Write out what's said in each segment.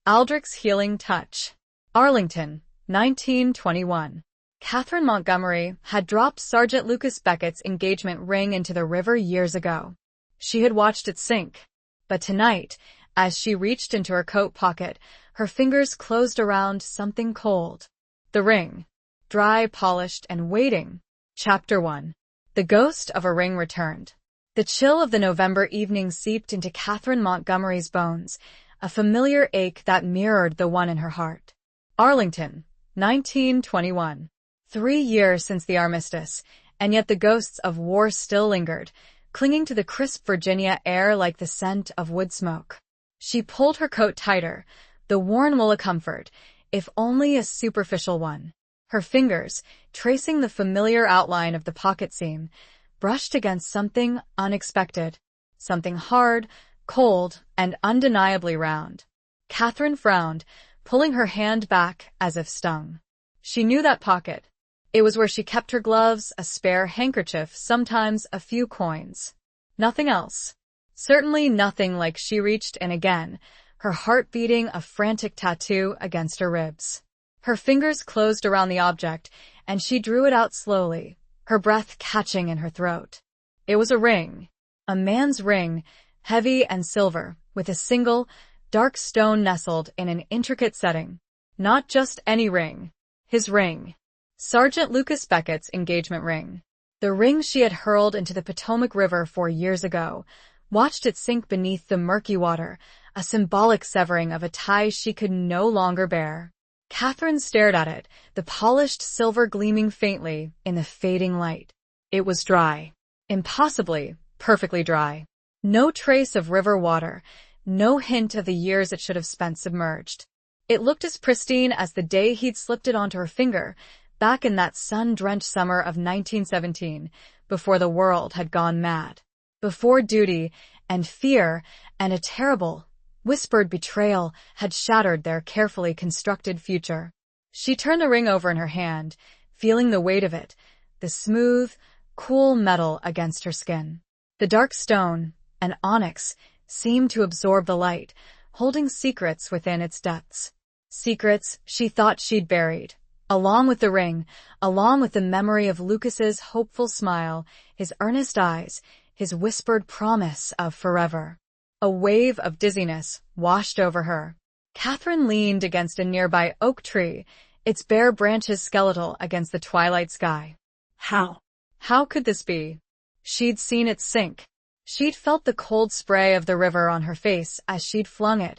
Aldrics Healing Touch. Arlington, 1921. Catherine Montgomery had dropped Sergeant Lucas Beckett's engagement ring into the river years ago. She had watched it sink. But tonight, as she reached into her coat pocket, her fingers closed around something cold. The ring. Dry, polished, and waiting. Chapter 1. The ghost of a ring returned. The chill of the November evening seeped into Catherine Montgomery's bones, a familiar ache that mirrored the one in her heart. Arlington, 1921. 3 years since the armistice, and yet the ghosts of war still lingered, clinging to the crisp Virginia air like the scent of wood smoke. She pulled her coat tighter, the worn wool a comfort, if only a superficial one. Her fingers, tracing the familiar outline of the pocket seam, brushed against something unexpected, something hard, cold, and undeniably round. Catherine frowned, pulling her hand back as if stung. She knew that pocket. It was where she kept her gloves, a spare handkerchief, sometimes a few coins. Nothing else. Certainly nothing like she reached in again, her heart beating a frantic tattoo against her ribs. Her fingers closed around the object, and she drew it out slowly, her breath catching in her throat. It was a ring. A man's ring, heavy and silver, with a single, dark stone nestled in an intricate setting. Not just any ring. His ring. Sergeant Lucas Beckett's engagement ring. The ring she had hurled into the Potomac River 4 years ago, watched it sink beneath the murky water, a symbolic severing of a tie she could no longer bear. Catherine stared at it, the polished silver gleaming faintly in the fading light. It was dry. Impossibly, perfectly dry. No trace of river water, no hint of the years it should have spent submerged. It looked as pristine as the day he'd slipped it onto her finger, back in that sun-drenched summer of 1917, before the world had gone mad. Before duty and fear and a terrible, whispered betrayal had shattered their carefully constructed future. She turned the ring over in her hand, feeling the weight of it, the smooth, cool metal against her skin. The dark stone, an onyx, seemed to absorb the light, holding secrets within its depths. Secrets she thought she'd buried. Along with the ring, along with the memory of Lucas's hopeful smile, his earnest eyes, his whispered promise of forever. A wave of dizziness washed over her. Catherine leaned against a nearby oak tree, its bare branches skeletal against the twilight sky. How could this be? She'd seen it sink. She'd felt the cold spray of the river on her face as she'd flung it,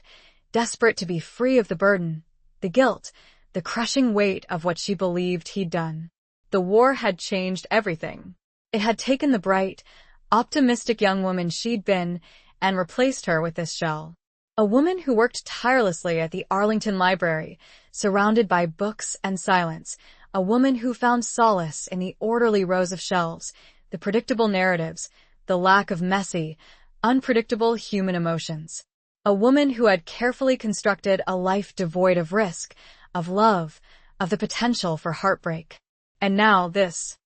desperate to be free of the burden, the guilt, the crushing weight of what she believed he'd done. The war had changed everything. It had taken the bright, optimistic young woman she'd been and replaced her with this shell. A woman who worked tirelessly at the Arlington Library, surrounded by books and silence. A woman who found solace in the orderly rows of shelves, the predictable narratives, the lack of messy, unpredictable human emotions. A woman who had carefully constructed a life devoid of risk, of love, of the potential for heartbreak. And now this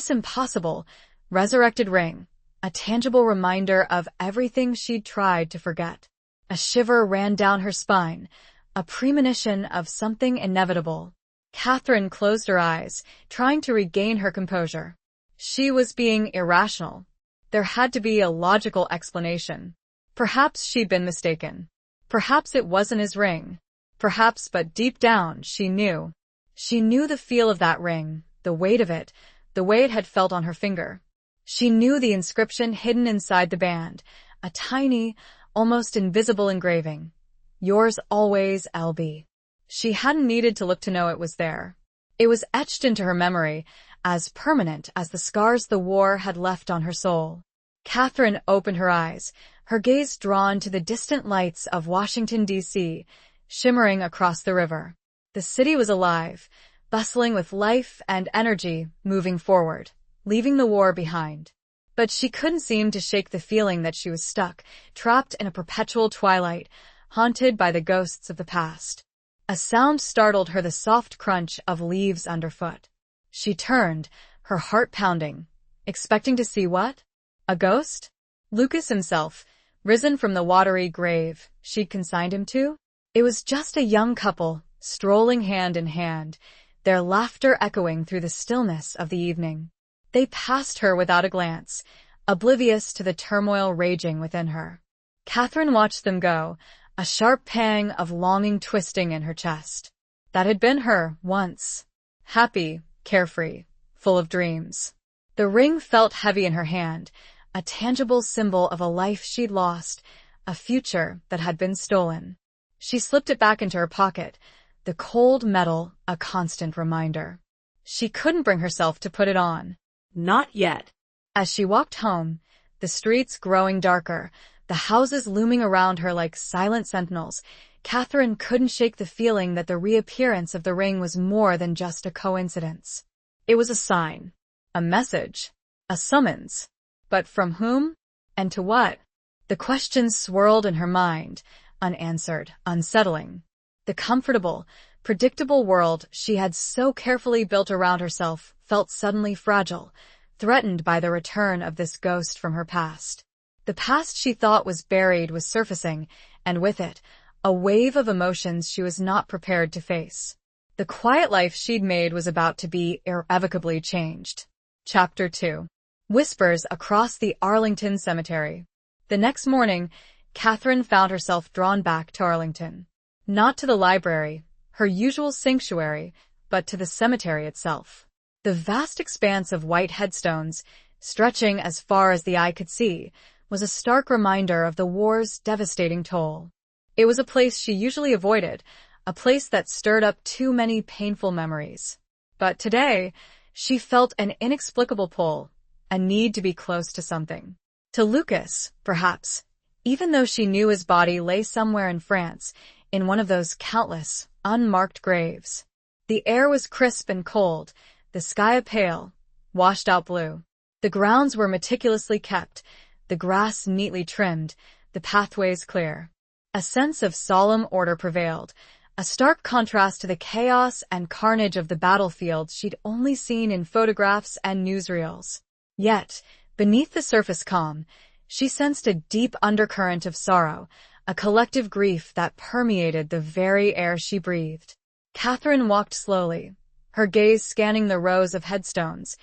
impossible, resurrected ring, a tangible reminder of everything she'd tried to forget. A shiver ran down her spine, a premonition of something inevitable. Catherine closed her eyes, trying to regain her composure. She was being irrational. There had to be a logical explanation. Perhaps she'd been mistaken. Perhaps it wasn't his ring. Perhaps, but deep down, she knew. She knew the feel of that ring, the weight of it, the way it had felt on her finger. She knew the inscription hidden inside the band, a tiny, almost invisible engraving. Yours always, LB. She hadn't needed to look to know it was there. It was etched into her memory, as permanent as the scars the war had left on her soul. Catherine opened her eyes, her gaze drawn to the distant lights of Washington, D.C., shimmering across the river. The city was alive, bustling with life and energy, moving forward, leaving the war behind. But she couldn't seem to shake the feeling that she was stuck, trapped in a perpetual twilight, haunted by the ghosts of the past. A sound startled her, the soft crunch of leaves underfoot. She turned, her heart pounding, expecting to see what? A ghost? Lucas himself, risen from the watery grave she'd consigned him to? It was just a young couple, strolling hand in hand, their laughter echoing through the stillness of the evening. They passed her without a glance, oblivious to the turmoil raging within her. Catherine watched them go, a sharp pang of longing twisting in her chest. That had been her, once. Happy, carefree, full of dreams. The ring felt heavy in her hand, a tangible symbol of a life she'd lost, a future that had been stolen. She slipped it back into her pocket, the cold metal a constant reminder. She couldn't bring herself to put it on. Not yet. As she walked home, the streets growing darker, the houses looming around her like silent sentinels, Catherine couldn't shake the feeling that the reappearance of the ring was more than just a coincidence. It was a sign, a message, a summons. But from whom? And to what? The questions swirled in her mind, unanswered, unsettling. The comfortable, predictable world she had so carefully built around herself felt suddenly fragile, threatened by the return of this ghost from her past. The past she thought was buried was surfacing, and with it, a wave of emotions she was not prepared to face. The quiet life she'd made was about to be irrevocably changed. Chapter 2. Whispers across the Arlington Cemetery. The next morning, Catherine found herself drawn back to Arlington. Not to the library, her usual sanctuary, but to the cemetery itself. The vast expanse of white headstones, stretching as far as the eye could see, was a stark reminder of the war's devastating toll. It was a place she usually avoided, a place that stirred up too many painful memories. But today, she felt an inexplicable pull, a need to be close to something. To Lucas, perhaps, even though she knew his body lay somewhere in France, in one of those countless, unmarked graves. The air was crisp and cold, the sky a pale, washed-out blue. The grounds were meticulously kept, the grass neatly trimmed, the pathways clear. A sense of solemn order prevailed, a stark contrast to the chaos and carnage of the battlefields she'd only seen in photographs and newsreels. Yet, beneath the surface calm, she sensed a deep undercurrent of sorrow, a collective grief that permeated the very air she breathed. Catherine walked slowly, her gaze scanning the rows of headstones,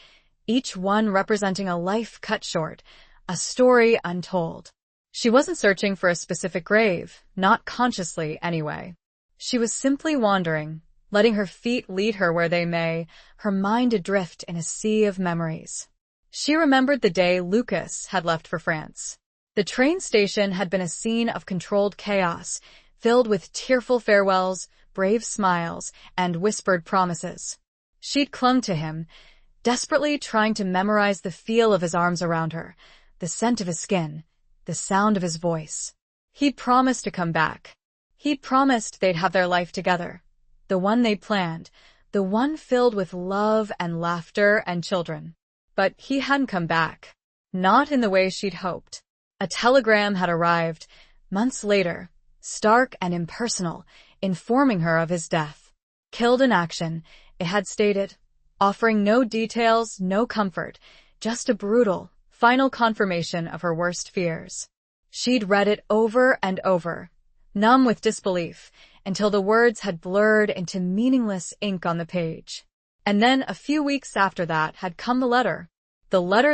each one representing a life cut short, a story untold. She wasn't searching for a specific grave, not consciously anyway. She was simply wandering, letting her feet lead her where they may, her mind adrift in a sea of memories. She remembered the day Lucas had left for France. The train station had been a scene of controlled chaos, filled with tearful farewells, brave smiles, and whispered promises. She'd clung to him, desperately trying to memorize the feel of his arms around her, the scent of his skin, the sound of his voice. He'd promised to come back. He'd promised they'd have their life together, the one they'd planned, the one filled with love and laughter and children. But he hadn't come back. Not in the way she'd hoped. A telegram had arrived, months later, stark and impersonal, informing her of his death. Killed in action, it had stated, offering no details, no comfort, just a brutal, final confirmation of her worst fears. She'd read it over and over, numb with disbelief, until the words had blurred into meaningless ink on the page. And then a few weeks after that had come the letter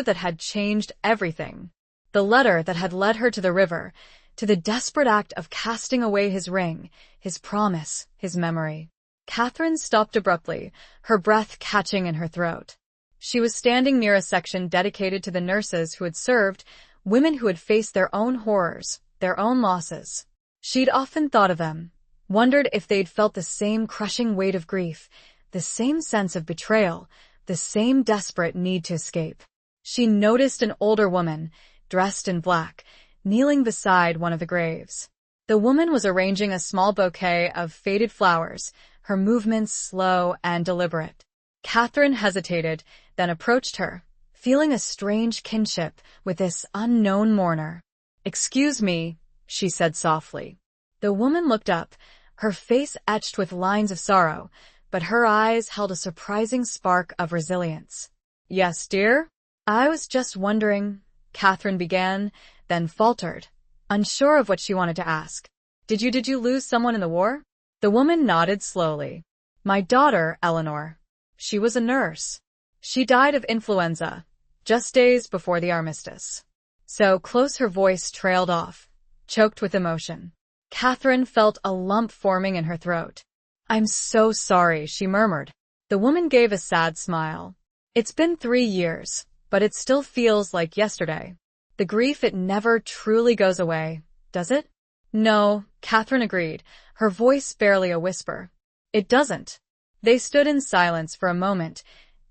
that had changed everything. The letter that had led her to the river, to the desperate act of casting away his ring, his promise, his memory. Catherine stopped abruptly, her breath catching in her throat. She was standing near a section dedicated to the nurses who had served, women who had faced their own horrors, their own losses. She'd often thought of them, wondered if they'd felt the same crushing weight of grief, the same sense of betrayal, the same desperate need to escape. She noticed an older woman, dressed in black, kneeling beside one of the graves. The woman was arranging a small bouquet of faded flowers, her movements slow and deliberate. Catherine hesitated, then approached her, feeling a strange kinship with this unknown mourner. "Excuse me," she said softly. The woman looked up, her face etched with lines of sorrow, but her eyes held a surprising spark of resilience. "Yes, dear? I was just wondering," Catherine began, then faltered, unsure of what she wanted to ask. Did you lose someone in the war? The woman nodded slowly. My daughter, Eleanor. She was a nurse. She died of influenza, just days before the armistice. So close her voice trailed off, choked with emotion. Catherine felt a lump forming in her throat. I'm so sorry, she murmured. The woman gave a sad smile. It's been 3 years, but it still feels like yesterday. The grief, it never truly goes away, does it? No, Catherine agreed, her voice barely a whisper. It doesn't. They stood in silence for a moment,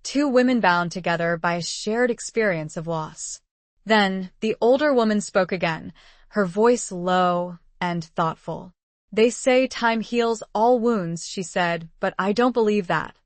two women bound together by a shared experience of loss. Then, the older woman spoke again, her voice low and thoughtful. They say time heals all wounds, she said, but I don't believe that.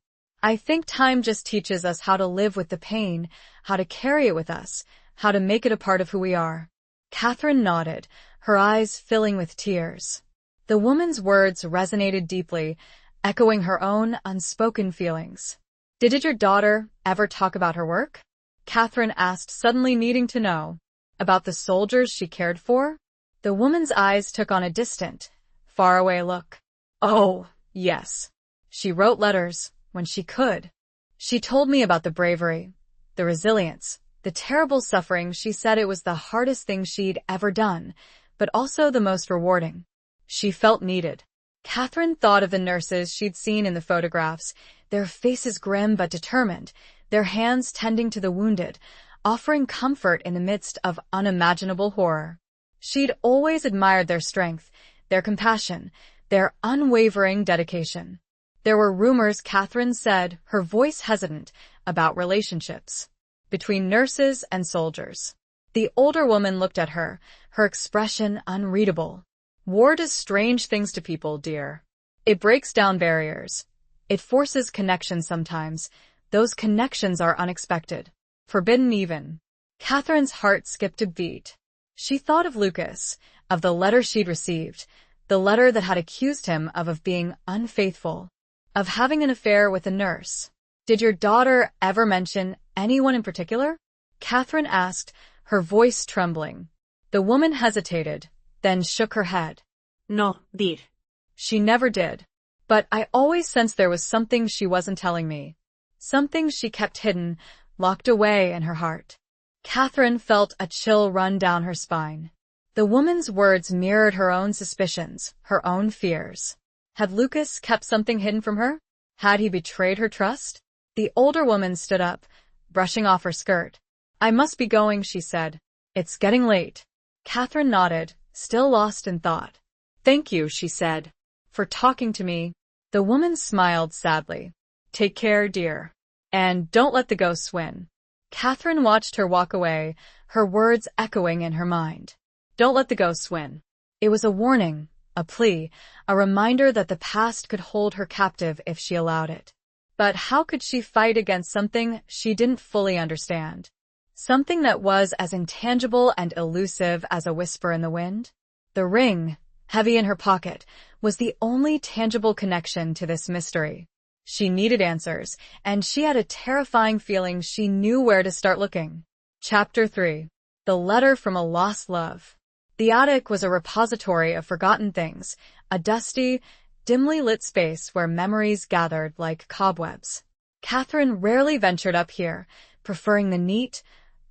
I think time just teaches us how to live with the pain, how to carry it with us, how to make it a part of who we are. Catherine nodded, her eyes filling with tears. The woman's words resonated deeply, echoing her own unspoken feelings. Did your daughter ever talk about her work? Catherine asked, suddenly needing to know. About the soldiers she cared for? The woman's eyes took on a distant, faraway look. Oh, yes. She wrote letters, when she could. She told me about the bravery, the resilience, the terrible suffering. She said it was the hardest thing she'd ever done, but also the most rewarding. She felt needed. Catherine thought of the nurses she'd seen in the photographs, their faces grim but determined, their hands tending to the wounded, offering comfort in the midst of unimaginable horror. She'd always admired their strength, their compassion, their unwavering dedication. There were rumors, Catherine said, her voice hesitant, about relationships between nurses and soldiers. The older woman looked at her, her expression unreadable. War does strange things to people, dear. It breaks down barriers. It forces connections sometimes. Those connections are unexpected. Forbidden even. Catherine's heart skipped a beat. She thought of Lucas, of the letter she'd received, the letter that had accused him of being unfaithful, of having an affair with a nurse. Did your daughter ever mention anyone in particular? Catherine asked, her voice trembling. The woman hesitated, then shook her head. No, dear. She never did. But I always sensed there was something she wasn't telling me. Something she kept hidden, locked away in her heart. Catherine felt a chill run down her spine. The woman's words mirrored her own suspicions, her own fears. Had Lucas kept something hidden from her? Had he betrayed her trust? The older woman stood up, brushing off her skirt. I must be going, she said. It's getting late. Catherine nodded, still lost in thought. Thank you, she said, for talking to me. The woman smiled sadly. Take care, dear. And don't let the ghosts win. Catherine watched her walk away, her words echoing in her mind. Don't let the ghosts win. It was a warning, a plea, a reminder that the past could hold her captive if she allowed it. But how could she fight against something she didn't fully understand? Something that was as intangible and elusive as a whisper in the wind? The ring, heavy in her pocket, was the only tangible connection to this mystery. She needed answers, and she had a terrifying feeling she knew where to start looking. Chapter 3. The Letter from a Lost Love. The attic was a repository of forgotten things, a dusty, dimly lit space where memories gathered like cobwebs. Catherine rarely ventured up here, preferring the neat,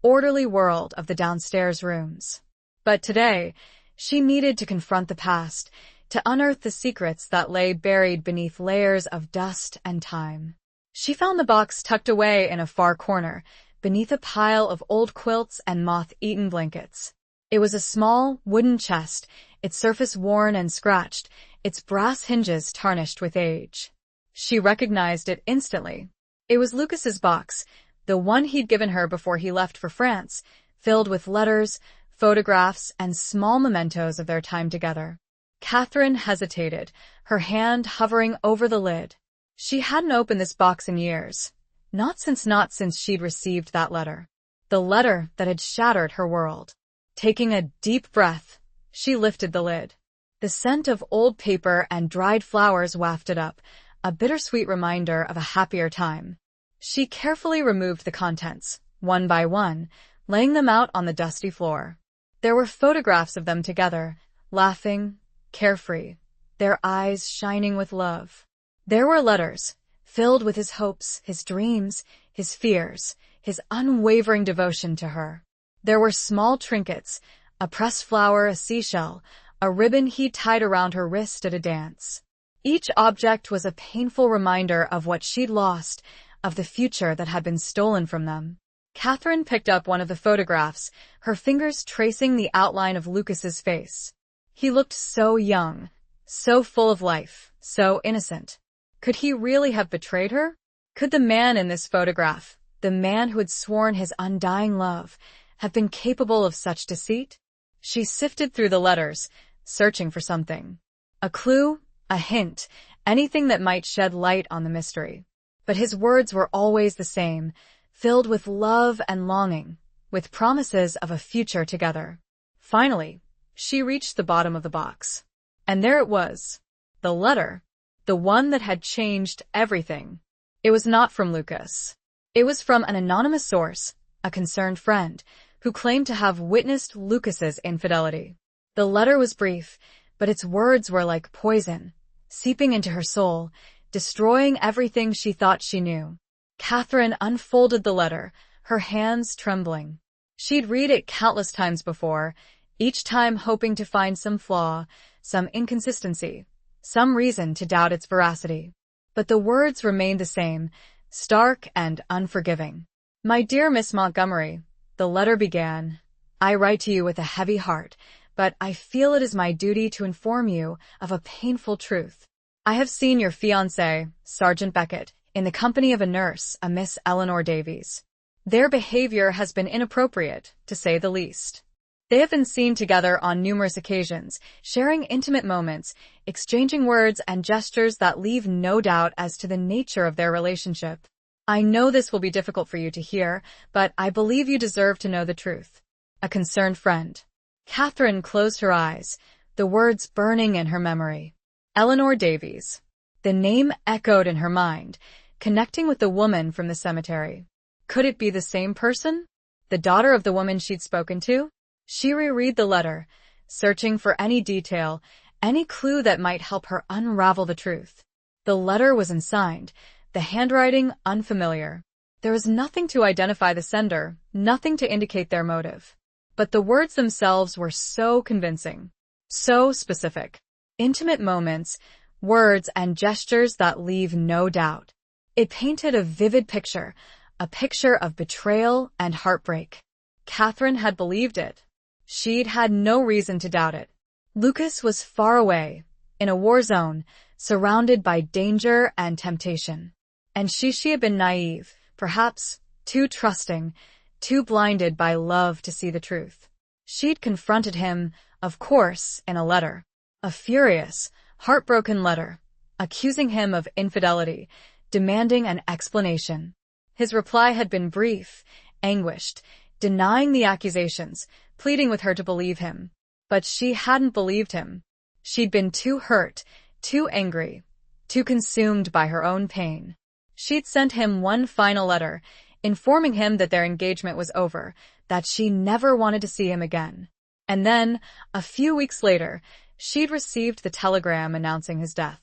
orderly world of the downstairs rooms. But today, she needed to confront the past, to unearth the secrets that lay buried beneath layers of dust and time. She found the box tucked away in a far corner, beneath a pile of old quilts and moth-eaten blankets. It was a small, wooden chest, its surface worn and scratched, its brass hinges tarnished with age. She recognized it instantly. It was Lucas's box, the one he'd given her before he left for France, filled with letters, photographs, and small mementos of their time together. Catherine hesitated, her hand hovering over the lid. She hadn't opened this box in years. Not since she'd received that letter. The letter that had shattered her world. Taking a deep breath, she lifted the lid. The scent of old paper and dried flowers wafted up, a bittersweet reminder of a happier time. She carefully removed the contents, one by one, laying them out on the dusty floor. There were photographs of them together, laughing, carefree, their eyes shining with love. There were letters, filled with his hopes, his dreams, his fears, his unwavering devotion to her. There were small trinkets, a pressed flower, a seashell, a ribbon he'd tied around her wrist at a dance. Each object was a painful reminder of what she'd lost, of the future that had been stolen from them. Catherine picked up one of the photographs, her fingers tracing the outline of Lucas's face. He looked so young, so full of life, so innocent. Could he really have betrayed her? Could the man in this photograph, the man who had sworn his undying love, have been capable of such deceit? She sifted through the letters, searching for something. A clue, a hint, anything that might shed light on the mystery. But his words were always the same, filled with love and longing, with promises of a future together. Finally, she reached the bottom of the box. And there it was. The letter. The one that had changed everything. It was not from Lucas. It was from an anonymous source, a concerned friend, who claimed to have witnessed Lucas's infidelity. The letter was brief, but its words were like poison, seeping into her soul, destroying everything she thought she knew. Catherine unfolded the letter, her hands trembling. She'd read it countless times before, each time hoping to find some flaw, some inconsistency, some reason to doubt its veracity. But the words remained the same, stark and unforgiving. My dear Miss Montgomery, the letter began, I write to you with a heavy heart, but I feel it is my duty to inform you of a painful truth. I have seen your fiancé, Sergeant Beckett, in the company of a nurse, a Miss Eleanor Davies. Their behavior has been inappropriate, to say the least. They have been seen together on numerous occasions, sharing intimate moments, exchanging words and gestures that leave no doubt as to the nature of their relationship. I know this will be difficult for you to hear, but I believe you deserve to know the truth. A concerned friend. Catherine closed her eyes, the words burning in her memory. Eleanor Davies. The name echoed in her mind, connecting with the woman from the cemetery. Could it be the same person? The daughter of the woman she'd spoken to? She reread the letter, searching for any detail, any clue that might help her unravel the truth. The letter was unsigned, the handwriting unfamiliar. There was nothing to identify the sender, nothing to indicate their motive. But the words themselves were so convincing, so specific. Intimate moments, words and gestures that leave no doubt. It painted a vivid picture, a picture of betrayal and heartbreak. Catherine had believed it. She'd had no reason to doubt it. Lucas was far away, in a war zone, surrounded by danger and temptation. And she had been naive, perhaps too trusting, too blinded by love to see the truth. She'd confronted him, of course, in a letter. A furious, heartbroken letter, accusing him of infidelity, demanding an explanation. His reply had been brief, anguished, denying the accusations, pleading with her to believe him. But she hadn't believed him. She'd been too hurt, too angry, too consumed by her own pain. She'd sent him one final letter, informing him that their engagement was over, that she never wanted to see him again. And then, a few weeks later, she'd received the telegram announcing his death.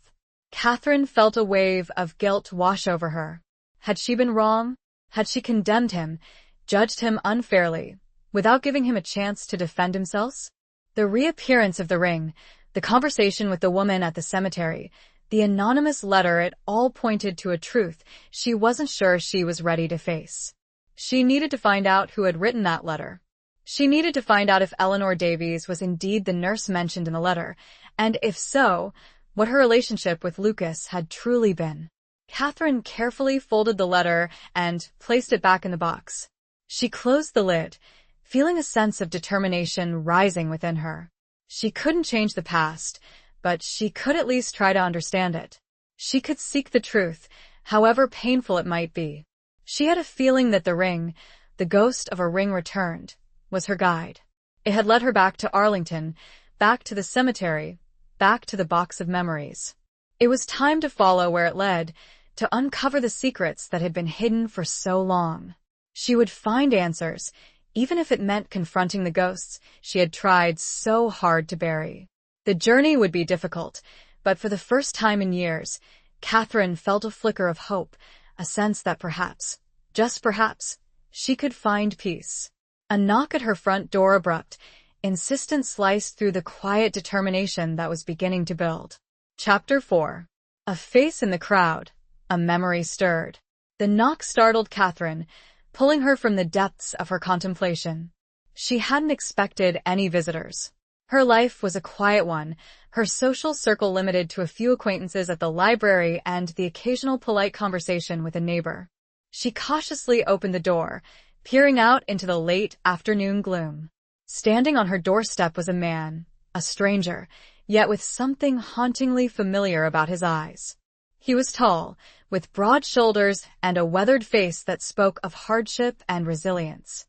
Catherine felt a wave of guilt wash over her. Had she been wrong? Had she condemned him, judged him unfairly, without giving him a chance to defend himself? The reappearance of the ring, the conversation with the woman at the cemetery, the anonymous letter, it all pointed to a truth she wasn't sure she was ready to face. She needed to find out who had written that letter. She needed to find out if Eleanor Davies was indeed the nurse mentioned in the letter, and if so, what her relationship with Lucas had truly been. Catherine carefully folded the letter and placed it back in the box. She closed the lid, feeling a sense of determination rising within her. She couldn't change the past, but she could at least try to understand it. She could seek the truth, however painful it might be. She had a feeling that the ring, the ghost of a ring returned, was her guide. It had led her back to Arlington, back to the cemetery, back to the box of memories. It was time to follow where it led, to uncover the secrets that had been hidden for so long. She would find answers, even if it meant confronting the ghosts she had tried so hard to bury. The journey would be difficult, but for the first time in years, Catherine felt a flicker of hope, a sense that perhaps, just perhaps, she could find peace. A knock at her front door, abrupt, insistent, sliced through the quiet determination that was beginning to build. Chapter 4. A face in the crowd. A memory stirred. The knock startled Catherine, pulling her from the depths of her contemplation. She hadn't expected any visitors. Her life was a quiet one, her social circle limited to a few acquaintances at the library and the occasional polite conversation with a neighbor. She cautiously opened the door, peering out into the late afternoon gloom. Standing on her doorstep was a man, a stranger, yet with something hauntingly familiar about his eyes. He was tall, with broad shoulders and a weathered face that spoke of hardship and resilience.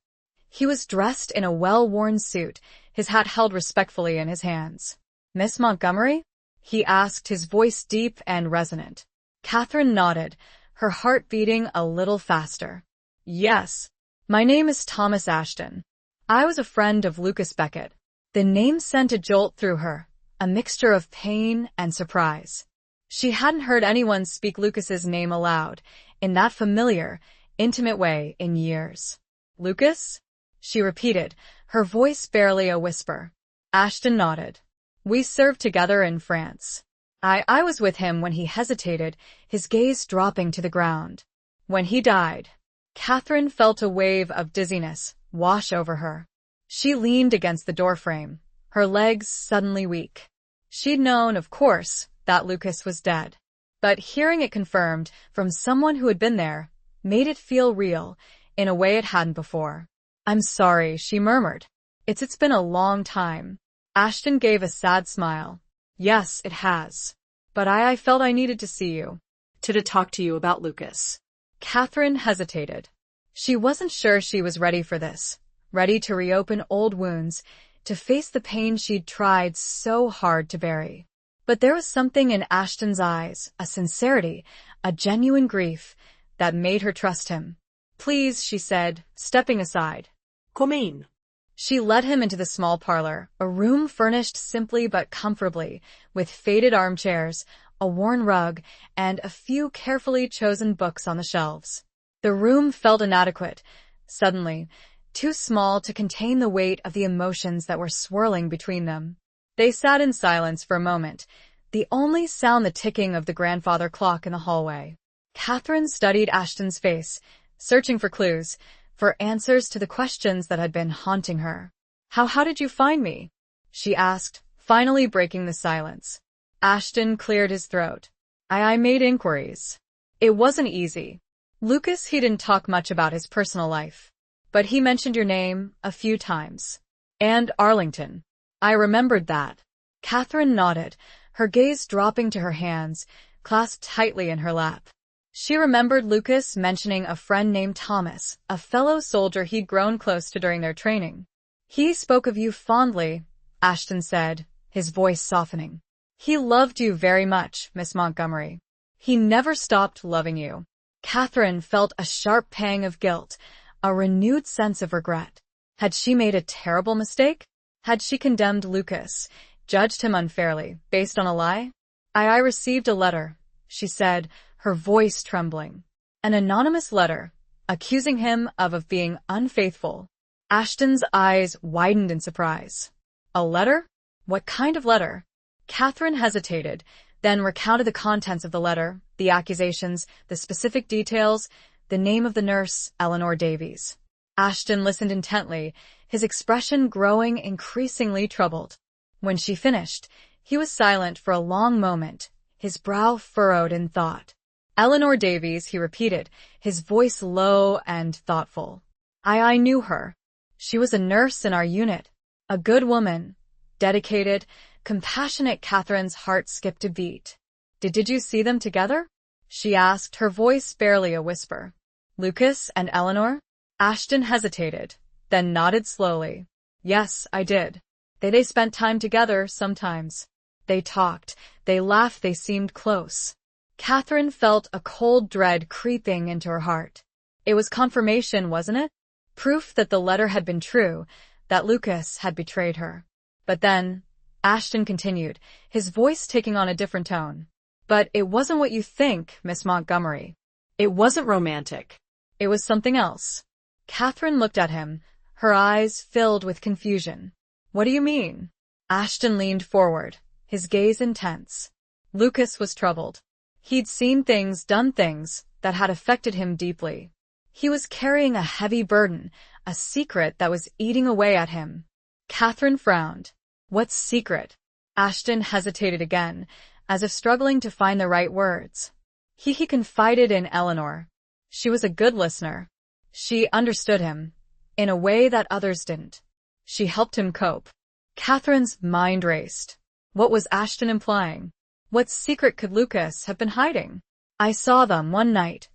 He was dressed in a well-worn suit, his hat held respectfully in his hands. "Miss Montgomery?" he asked, his voice deep and resonant. Catherine nodded, her heart beating a little faster. "Yes. My name is Thomas Ashton. I was a friend of Lucas Beckett." The name sent a jolt through her, a mixture of pain and surprise. She hadn't heard anyone speak Lucas's name aloud, in that familiar, intimate way, in years. "Lucas?" she repeated, her voice barely a whisper. Ashton nodded. "We served together in France. I was with him when he hesitated, his gaze dropping to the ground. When he died." Catherine felt a wave of dizziness wash over her. She leaned against the doorframe, her legs suddenly weak. She'd known, of course, that Lucas was dead. But hearing it confirmed from someone who had been there made it feel real, in a way it hadn't before. "I'm sorry," she murmured. It's been a long time." Ashton gave a sad smile. "Yes, it has. But I felt I needed to see you. To talk to you about Lucas." Catherine hesitated. She wasn't sure she was ready for this, ready to reopen old wounds, to face the pain she'd tried so hard to bury. But there was something in Ashton's eyes, a sincerity, a genuine grief, that made her trust him. "Please," she said, stepping aside. "Come in." She led him into the small parlor, a room furnished simply but comfortably, with faded armchairs, a worn rug, and a few carefully chosen books on the shelves. The room felt inadequate, suddenly, too small to contain the weight of the emotions that were swirling between them. They sat in silence for a moment, the only sound the ticking of the grandfather clock in the hallway. Catherine studied Ashton's face, searching for clues, for answers to the questions that had been haunting her. How did you find me?" she asked, finally breaking the silence. Ashton cleared his throat. I made inquiries. It wasn't easy. Lucas, he didn't talk much about his personal life. But he mentioned your name a few times. And Arlington. I remembered that." Catherine nodded, her gaze dropping to her hands, clasped tightly in her lap. She remembered Lucas mentioning a friend named Thomas, a fellow soldier he'd grown close to during their training. "He spoke of you fondly," Ashton said, his voice softening. "He loved you very much, Miss Montgomery. He never stopped loving you." Catherine felt a sharp pang of guilt, a renewed sense of regret. Had she made a terrible mistake? Had she condemned Lucas, judged him unfairly, based on a lie? I received a letter," she said, her voice trembling. "An anonymous letter, accusing him of being unfaithful." Ashton's eyes widened in surprise. "A letter? What kind of letter?" Catherine hesitated, then recounted the contents of the letter, the accusations, the specific details, the name of the nurse, Eleanor Davies. Ashton listened intently, his expression growing increasingly troubled. When she finished, he was silent for a long moment, his brow furrowed in thought. "Eleanor Davies," he repeated, his voice low and thoughtful. I knew her. She was a nurse in our unit. A good woman. Dedicated, compassionate." Catherine's heart skipped a beat. Did you see them together?" she asked, her voice barely a whisper. "Lucas and Eleanor?" Ashton hesitated, then nodded slowly. "Yes, I did. They spent time together sometimes. They talked, they laughed, they seemed close." Catherine felt a cold dread creeping into her heart. It was confirmation, wasn't it? Proof that the letter had been true, that Lucas had betrayed her. But then, Ashton continued, his voice taking on a different tone. But it wasn't what you think, Miss Montgomery. It wasn't romantic. It was something else. Catherine looked at him, her eyes filled with confusion. What do you mean? Ashton leaned forward, his gaze intense. Lucas was troubled. He'd seen things, done things, that had affected him deeply. He was carrying a heavy burden, a secret that was eating away at him. Catherine frowned. What secret? Ashton hesitated again, as if struggling to find the right words. He confided in Eleanor. She was a good listener. She understood him, in a way that others didn't. She helped him cope. Catherine's mind raced. What was Ashton implying? What secret could Lucas have been hiding? I saw them one night,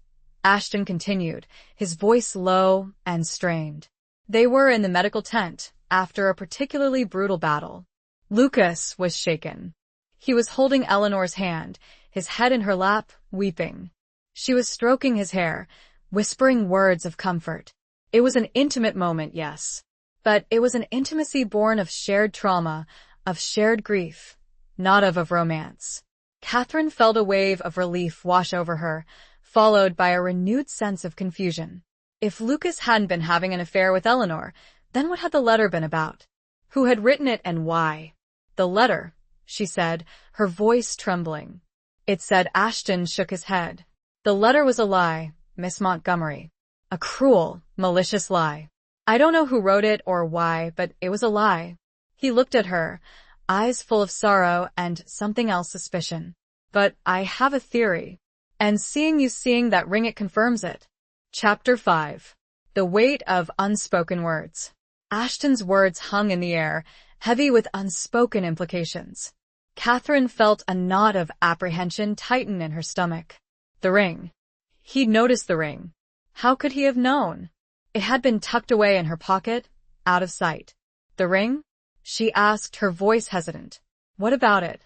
Ashton continued, his voice low and strained. They were in the medical tent, after a particularly brutal battle. Lucas was shaken. He was holding Eleanor's hand, his head in her lap, weeping. She was stroking his hair, whispering words of comfort. It was an intimate moment, yes. But it was an intimacy born of shared trauma, of shared grief, not of romance. Catherine felt a wave of relief wash over her, followed by a renewed sense of confusion. If Lucas hadn't been having an affair with Eleanor, then what had the letter been about? Who had written it and why? The letter, she said, her voice trembling. It said. Ashton shook his head. The letter was a lie, Miss Montgomery. A cruel, malicious lie. I don't know who wrote it or why, but it was a lie. He looked at her, eyes full of sorrow and something else, suspicion. But I have a theory. And seeing that ring, it confirms it. Chapter 5. The weight of unspoken words. Ashton's words hung in the air, heavy with unspoken implications. Catherine felt a knot of apprehension tighten in her stomach. The ring. He'd noticed the ring. How could he have known? It had been tucked away in her pocket, out of sight. The ring? She asked, her voice hesitant. What about it?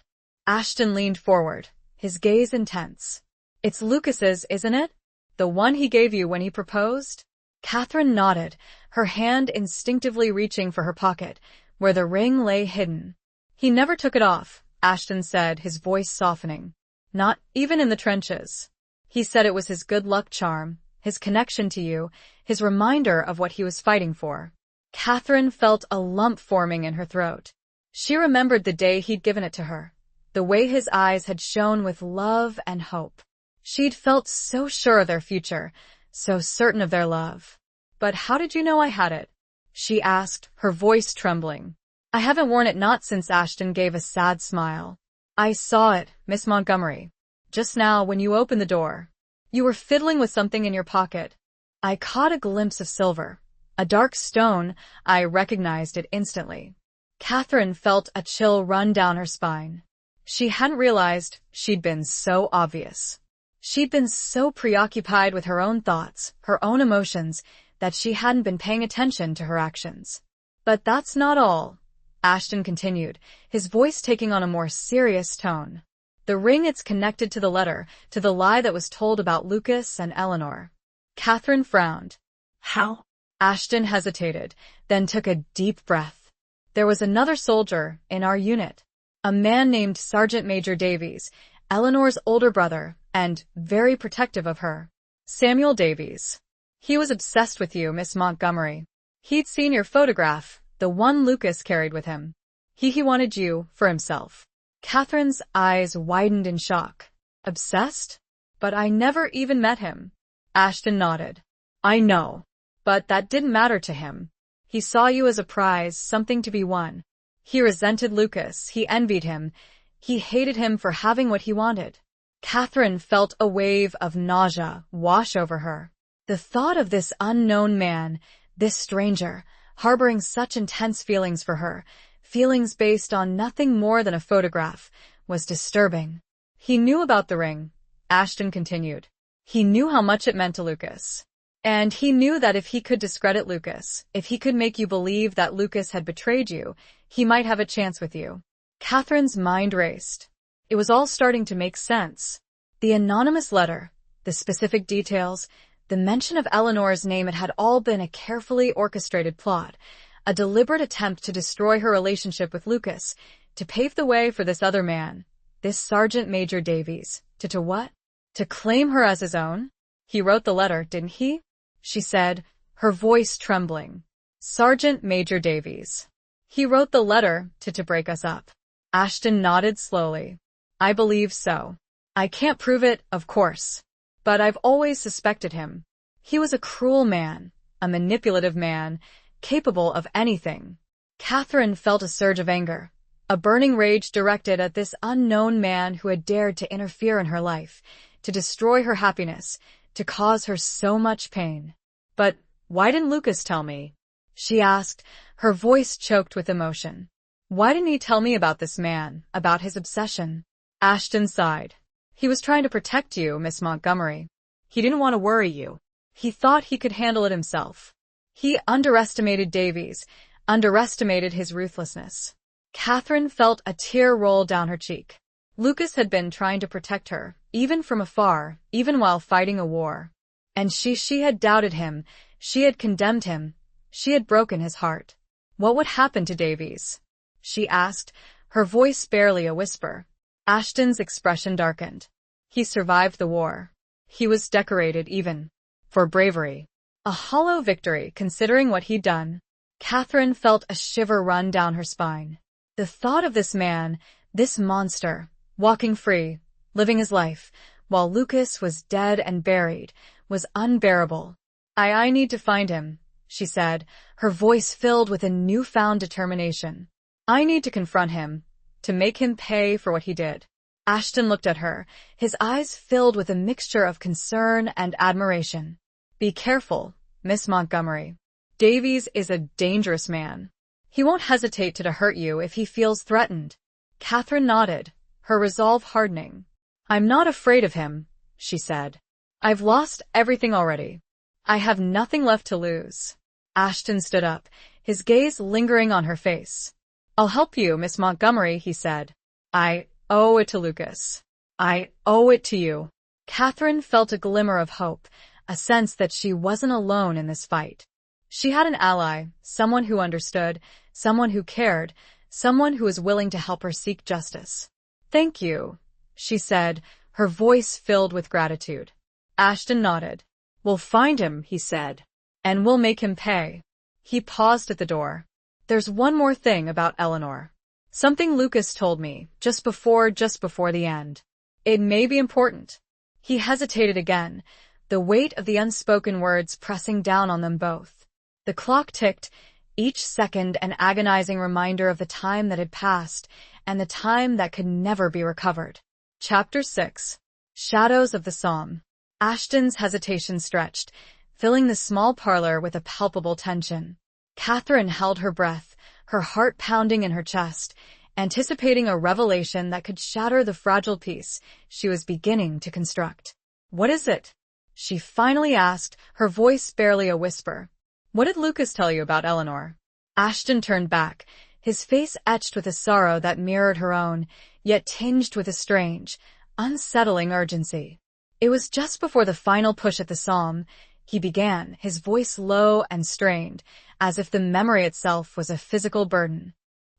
Ashton leaned forward, his gaze intense. It's Lucas's, isn't it? The one he gave you when he proposed? Catherine nodded, her hand instinctively reaching for her pocket, where the ring lay hidden. He never took it off, Ashton said, his voice softening. Not even in the trenches. He said it was his good luck charm, his connection to you, his reminder of what he was fighting for. Catherine felt a lump forming in her throat. She remembered the day he'd given it to her, the way his eyes had shone with love and hope. She'd felt so sure of their future, so certain of their love. But how did you know I had it? She asked, her voice trembling. I haven't worn it not since. Ashton gave a sad smile. I saw it, Miss Montgomery. Just now when you opened the door. You were fiddling with something in your pocket. I caught a glimpse of silver. A dark stone. I recognized it instantly. Catherine felt a chill run down her spine. She hadn't realized she'd been so obvious. She'd been so preoccupied with her own thoughts, her own emotions, that she hadn't been paying attention to her actions. But that's not all, Ashton continued, his voice taking on a more serious tone. The ring, it's connected to the letter, to the lie that was told about Lucas and Eleanor. Catherine frowned. How? Ashton hesitated, then took a deep breath. There was another soldier in our unit. A man named Sergeant Major Davies, Eleanor's older brother, and very protective of her. Samuel Davies. He was obsessed with you, Miss Montgomery. He'd seen your photograph, the one Lucas carried with him. He wanted you for himself. Catherine's eyes widened in shock. Obsessed? But I never even met him. Ashton nodded. I know. But that didn't matter to him. He saw you as a prize, something to be won. He resented Lucas, he envied him, he hated him for having what he wanted. Catherine felt a wave of nausea wash over her. The thought of this unknown man, this stranger, harboring such intense feelings for her, feelings based on nothing more than a photograph, was disturbing. He knew about the ring, Ashton continued. He knew how much it meant to Lucas. And he knew that if he could discredit Lucas, if he could make you believe that Lucas had betrayed you, he might have a chance with you. Catherine's mind raced. It was all starting to make sense. The anonymous letter, the specific details, the mention of Eleanor's name, it had all been a carefully orchestrated plot, a deliberate attempt to destroy her relationship with Lucas, to pave the way for this other man, this Sergeant Major Davies, to what? To claim her as his own? He wrote the letter, didn't he? She said, her voice trembling. Sergeant Major Davies. He wrote the letter to break us up. Ashton nodded slowly. I believe so. I can't prove it, of course. But I've always suspected him. He was a cruel man, a manipulative man, capable of anything. Catherine felt a surge of anger, a burning rage directed at this unknown man who had dared to interfere in her life, to destroy her happiness, to cause her so much pain. But why didn't Lucas tell me? She asked, her voice choked with emotion. Why didn't he tell me about this man, about his obsession? Ashton sighed. He was trying to protect you, Miss Montgomery. He didn't want to worry you. He thought he could handle it himself. He underestimated Davies, underestimated his ruthlessness. Catherine felt a tear roll down her cheek. Lucas had been trying to protect her, even from afar, even while fighting a war. And she had doubted him, she had condemned him, she had broken his heart. What would happen to Davies? She asked, her voice barely a whisper. Ashton's expression darkened. He survived the war. He was decorated even for bravery. A hollow victory, considering what he'd done. Catherine felt a shiver run down her spine. The thought of this man, this monster, walking free, living his life, while Lucas was dead and buried, was unbearable. I need to find him, she said, her voice filled with a newfound determination. I need to confront him, to make him pay for what he did. Ashton looked at her, his eyes filled with a mixture of concern and admiration. Be careful, Miss Montgomery. Davies is a dangerous man. He won't hesitate to hurt you if he feels threatened. Catherine nodded, her resolve hardening. I'm not afraid of him, she said. I've lost everything already. I have nothing left to lose. Ashton stood up, his gaze lingering on her face. I'll help you, Miss Montgomery, he said. I owe it to Lucas. I owe it to you. Catherine felt a glimmer of hope, a sense that she wasn't alone in this fight. She had an ally, someone who understood, someone who cared, someone who was willing to help her seek justice. Thank you, she said, her voice filled with gratitude. Ashton nodded. We'll find him, he said. And we'll make him pay. He paused at the door. There's one more thing about Eleanor. Something Lucas told me, just before the end. It may be important. He hesitated again, the weight of the unspoken words pressing down on them both. The clock ticked, each second an agonizing reminder of the time that had passed, and the time that could never be recovered. Chapter 6. Shadows of the Somme. Ashton's hesitation stretched, filling the small parlor with a palpable tension. Catherine held her breath, her heart pounding in her chest, anticipating a revelation that could shatter the fragile peace she was beginning to construct. What is it? She finally asked, her voice barely a whisper. What did Lucas tell you about Eleanor? Ashton turned back, his face etched with a sorrow that mirrored her own, yet tinged with a strange, unsettling urgency. It was just before the final push at the Somme, he began, his voice low and strained, as if the memory itself was a physical burden.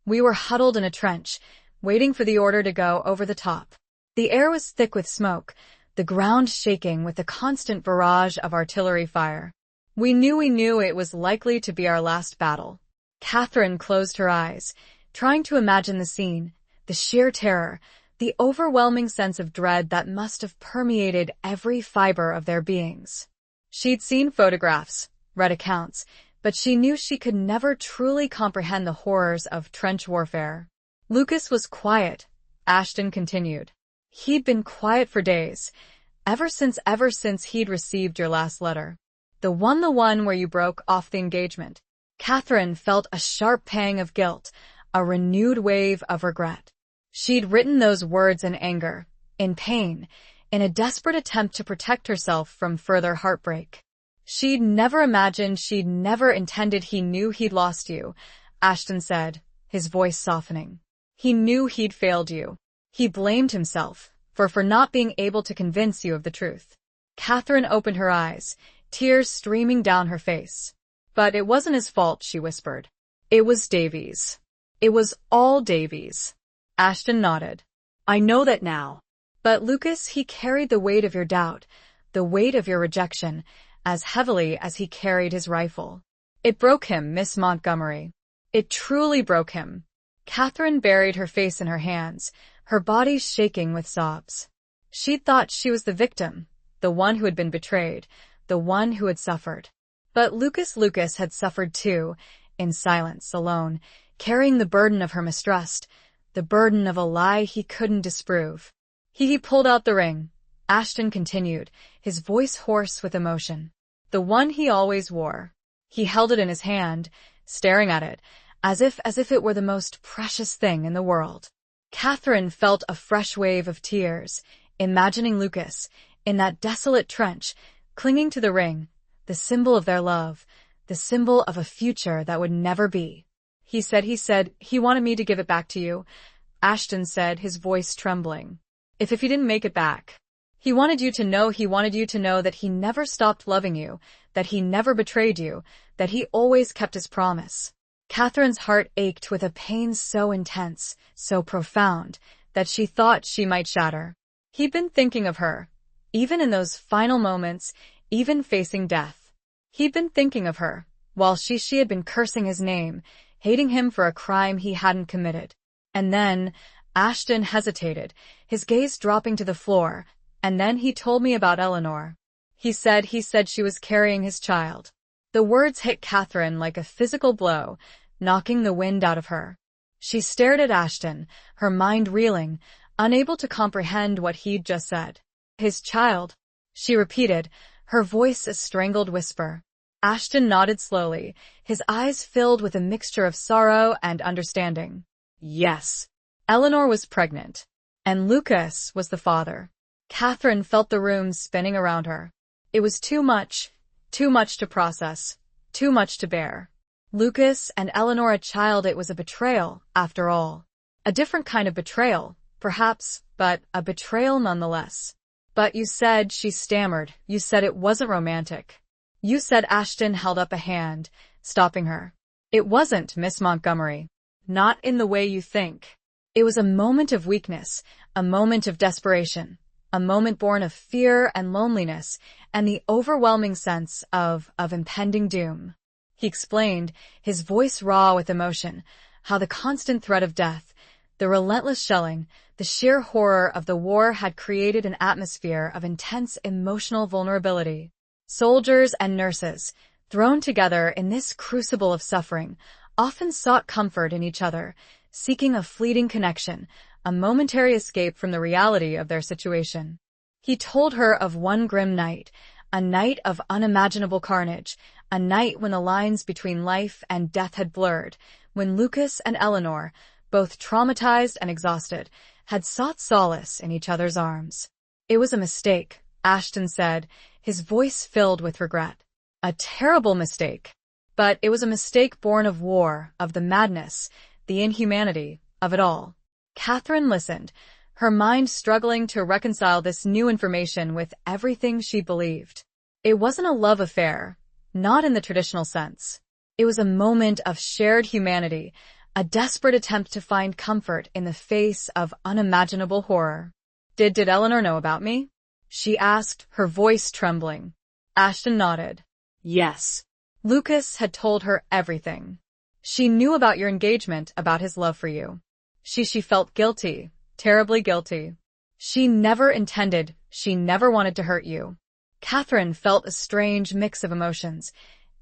We were huddled in a trench, waiting for the order to go over the top. The air was thick with smoke, the ground shaking with the constant barrage of artillery fire. We knew it was likely to be our last battle. Catherine closed her eyes, trying to imagine the scene, the sheer terror, the overwhelming sense of dread that must have permeated every fiber of their beings. She'd seen photographs, read accounts, but she knew she could never truly comprehend the horrors of trench warfare. Lucas was quiet, Ashton continued. He'd been quiet for days, ever since he'd received your last letter. The one where you broke off the engagement. Catherine felt a sharp pang of guilt, a renewed wave of regret. She'd written those words in anger, in pain, in a desperate attempt to protect herself from further heartbreak. She'd never intended he knew he'd lost you, Ashton said, his voice softening. He knew he'd failed you. He blamed himself for not being able to convince you of the truth. Catherine opened her eyes, tears streaming down her face. But it wasn't his fault, she whispered. It was Davies. It was all Davies. Ashton nodded. I know that now. But Lucas, he carried the weight of your doubt, the weight of your rejection, as heavily as he carried his rifle. It broke him, Miss Montgomery. It truly broke him. Catherine buried her face in her hands, her body shaking with sobs. She'd thought she was the victim, the one who had been betrayed, the one who had suffered. But Lucas had suffered too, in silence, alone, carrying the burden of her mistrust, the burden of a lie he couldn't disprove. He pulled out the ring. Ashton continued, his voice hoarse with emotion. The one he always wore. He held it in his hand, staring at it, as if it were the most precious thing in the world. Catherine felt a fresh wave of tears, imagining Lucas, in that desolate trench, clinging to the ring, the symbol of their love, the symbol of a future that would never be. He said he wanted me to give it back to you, Ashton said, his voice trembling. If he didn't make it back. He wanted you to know that he never stopped loving you, that he never betrayed you, that he always kept his promise. Catherine's heart ached with a pain so intense, so profound, that she thought she might shatter. He'd been thinking of her, even in those final moments, even facing death. He'd been thinking of her, while she had been cursing his name, hating him for a crime he hadn't committed. And then, Ashton hesitated, his gaze dropping to the floor, and then he told me about Eleanor. He said she was carrying his child. The words hit Catherine like a physical blow, knocking the wind out of her. She stared at Ashton, her mind reeling, unable to comprehend what he'd just said. His child, she repeated, her voice a strangled whisper. Ashton nodded slowly, his eyes filled with a mixture of sorrow and understanding. Yes. Eleanor was pregnant, and Lucas was the father. Catherine felt the room spinning around her. It was too much to process, too much to bear. Lucas and Eleanor a child, it was a betrayal, after all. A different kind of betrayal, perhaps, but a betrayal nonetheless. But you said, she stammered, you said it wasn't romantic. You said. Ashton held up a hand, stopping her. It wasn't, Miss Montgomery. Not in the way you think. It was a moment of weakness, a moment of desperation, a moment born of fear and loneliness and the overwhelming sense of impending doom. He explained, his voice raw with emotion, how the constant threat of death, the relentless shelling, the sheer horror of the war had created an atmosphere of intense emotional vulnerability. Soldiers and nurses, thrown together in this crucible of suffering, often sought comfort in each other, seeking a fleeting connection, a momentary escape from the reality of their situation. He told her of one grim night, a night of unimaginable carnage, a night when the lines between life and death had blurred, when Lucas and Eleanor, both traumatized and exhausted, had sought solace in each other's arms. It was a mistake, Ashton said, his voice filled with regret. A terrible mistake. But it was a mistake born of war, of the madness, the inhumanity of it all. Catherine listened, her mind struggling to reconcile this new information with everything she believed. It wasn't a love affair, not in the traditional sense. It was a moment of shared humanity, a desperate attempt to find comfort in the face of unimaginable horror. Did Eleanor know about me? She asked, her voice trembling. Ashton nodded. Yes. Lucas had told her everything. She knew about your engagement, about his love for you. She felt guilty, terribly guilty. She never intended, she never wanted to hurt you. Catherine felt a strange mix of emotions,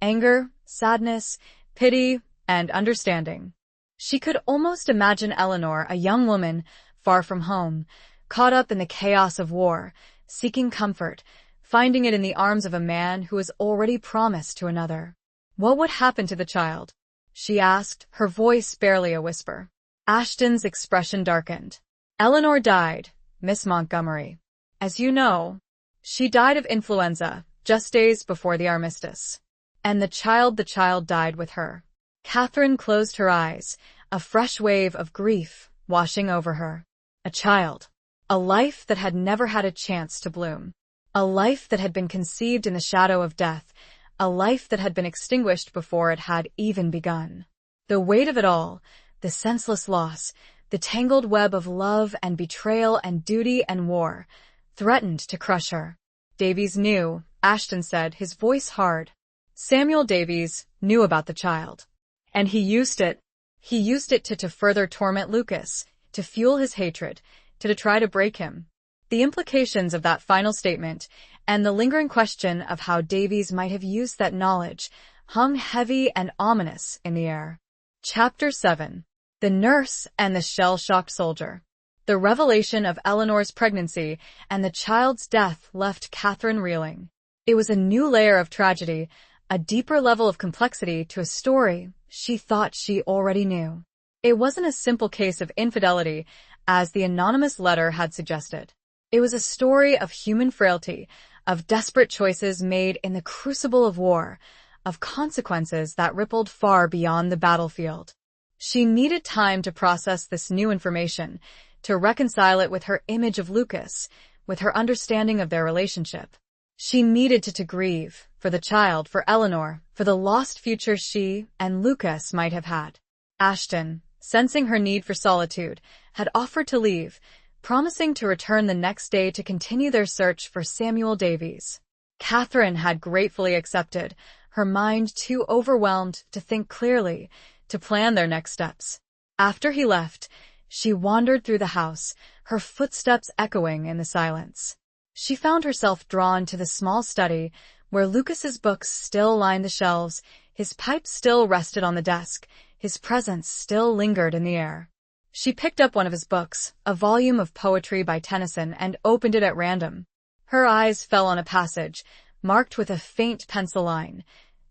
anger, sadness, pity, and understanding. She could almost imagine Eleanor, a young woman, far from home, caught up in the chaos of war, seeking comfort, finding it in the arms of a man who was already promised to another. What would happen to the child? She asked, her voice barely a whisper. Ashton's expression darkened. Eleanor died, Miss Montgomery. As you know, she died of influenza, just days before the armistice. And the child died with her. Catherine closed her eyes, a fresh wave of grief washing over her. A child. A life that had never had a chance to bloom. A life that had been conceived in the shadow of death. A life that had been extinguished before it had even begun. The weight of it all, the senseless loss, The tangled web of love and betrayal and duty and war threatened to crush her. Davies knew, Ashton said, his voice hard. Samuel Davies knew about the child. And he used it. He used it to further torment Lucas, to fuel his hatred, to try to break him. The implications of that final statement and the lingering question of how Davies might have used that knowledge hung heavy and ominous in the air. Chapter 7. The Nurse and the Shell-Shocked Soldier. The revelation of Eleanor's pregnancy and the child's death left Catherine reeling. It was a new layer of tragedy, a deeper level of complexity to a story she thought she already knew. It wasn't a simple case of infidelity, as the anonymous letter had suggested. It was a story of human frailty, of desperate choices made in the crucible of war, of consequences that rippled far beyond the battlefield. She needed time to process this new information, to reconcile it with her image of Lucas, with her understanding of their relationship. She needed to grieve, for the child, for Eleanor, for the lost future she and Lucas might have had. Ashton, sensing her need for solitude, had offered to leave, promising to return the next day to continue their search for Samuel Davies. Catherine had gratefully accepted, her mind too overwhelmed to think clearly, to plan their next steps. After he left, she wandered through the house, her footsteps echoing in the silence. She found herself drawn to the small study, where Lucas's books still lined the shelves, his pipe still rested on the desk, his presence still lingered in the air. She picked up one of his books, a volume of poetry by Tennyson, and opened it at random. Her eyes fell on a passage, marked with a faint pencil line.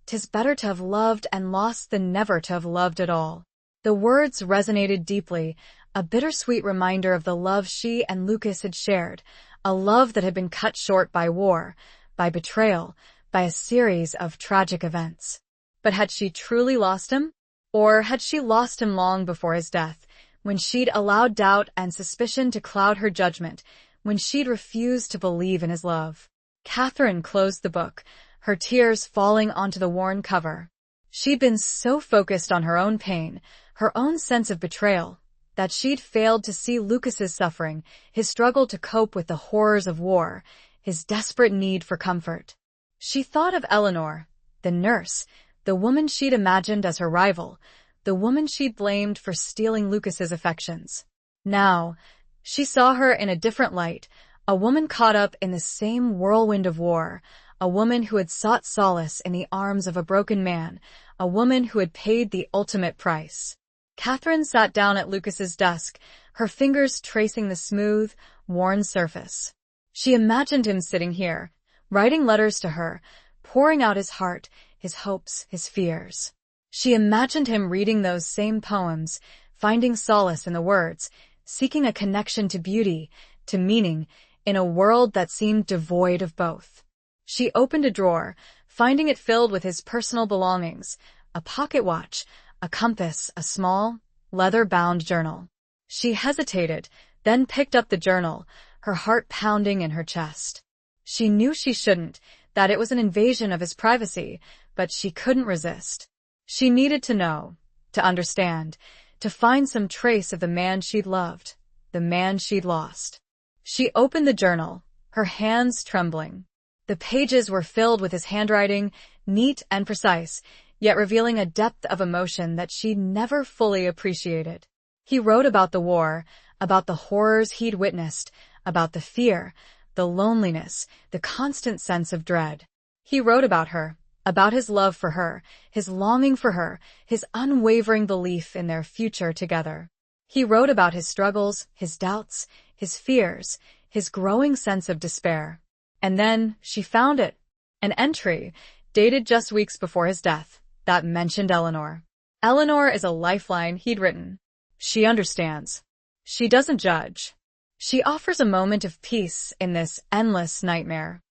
"'Tis better to have loved and lost than never to have loved at all." The words resonated deeply, a bittersweet reminder of the love she and Lucas had shared, a love that had been cut short by war, by betrayal, by a series of tragic events. But had she truly lost him? Or had she lost him long before his death, when she'd allowed doubt and suspicion to cloud her judgment, when she'd refused to believe in his love? Catherine closed the book, her tears falling onto the worn cover. She'd been so focused on her own pain, her own sense of betrayal, that she'd failed to see Lucas's suffering, his struggle to cope with the horrors of war, his desperate need for comfort. She thought of Eleanor, the nurse, the woman she'd imagined as her rival, the woman she'd blamed for stealing Lucas's affections. Now, she saw her in a different light, a woman caught up in the same whirlwind of war, a woman who had sought solace in the arms of a broken man, a woman who had paid the ultimate price. Catherine sat down at Lucas's desk, her fingers tracing the smooth, worn surface. She imagined him sitting here, writing letters to her, pouring out his heart, his hopes, his fears. She imagined him reading those same poems, finding solace in the words, seeking a connection to beauty, to meaning, in a world that seemed devoid of both. She opened a drawer, finding it filled with his personal belongings, a pocket watch, a compass, a small, leather-bound journal. She hesitated, then picked up the journal, her heart pounding in her chest. She knew she shouldn't, that it was an invasion of his privacy, but she couldn't resist. She needed to know, to understand, to find some trace of the man she'd loved, the man she'd lost. She opened the journal, her hands trembling. The pages were filled with his handwriting, neat and precise, yet revealing a depth of emotion that she'd never fully appreciated. He wrote about the war, about the horrors he'd witnessed, about the fear, the loneliness, the constant sense of dread. He wrote about her, about his love for her, his longing for her, his unwavering belief in their future together. He wrote about his struggles, his doubts, his fears, his growing sense of despair. And then she found it, an entry, dated just weeks before his death, that mentioned Eleanor. Eleanor is a lifeline, he'd written. She understands. She doesn't judge. She offers a moment of peace in this endless nightmare.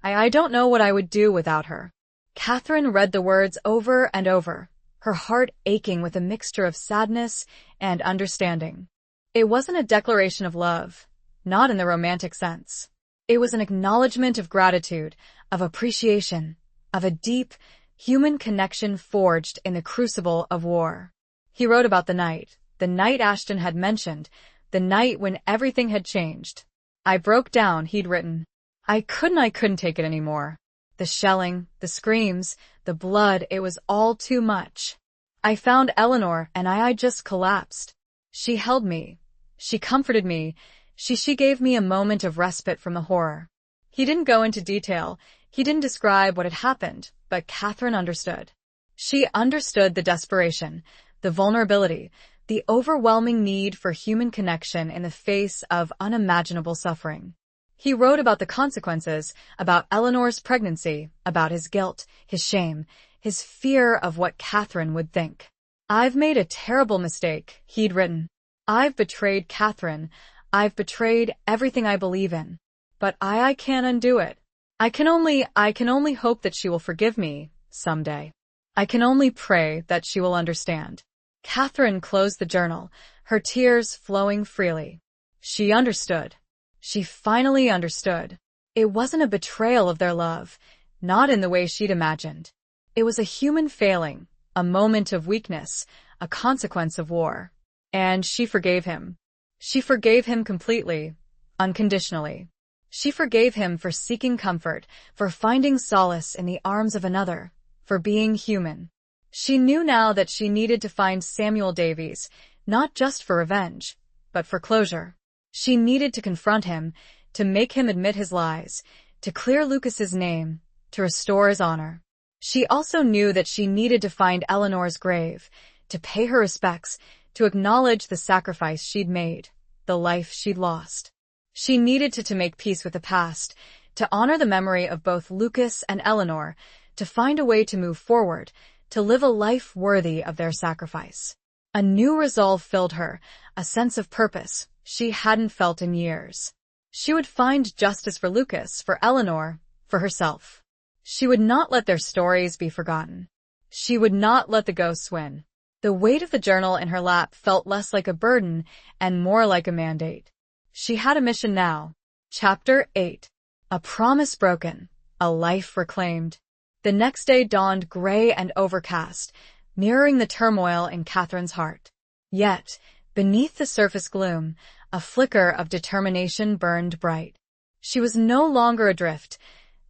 I don't know what I would do without her. Catherine read the words over and over, her heart aching with a mixture of sadness and understanding. It wasn't a declaration of love, not in the romantic sense. It was an acknowledgement of gratitude, of appreciation, of a deep, human connection forged in the crucible of war. He wrote about the night, The night Ashton had mentioned, the night when everything had changed. I broke down, he'd written. I couldn't take it anymore. The shelling, the screams, the blood, it was all too much. I found Eleanor and I just collapsed. She held me. She comforted me. She gave me a moment of respite from the horror. He didn't go into detail. He didn't describe what had happened, but Catherine understood. She understood the desperation, the vulnerability, the overwhelming need for human connection in the face of unimaginable suffering. He wrote about the consequences, about Eleanor's pregnancy, about his guilt, his shame, his fear of what Catherine would think. I've made a terrible mistake, he'd written. I've betrayed Catherine. I've betrayed everything I believe in. But I can't undo it. I can only hope that she will forgive me someday. I can only pray that she will understand. Catherine closed the journal, her tears flowing freely. She understood. She finally understood. It wasn't a betrayal of their love, not in the way she'd imagined. It was a human failing, a moment of weakness, a consequence of war. And she forgave him. She forgave him completely, unconditionally. She forgave him for seeking comfort, for finding solace in the arms of another, for being human. She knew now that she needed to find Samuel Davies, not just for revenge, but for closure. She needed to confront him, to make him admit his lies, to clear Lucas's name, to restore his honor. She also knew that she needed to find Eleanor's grave, to pay her respects, to acknowledge the sacrifice she'd made, the life she'd lost. She needed to make peace with the past, to honor the memory of both Lucas and Eleanor, to find a way to move forward, to live a life worthy of their sacrifice. A new resolve filled her, a sense of purpose she hadn't felt in years. She would find justice for Lucas, for Eleanor, for herself. She would not let their stories be forgotten. She would not let the ghosts win. The weight of the journal in her lap felt less like a burden and more like a mandate. She had a mission now. Chapter 8. A promise broken, a life reclaimed. The next day dawned gray and overcast, mirroring the turmoil in Catherine's heart. Yet, beneath the surface gloom, a flicker of determination burned bright. She was no longer adrift,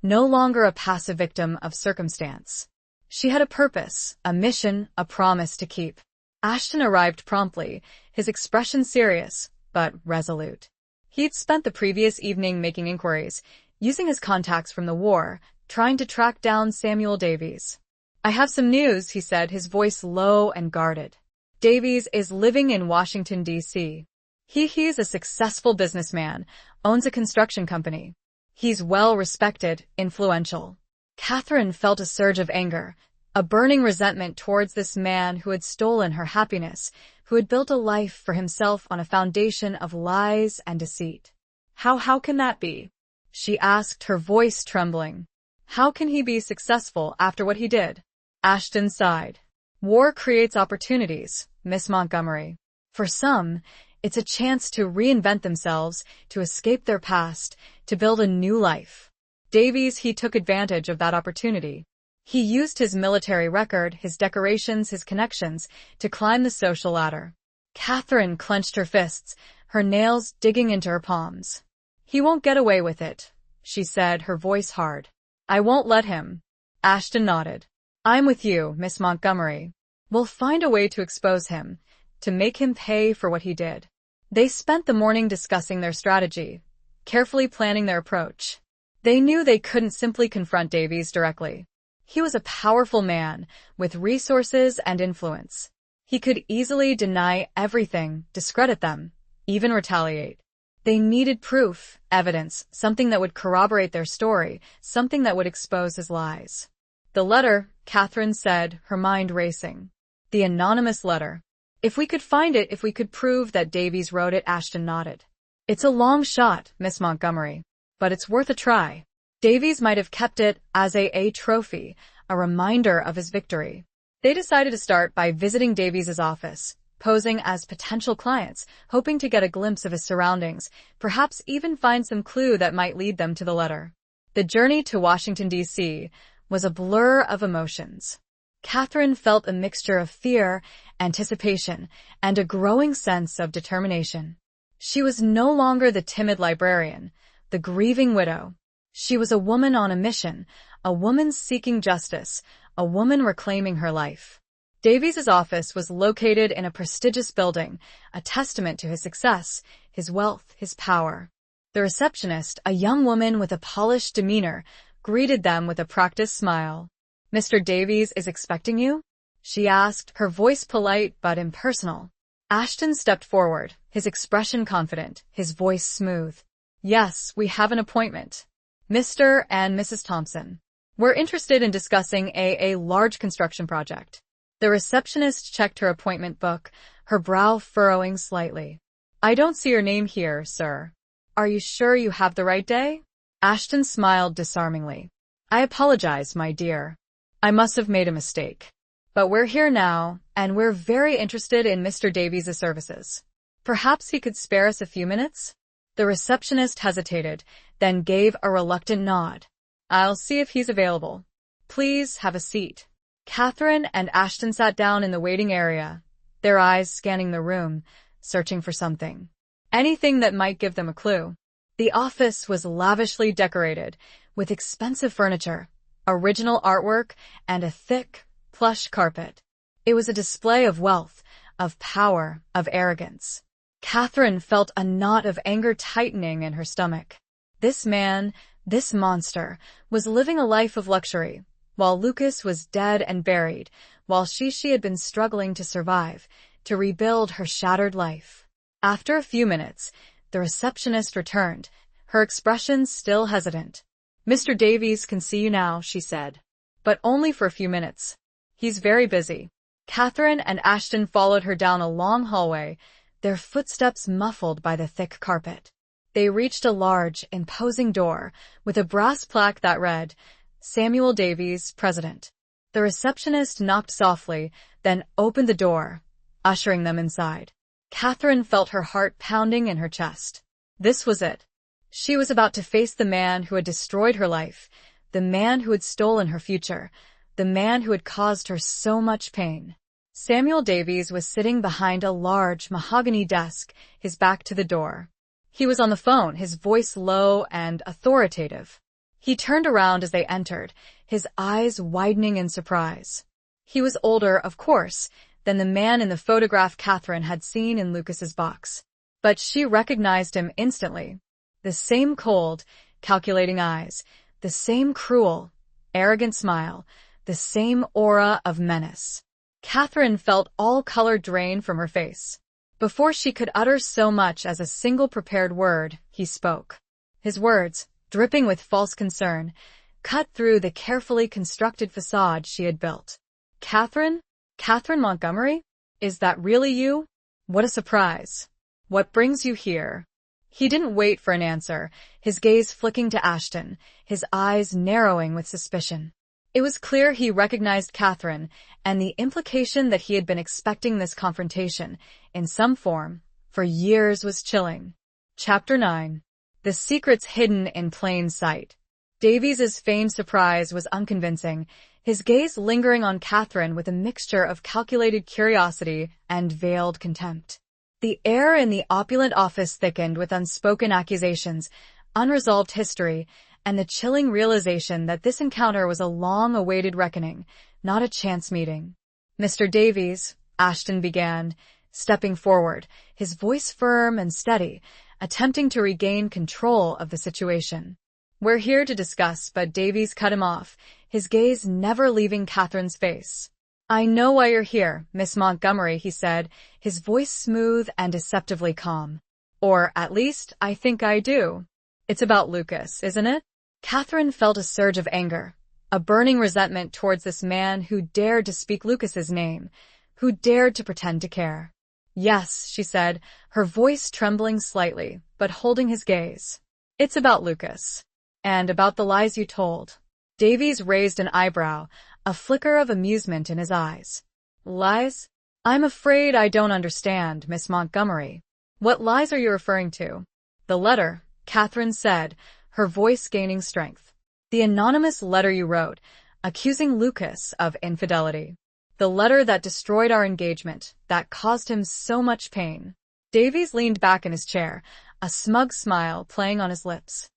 no longer a passive victim of circumstance. She had a purpose, a mission, a promise to keep. Ashton arrived promptly, his expression serious, but resolute. He'd spent the previous evening making inquiries, using his contacts from the war, trying to track down Samuel Davies. I have some news, he said, his voice low and guarded. Davies is living in Washington, D.C. He's a successful businessman, owns a construction company. He's well-respected, influential. Catherine felt a surge of anger, a burning resentment towards this man who had stolen her happiness, who had built a life for himself on a foundation of lies and deceit. How can that be? She asked, her voice trembling. How can he be successful after what he did? Ashton sighed. War creates opportunities, Miss Montgomery. For some, it's a chance to reinvent themselves, to escape their past, to build a new life. Davies, he took advantage of that opportunity. He used his military record, his decorations, his connections, to climb the social ladder. Catherine clenched her fists, her nails digging into her palms. He won't get away with it, she said, her voice hard. I won't let him. Ashton nodded. I'm with you, Miss Montgomery. We'll find a way to expose him, to make him pay for what he did. They spent the morning discussing their strategy, carefully planning their approach. They knew they couldn't simply confront Davies directly. He was a powerful man, with resources and influence. He could easily deny everything, discredit them, even retaliate. They needed proof, evidence, something that would corroborate their story, something that would expose his lies. The letter, Catherine said, her mind racing. The anonymous letter. If we could find it, if we could prove that Davies wrote it, Ashton nodded. It's a long shot, Miss Montgomery, but it's worth a try. Davies might have kept it as a trophy, a reminder of his victory. They decided to start by visiting Davies' office, posing as potential clients, hoping to get a glimpse of his surroundings, perhaps even find some clue that might lead them to the letter. The journey to Washington, D.C. was a blur of emotions. Catherine felt a mixture of fear, anticipation, and a growing sense of determination. She was no longer the timid librarian, the grieving widow. She was a woman on a mission, a woman seeking justice, a woman reclaiming her life. Davies's office was located in a prestigious building, a testament to his success, his wealth, his power. The receptionist, a young woman with a polished demeanor, greeted them with a practiced smile. "Mr. Davies is expecting you?" she asked, her voice polite but impersonal. Ashton stepped forward, his expression confident, his voice smooth. "Yes, we have an appointment. Mr. and Mrs. Thompson. We're interested in discussing a large construction project." The receptionist checked her appointment book, her brow furrowing slightly. "I don't see your name here, sir. Are you sure you have the right day?" Ashton smiled disarmingly. "I apologize, my dear. I must have made a mistake. But we're here now, and we're very interested in Mr. Davies' services. Perhaps he could spare us a few minutes?" The receptionist hesitated, then gave a reluctant nod. "I'll see if he's available. Please have a seat." Catherine and Ashton sat down in the waiting area, their eyes scanning the room, searching for something. Anything that might give them a clue. The office was lavishly decorated, with expensive furniture, original artwork, and a thick, plush carpet. It was a display of wealth, of power, of arrogance. Catherine felt a knot of anger tightening in her stomach. This man, this monster, was living a life of luxury, while Lucas was dead and buried, while she had been struggling to survive, to rebuild her shattered life. After a few minutes, the receptionist returned, her expression still hesitant. "Mr. Davies can see you now," she said. "But only for a few minutes. He's very busy." Catherine and Ashton followed her down a long hallway, their footsteps muffled by the thick carpet. They reached a large, imposing door, with a brass plaque that read, "Samuel Davies, President." The receptionist knocked softly, then opened the door, ushering them inside. Catherine felt her heart pounding in her chest. This was it. She was about to face the man who had destroyed her life, the man who had stolen her future, the man who had caused her so much pain. Samuel Davies was sitting behind a large mahogany desk, his back to the door. He was on the phone, his voice low and authoritative. He turned around as they entered, his eyes widening in surprise. He was older, of course, than the man in the photograph Catherine had seen in Lucas's box. But she recognized him instantly. The same cold, calculating eyes, the same cruel, arrogant smile, the same aura of menace. Catherine felt all color drain from her face. Before she could utter so much as a single prepared word, he spoke. His words, dripping with false concern, cut through the carefully constructed facade she had built. "Catherine? Catherine Montgomery? Is that really you? What a surprise. What brings you here?" He didn't wait for an answer, his gaze flicking to Ashton, his eyes narrowing with suspicion. It was clear he recognized Catherine, and the implication that he had been expecting this confrontation, in some form, for years was chilling. Chapter 9. The Secrets Hidden in Plain Sight. Davies's feigned surprise was unconvincing, his gaze lingering on Catherine with a mixture of calculated curiosity and veiled contempt. The air in the opulent office thickened with unspoken accusations, unresolved history, and the chilling realization that this encounter was a long-awaited reckoning, not a chance meeting. "Mr. Davies," Ashton began, stepping forward, his voice firm and steady, attempting to regain control of the situation. "We're here to discuss," but Davies cut him off, his gaze never leaving Catherine's face. "I know why you're here, Miss Montgomery," he said, his voice smooth and deceptively calm. "Or, at least, I think I do. It's about Lucas, isn't it?" Catherine felt a surge of anger, a burning resentment towards this man who dared to speak Lucas's name, who dared to pretend to care. "Yes," she said, her voice trembling slightly, but holding his gaze. "It's about Lucas. And about the lies you told." Davies raised an eyebrow, a flicker of amusement in his eyes. "Lies? I'm afraid I don't understand, Miss Montgomery. What lies are you referring to?" "The letter," Catherine said, her voice gaining strength. "The anonymous letter you wrote, accusing Lucas of infidelity. The letter that destroyed our engagement, that caused him so much pain. Davies leaned back in his chair, a smug smile playing on his lips.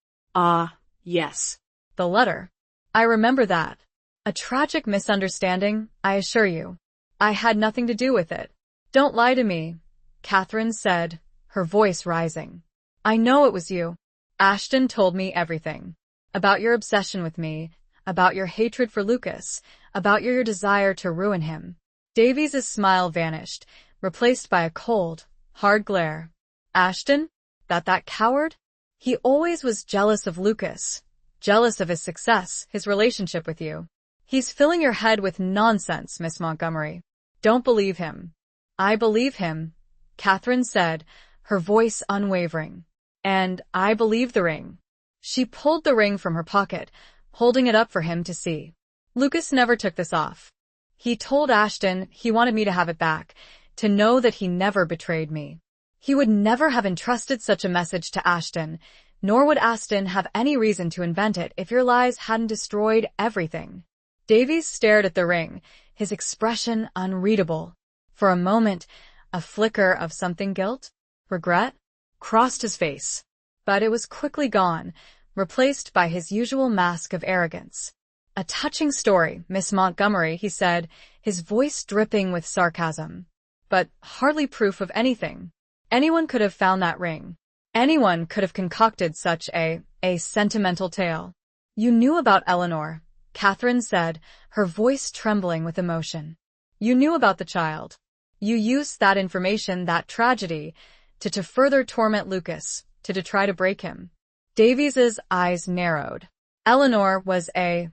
Yes. The letter. I remember that. A tragic misunderstanding, I assure you. I had nothing to do with it. Don't lie to me, Catherine said, her voice rising. I know it was you. Ashton told me everything. About your obsession with me, about your hatred for Lucas, about your desire to ruin him. Davies' smile vanished, replaced by a cold, hard glare. Ashton? That coward? He always was jealous of Lucas. Jealous of his success, his relationship with you. He's filling your head with nonsense, Miss Montgomery. Don't believe him. I believe him, Catherine said, her voice unwavering. And I believe the ring. She pulled the ring from her pocket, holding it up for him to see. Lucas never took this off. He told Ashton he wanted me to have it back, to know that he never betrayed me. He would never have entrusted such a message to Ashton, nor would Ashton have any reason to invent it if your lies hadn't destroyed everything. Davies stared at the ring, his expression unreadable. For a moment, a flicker of something guilt, regret, crossed his face. But it was quickly gone, replaced by his usual mask of arrogance. A touching story, Miss Montgomery, he said, his voice dripping with sarcasm. But hardly proof of anything. Anyone could have found that ring. Anyone could have concocted such a sentimental tale. You knew about Eleanor, Catherine said, her voice trembling with emotion. You knew about the child. You used that information, that tragedy, to further torment Lucas, to try to break him. Davies's eyes narrowed. Eleanor was a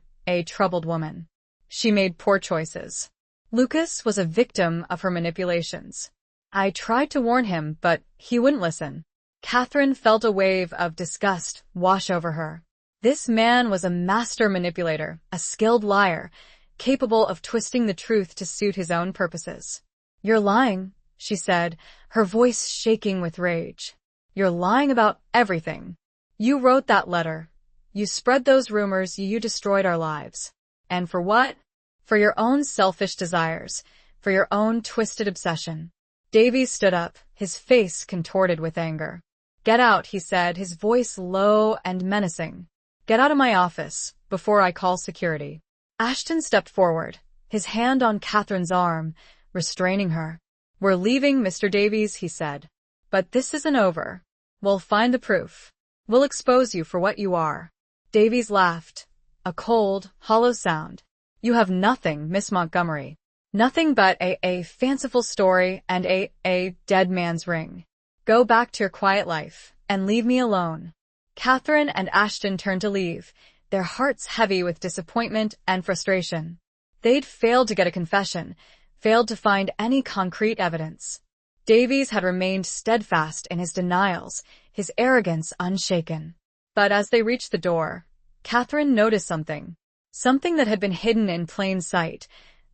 troubled woman. She made poor choices. Lucas was a victim of her manipulations. I tried to warn him, but he wouldn't listen. Catherine felt a wave of disgust wash over her. This man was a master manipulator, a skilled liar, capable of twisting the truth to suit his own purposes. You're lying, she said, her voice shaking with rage. You're lying about everything. You wrote that letter. You spread those rumors, you destroyed our lives. And for what? For your own selfish desires, for your own twisted obsession. Davies stood up, his face contorted with anger. Get out, he said, his voice low and menacing. Get out of my office, before I call security. Ashton stepped forward, his hand on Catherine's arm, restraining her. We're leaving, Mr. Davies, he said. But this isn't over. We'll find the proof. We'll expose you for what you are. Davies laughed, a cold, hollow sound. You have nothing, Miss Montgomery. Nothing but a fanciful story and a dead man's ring. Go back to your quiet life, and leave me alone. Catherine and Ashton turned to leave, their hearts heavy with disappointment and frustration. They'd failed to get a confession, failed to find any concrete evidence. Davies had remained steadfast in his denials, his arrogance unshaken. But as they reached the door, Catherine noticed something. Something that had been hidden in plain sight.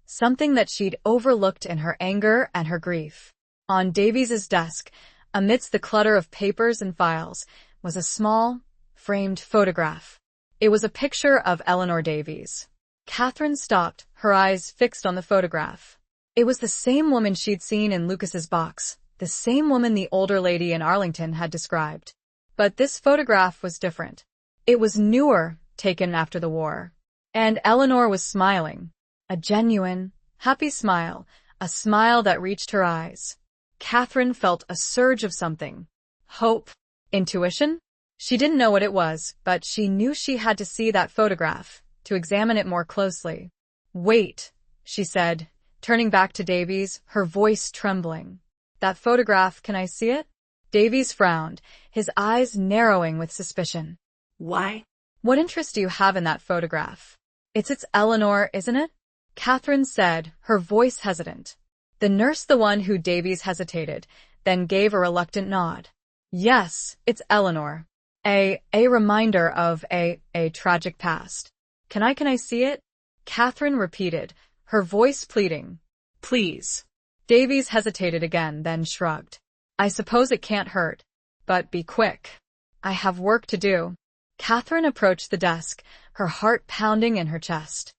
Something that she'd overlooked in her anger and her grief. On Davies's desk, amidst the clutter of papers and files, was a small, framed photograph. It was a picture of Eleanor Davies. Catherine stopped, her eyes fixed on the photograph. It was the same woman she'd seen in Lucas's box, the same woman the older lady in Arlington had described. But this photograph was different. It was newer, taken after the war. And Eleanor was smiling. A genuine, happy smile, a smile that reached her eyes. Catherine felt a surge of something. Hope? Intuition? She didn't know what it was, but she knew she had to see that photograph, to examine it more closely. Wait, she said, turning back to Davies, her voice trembling. That photograph, can I see it? Davies frowned, his eyes narrowing with suspicion. Why? What interest do you have in that photograph? It's Eleanor, isn't it? Catherine said, her voice hesitant. The nurse, the one who Davies hesitated, then gave a reluctant nod. Yes, it's Eleanor. A reminder of a tragic past. Can I see it? Catherine repeated, her voice pleading. Please. Davies hesitated again, then shrugged. I suppose it can't hurt. But be quick. I have work to do. Catherine approached the desk, her heart pounding in her chest.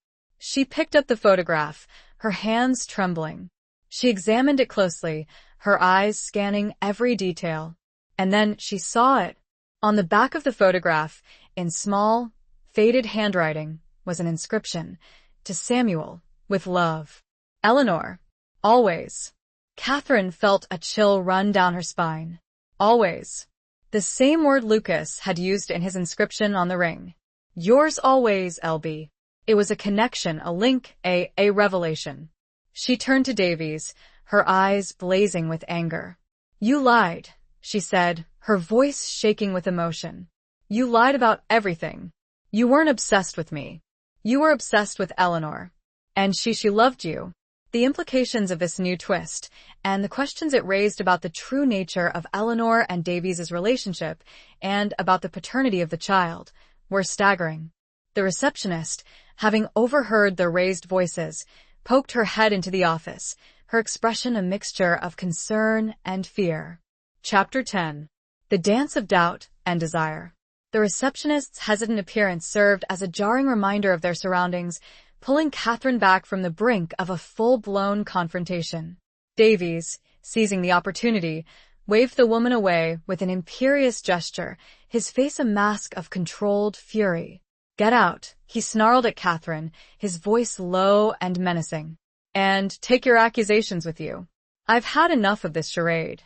She picked up the photograph, her hands trembling. She examined it closely, her eyes scanning every detail. And then she saw it. On the back of the photograph, in small, faded handwriting, was an inscription, "To Samuel, with love. Eleanor. Always." Catherine felt a chill run down her spine. Always. The same word Lucas had used in his inscription on the ring. Yours always, LB. It was a connection, a link, a revelation. She turned to Davies, her eyes blazing with anger. "You lied," she said, her voice shaking with emotion. "You lied about everything. You weren't obsessed with me. You were obsessed with Eleanor. And she loved you." The implications of this new twist, and the questions it raised about the true nature of Eleanor and Davies' relationship, and about the paternity of the child, were staggering. The receptionist, having overheard their raised voices, poked her head into the office, her expression a mixture of concern and fear. Chapter 10. The Dance of Doubt and Desire. The receptionist's hesitant appearance served as a jarring reminder of their surroundings, pulling Catherine back from the brink of a full-blown confrontation. Davies, seizing the opportunity, waved the woman away with an imperious gesture, his face a mask of controlled fury. "Get out," he snarled at Catherine, his voice low and menacing. "And take your accusations with you. I've had enough of this charade."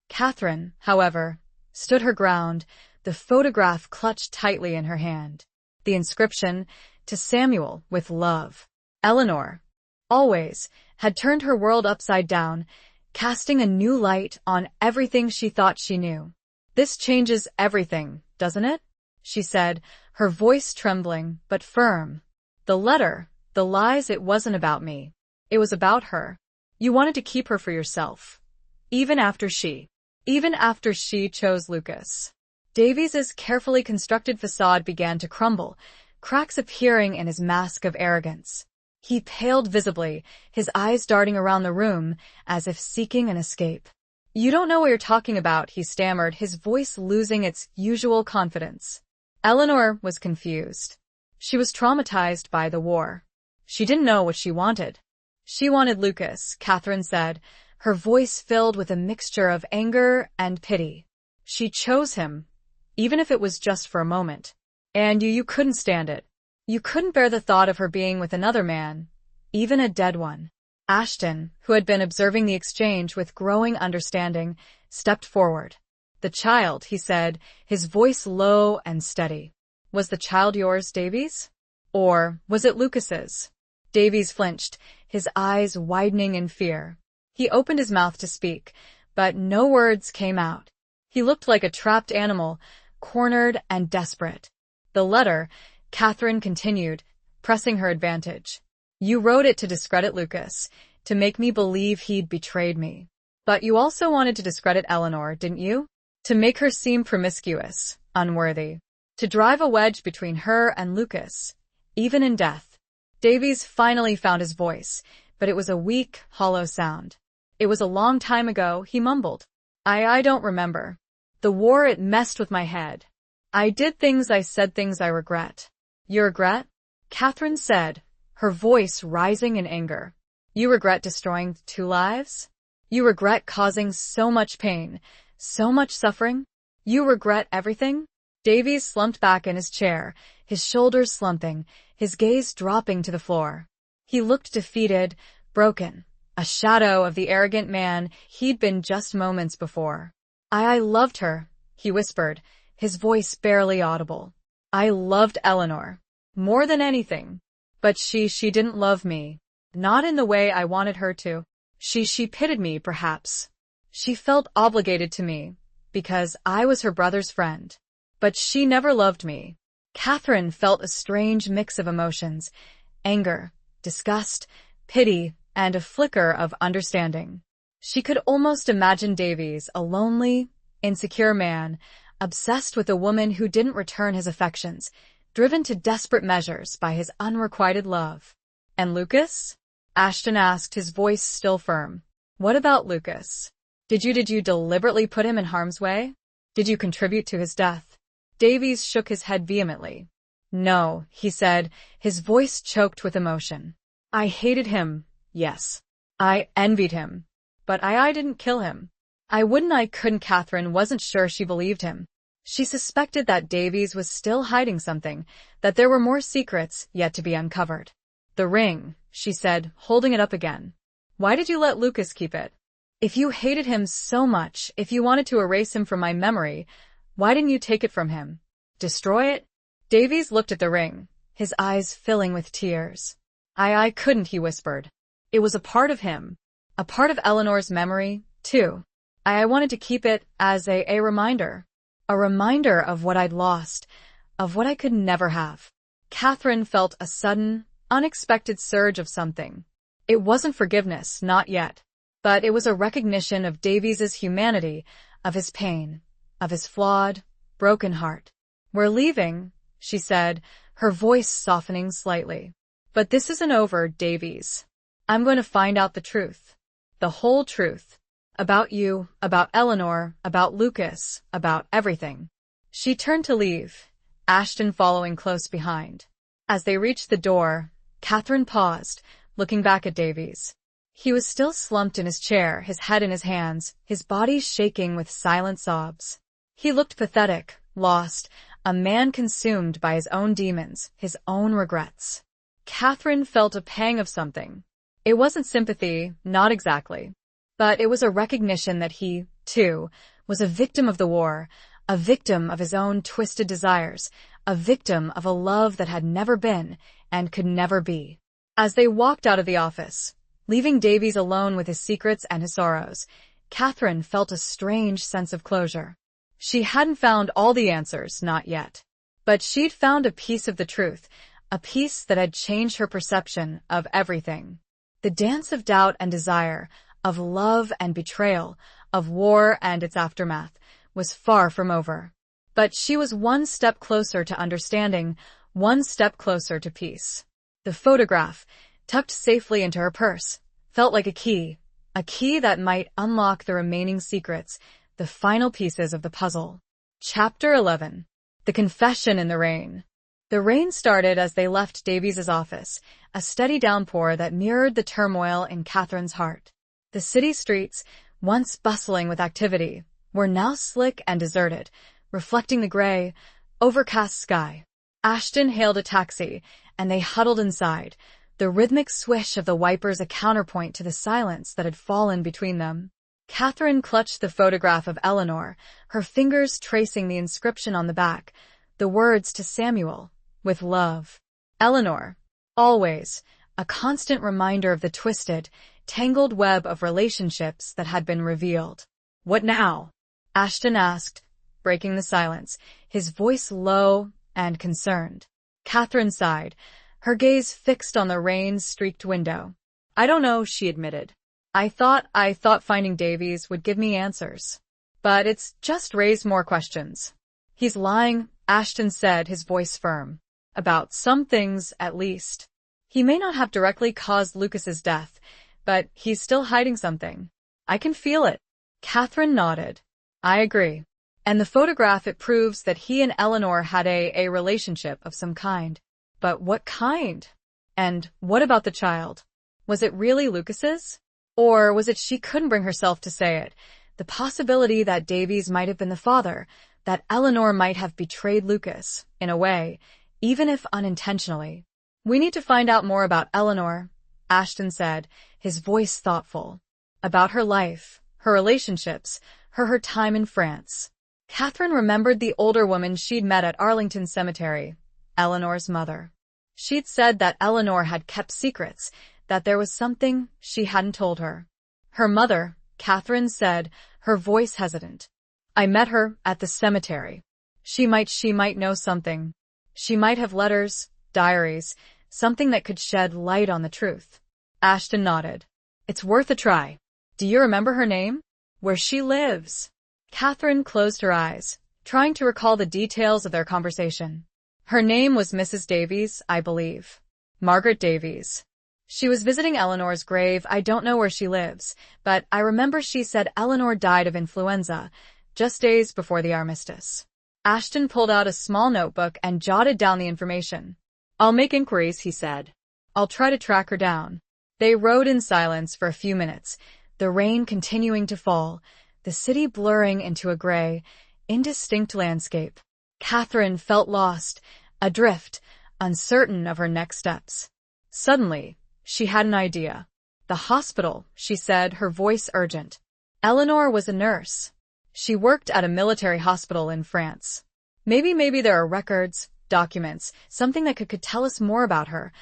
Catherine, however, stood her ground, the photograph clutched tightly in her hand. The inscription, "To Samuel, with love. Eleanor." Always, had turned her world upside down, casting a new light on everything she thought she knew. "This changes everything, doesn't it?" she said, her voice trembling but firm. "The letter, the lies, it wasn't about me. It was about her. You wanted to keep her for yourself. Even after she chose Lucas." Davies's carefully constructed facade began to crumble, cracks appearing in his mask of arrogance. He paled visibly, his eyes darting around the room as if seeking an escape. "You don't know what you're talking about," he stammered, his voice losing its usual confidence. Eleanor was confused. She was traumatized by the war. She didn't know what she wanted. "She wanted Lucas," Catherine said, her voice filled with a mixture of anger and pity. "She chose him, even if it was just for a moment. And you couldn't stand it. You couldn't bear the thought of her being with another man, even a dead one." Ashton, who had been observing the exchange with growing understanding, stepped forward. "The child," he said, his voice low and steady. "Was the child yours, Davies? Or was it Lucas's?" Davies flinched, his eyes widening in fear. He opened his mouth to speak, but no words came out. He looked like a trapped animal, cornered and desperate. "The letter," Catherine continued, pressing her advantage. "You wrote it to discredit Lucas, to make me believe he'd betrayed me. But you also wanted to discredit Eleanor, didn't you? To make her seem promiscuous, unworthy. To drive a wedge between her and Lucas, even in death." Davies finally found his voice, but it was a weak, hollow sound. "It was a long time ago," he mumbled. I don't remember. The war, it messed with my head. I did things, I said things I regret." "You regret?" Catherine said, her voice rising in anger. "You regret destroying 2 lives? You regret causing so much pain, so much suffering? You regret everything?" Davies slumped back in his chair, his shoulders slumping, his gaze dropping to the floor. He looked defeated, broken, a shadow of the arrogant man he'd been just moments before. I loved her," he whispered, his voice barely audible. "I loved Eleanor. More than anything. But she didn't love me. Not in the way I wanted her to. She pitied me, perhaps. She felt obligated to me, because I was her brother's friend. But she never loved me." Catherine felt a strange mix of emotions, anger, disgust, pity, and a flicker of understanding. She could almost imagine Davies, a lonely, insecure man, obsessed with a woman who didn't return his affections, driven to desperate measures by his unrequited love. "And Lucas?" Ashton asked, his voice still firm. "What about Lucas? Did you deliberately put him in harm's way? Did you contribute to his death?" Davies shook his head vehemently. No, he said, his voice choked with emotion. I hated him, yes. I envied him. But I didn't kill him. I couldn't. Catherine wasn't sure she believed him. She suspected that Davies was still hiding something, that there were more secrets yet to be uncovered. The ring, she said, holding it up again. Why did you let Lucas keep it? If you hated him so much, if you wanted to erase him from my memory, why didn't you take it from him? Destroy it? Davies looked at the ring, his eyes filling with tears. I couldn't, he whispered. It was a part of him. A part of Eleanor's memory, too. I wanted to keep it as a reminder. A reminder of what I'd lost, of what I could never have. Catherine felt a sudden, unexpected surge of something. It wasn't forgiveness, not yet. But it was a recognition of Davies's humanity, of his pain, of his flawed, broken heart. We're leaving, she said, her voice softening slightly. But this isn't over, Davies. I'm going to find out the truth. The whole truth. About you, about Eleanor, about Lucas, about everything. She turned to leave, Ashton following close behind. As they reached the door, Catherine paused, looking back at Davies. He was still slumped in his chair, his head in his hands, his body shaking with silent sobs. He looked pathetic, lost, a man consumed by his own demons, his own regrets. Catherine felt a pang of something. It wasn't sympathy, not exactly. But it was a recognition that he, too, was a victim of the war, a victim of his own twisted desires, a victim of a love that had never been and could never be. As they walked out of the office, leaving Davies alone with his secrets and his sorrows, Catherine felt a strange sense of closure. She hadn't found all the answers, not yet. But she'd found a piece of the truth, a piece that had changed her perception of everything. The dance of doubt and desire, of love and betrayal, of war and its aftermath, was far from over. But she was one step closer to understanding, one step closer to peace. The photograph, tucked safely into her purse, felt like a key that might unlock the remaining secrets, the final pieces of the puzzle. Chapter 11. The Confession in the Rain. The rain started as they left Davies's office, a steady downpour that mirrored the turmoil in Catherine's heart. The city streets, once bustling with activity, were now slick and deserted, reflecting the gray, overcast sky. Ashton hailed a taxi, and they huddled inside, the rhythmic swish of the wipers a counterpoint to the silence that had fallen between them. Catherine clutched the photograph of Eleanor, her fingers tracing the inscription on the back, the words to Samuel, with love. Eleanor, always, a constant reminder of the twisted, tangled web of relationships that had been revealed. What now? Ashton asked, breaking the silence, his voice low and concerned. Catherine sighed, her gaze fixed on the rain-streaked window. I don't know, she admitted. I thought finding Davies would give me answers. But it's just raised more questions. He's lying, Ashton said, his voice firm. About some things, at least. He may not have directly caused Lucas's death, but he's still hiding something. I can feel it. Catherine nodded. I agree. And the photograph, it proves that he and Eleanor had a relationship of some kind. But what kind? And what about the child? Was it really Lucas's? Or was it she couldn't bring herself to say it? The possibility that Davies might have been the father, that Eleanor might have betrayed Lucas, in a way, even if unintentionally. We need to find out more about Eleanor, Ashton said, his voice thoughtful. About her life, her relationships, her time in France. Catherine remembered the older woman she'd met at Arlington Cemetery, Eleanor's mother. She'd said that Eleanor had kept secrets, that there was something she hadn't told her. Her mother, Catherine said, her voice hesitant. I met her at the cemetery. She might know something. She might have letters, diaries, something that could shed light on the truth. Ashton nodded. It's worth a try. Do you remember her name? Where she lives? Catherine closed her eyes, trying to recall the details of their conversation. Her name was Mrs. Davies, I believe. Margaret Davies. She was visiting Eleanor's grave. I don't know where she lives, but I remember she said Eleanor died of influenza, just days before the armistice. Ashton pulled out a small notebook and jotted down the information. I'll make inquiries, he said. I'll try to track her down. They rode in silence for a few minutes, the rain continuing to fall, the city blurring into a gray, indistinct landscape. Catherine felt lost, adrift, uncertain of her next steps. Suddenly, she had an idea. The hospital, she said, her voice urgent. Eleanor was a nurse. She worked at a military hospital in France. Maybe there are records, documents, something that could tell us more about her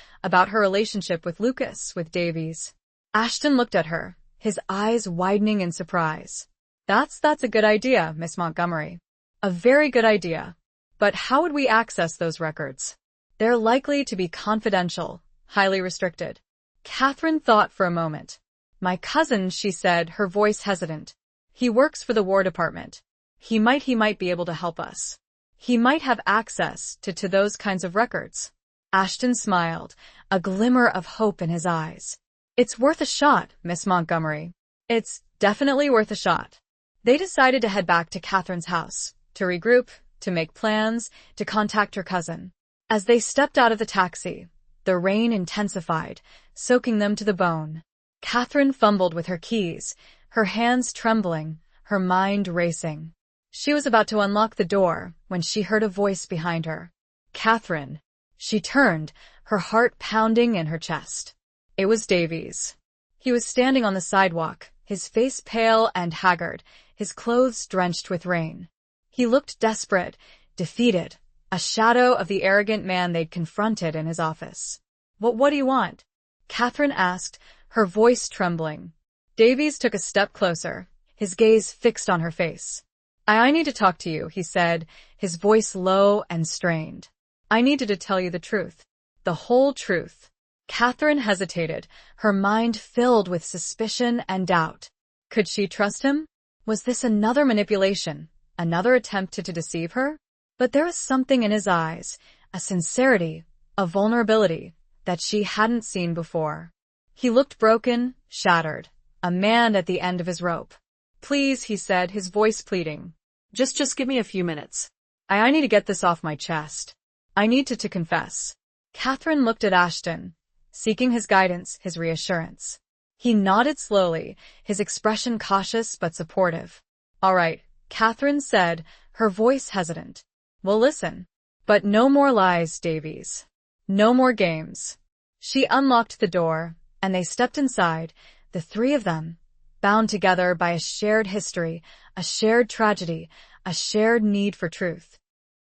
relationship with Lucas, with Davies. Ashton looked at her, his eyes widening in surprise. That's a good idea, Miss Montgomery. A very good idea. But how would we access those records? They're likely to be confidential, highly restricted. Catherine thought for a moment. My cousin, she said, her voice hesitant. He works for the War Department. He might be able to help us. He might have access to those kinds of records. Ashton smiled, a glimmer of hope in his eyes. It's worth a shot, Miss Montgomery. It's definitely worth a shot. They decided to head back to Catherine's house, to regroup, to make plans, to contact her cousin. As they stepped out of the taxi, the rain intensified, soaking them to the bone. Catherine fumbled with her keys, her hands trembling, her mind racing. She was about to unlock the door when she heard a voice behind her. Catherine. She turned, her heart pounding in her chest. It was Davies. He was standing on the sidewalk, his face pale and haggard, his clothes drenched with rain. He looked desperate, defeated, a shadow of the arrogant man they'd confronted in his office. What do you want? Catherine asked, her voice trembling. Davies took a step closer, his gaze fixed on her face. I need to talk to you, he said, his voice low and strained. I needed to tell you the truth. The whole truth. Catherine hesitated, her mind filled with suspicion and doubt. Could she trust him? Was this another manipulation, another attempt to deceive her? But there was something in his eyes, a sincerity, a vulnerability, that she hadn't seen before. He looked broken, shattered, a man at the end of his rope. Please, he said, his voice pleading. Just give me a few minutes. I need to get this off my chest. I need to confess. Catherine looked at Ashton, seeking his guidance, his reassurance. He nodded slowly, his expression cautious but supportive. All right, Catherine said, her voice hesitant. Well, listen. But no more lies, Davies. No more games. She unlocked the door, and they stepped inside, the three of them, bound together by a shared history, a shared tragedy, a shared need for truth.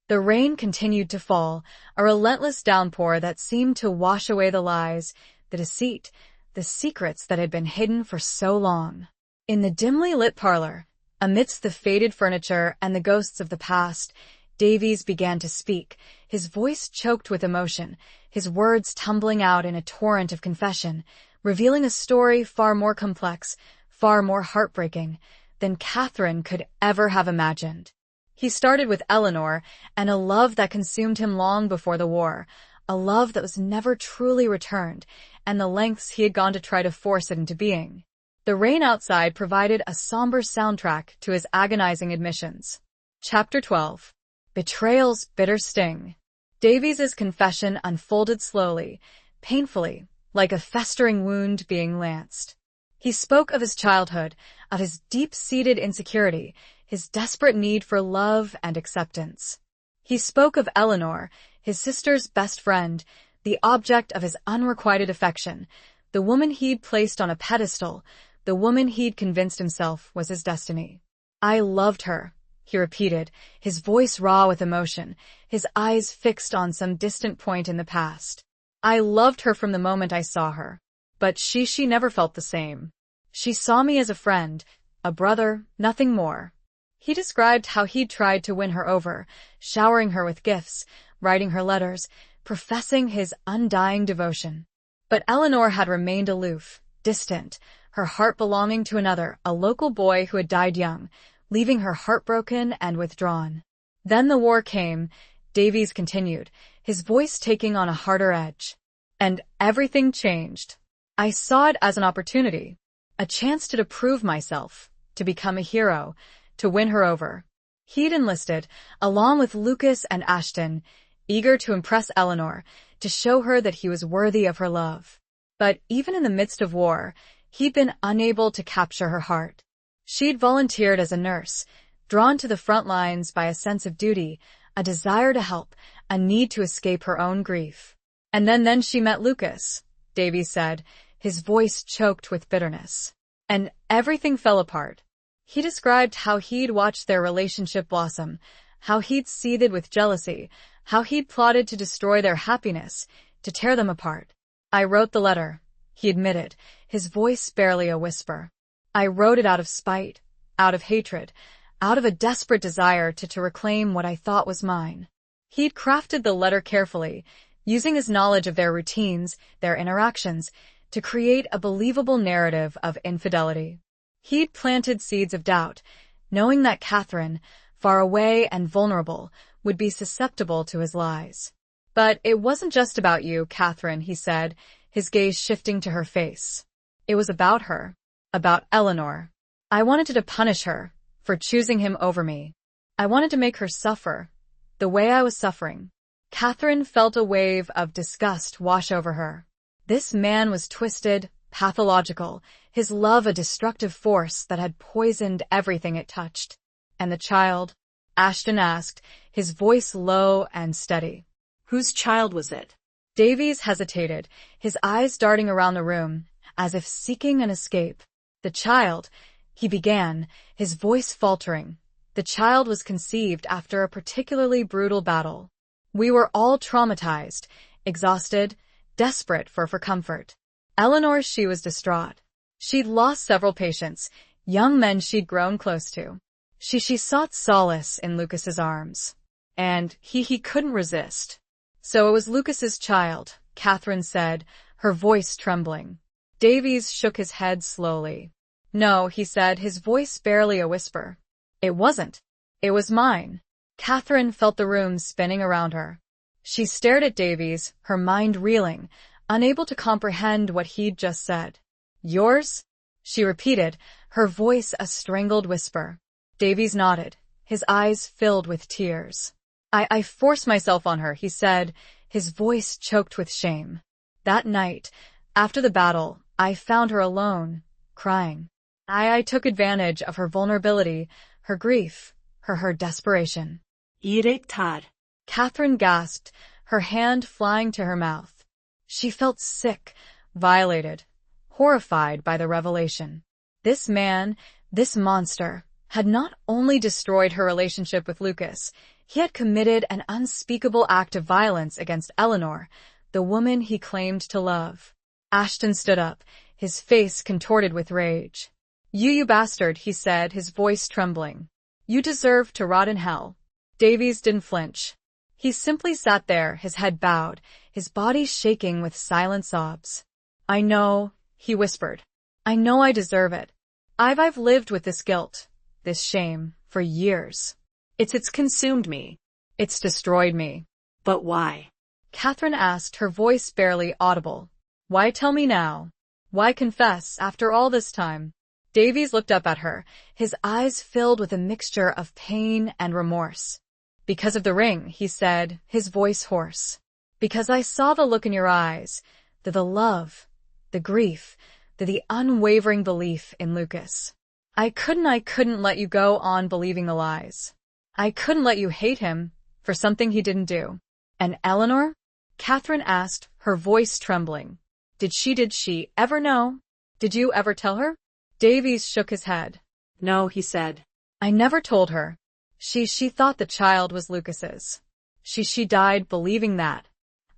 The rain continued to fall, a relentless downpour that seemed to wash away the lies, the deceit, the secrets that had been hidden for so long. In the dimly lit parlor, amidst the faded furniture and the ghosts of the past, Davies began to speak, his voice choked with emotion, his words tumbling out in a torrent of confession, revealing a story far more complex, far more heartbreaking than Catherine could ever have imagined. He started with Eleanor and a love that consumed him long before the war, a love that was never truly returned, and the lengths he had gone to try to force it into being. The rain outside provided a somber soundtrack to his agonizing admissions. Chapter 12. Betrayal's Bitter Sting. Davies's confession unfolded slowly, painfully, like a festering wound being lanced. He spoke of his childhood, of his deep-seated insecurity, his desperate need for love and acceptance. He spoke of Eleanor, his sister's best friend, the object of his unrequited affection, the woman he'd placed on a pedestal, the woman he'd convinced himself was his destiny. I loved her, he repeated, his voice raw with emotion, his eyes fixed on some distant point in the past. I loved her from the moment I saw her. But she never felt the same. She saw me as a friend, a brother, nothing more. He described how he'd tried to win her over, showering her with gifts, writing her letters, professing his undying devotion. But Eleanor had remained aloof, distant, her heart belonging to another, a local boy who had died young, leaving her heartbroken and withdrawn. Then the war came, Davies continued, his voice taking on a harder edge. And everything changed. I saw it as an opportunity, a chance to prove myself, to become a hero, to win her over. He'd enlisted, along with Lucas and Ashton, eager to impress Eleanor, to show her that he was worthy of her love. But even in the midst of war, he'd been unable to capture her heart. She'd volunteered as a nurse, drawn to the front lines by a sense of duty, a desire to help, a need to escape her own grief. And then she met Lucas, Davies said, his voice choked with bitterness. And everything fell apart. He described how he'd watched their relationship blossom, how he'd seethed with jealousy, how he'd plotted to destroy their happiness, to tear them apart. I wrote the letter, he admitted, his voice barely a whisper. I wrote it out of spite, out of hatred, out of a desperate desire to reclaim what I thought was mine. He'd crafted the letter carefully, using his knowledge of their routines, their interactions, to create a believable narrative of infidelity. He'd planted seeds of doubt, knowing that Catherine, far away and vulnerable, would be susceptible to his lies. But it wasn't just about you, Catherine, he said, his gaze shifting to her face. It was about her, about Eleanor. I wanted to punish her for choosing him over me. I wanted to make her suffer, the way I was suffering. Catherine felt a wave of disgust wash over her. This man was twisted, pathological, his love a destructive force that had poisoned everything it touched. And the child? Ashton asked, his voice low and steady. Whose child was it? Davies hesitated, his eyes darting around the room, as if seeking an escape. The child, he began, his voice faltering. The child was conceived after a particularly brutal battle. We were all traumatized, exhausted, desperate for comfort. Eleanor, she was distraught. She'd lost several patients, young men she'd grown close to. She sought solace in Lucas's arms. And he couldn't resist. So it was Lucas's child, Catherine said, her voice trembling. Davies shook his head slowly. No, he said, his voice barely a whisper. It wasn't. It was mine. Catherine felt the room spinning around her. She stared at Davies, her mind reeling, unable to comprehend what he'd just said. Yours? She repeated, her voice a strangled whisper. Davies nodded, his eyes filled with tears. I forced myself on her, he said, his voice choked with shame. That night, after the battle, I found her alone, crying. I took advantage of her vulnerability, her grief, her desperation. Curated. Catherine gasped, her hand flying to her mouth. She felt sick, violated, horrified by the revelation. This man, this monster, had not only destroyed her relationship with Lucas, he had committed an unspeakable act of violence against Eleanor, the woman he claimed to love. Ashton stood up, his face contorted with rage. You bastard, he said, his voice trembling. You deserve to rot in hell. Davies didn't flinch. He simply sat there, his head bowed, his body shaking with silent sobs. I know, he whispered. I know I deserve it. I've lived with this guilt, this shame, for years. It's consumed me. It's destroyed me. But why? Catherine asked, her voice barely audible. Why tell me now? Why confess after all this time? Davies looked up at her, his eyes filled with a mixture of pain and remorse. Because of the ring, he said, his voice hoarse. Because I saw the look in your eyes, the love, the grief, the unwavering belief in Lucas. I couldn't let you go on believing the lies. I couldn't let you hate him for something he didn't do. And Eleanor? Catherine asked, her voice trembling. Did she ever know? Did you ever tell her? Davies shook his head. No, he said. I never told her. She thought the child was Lucas's. She died believing that.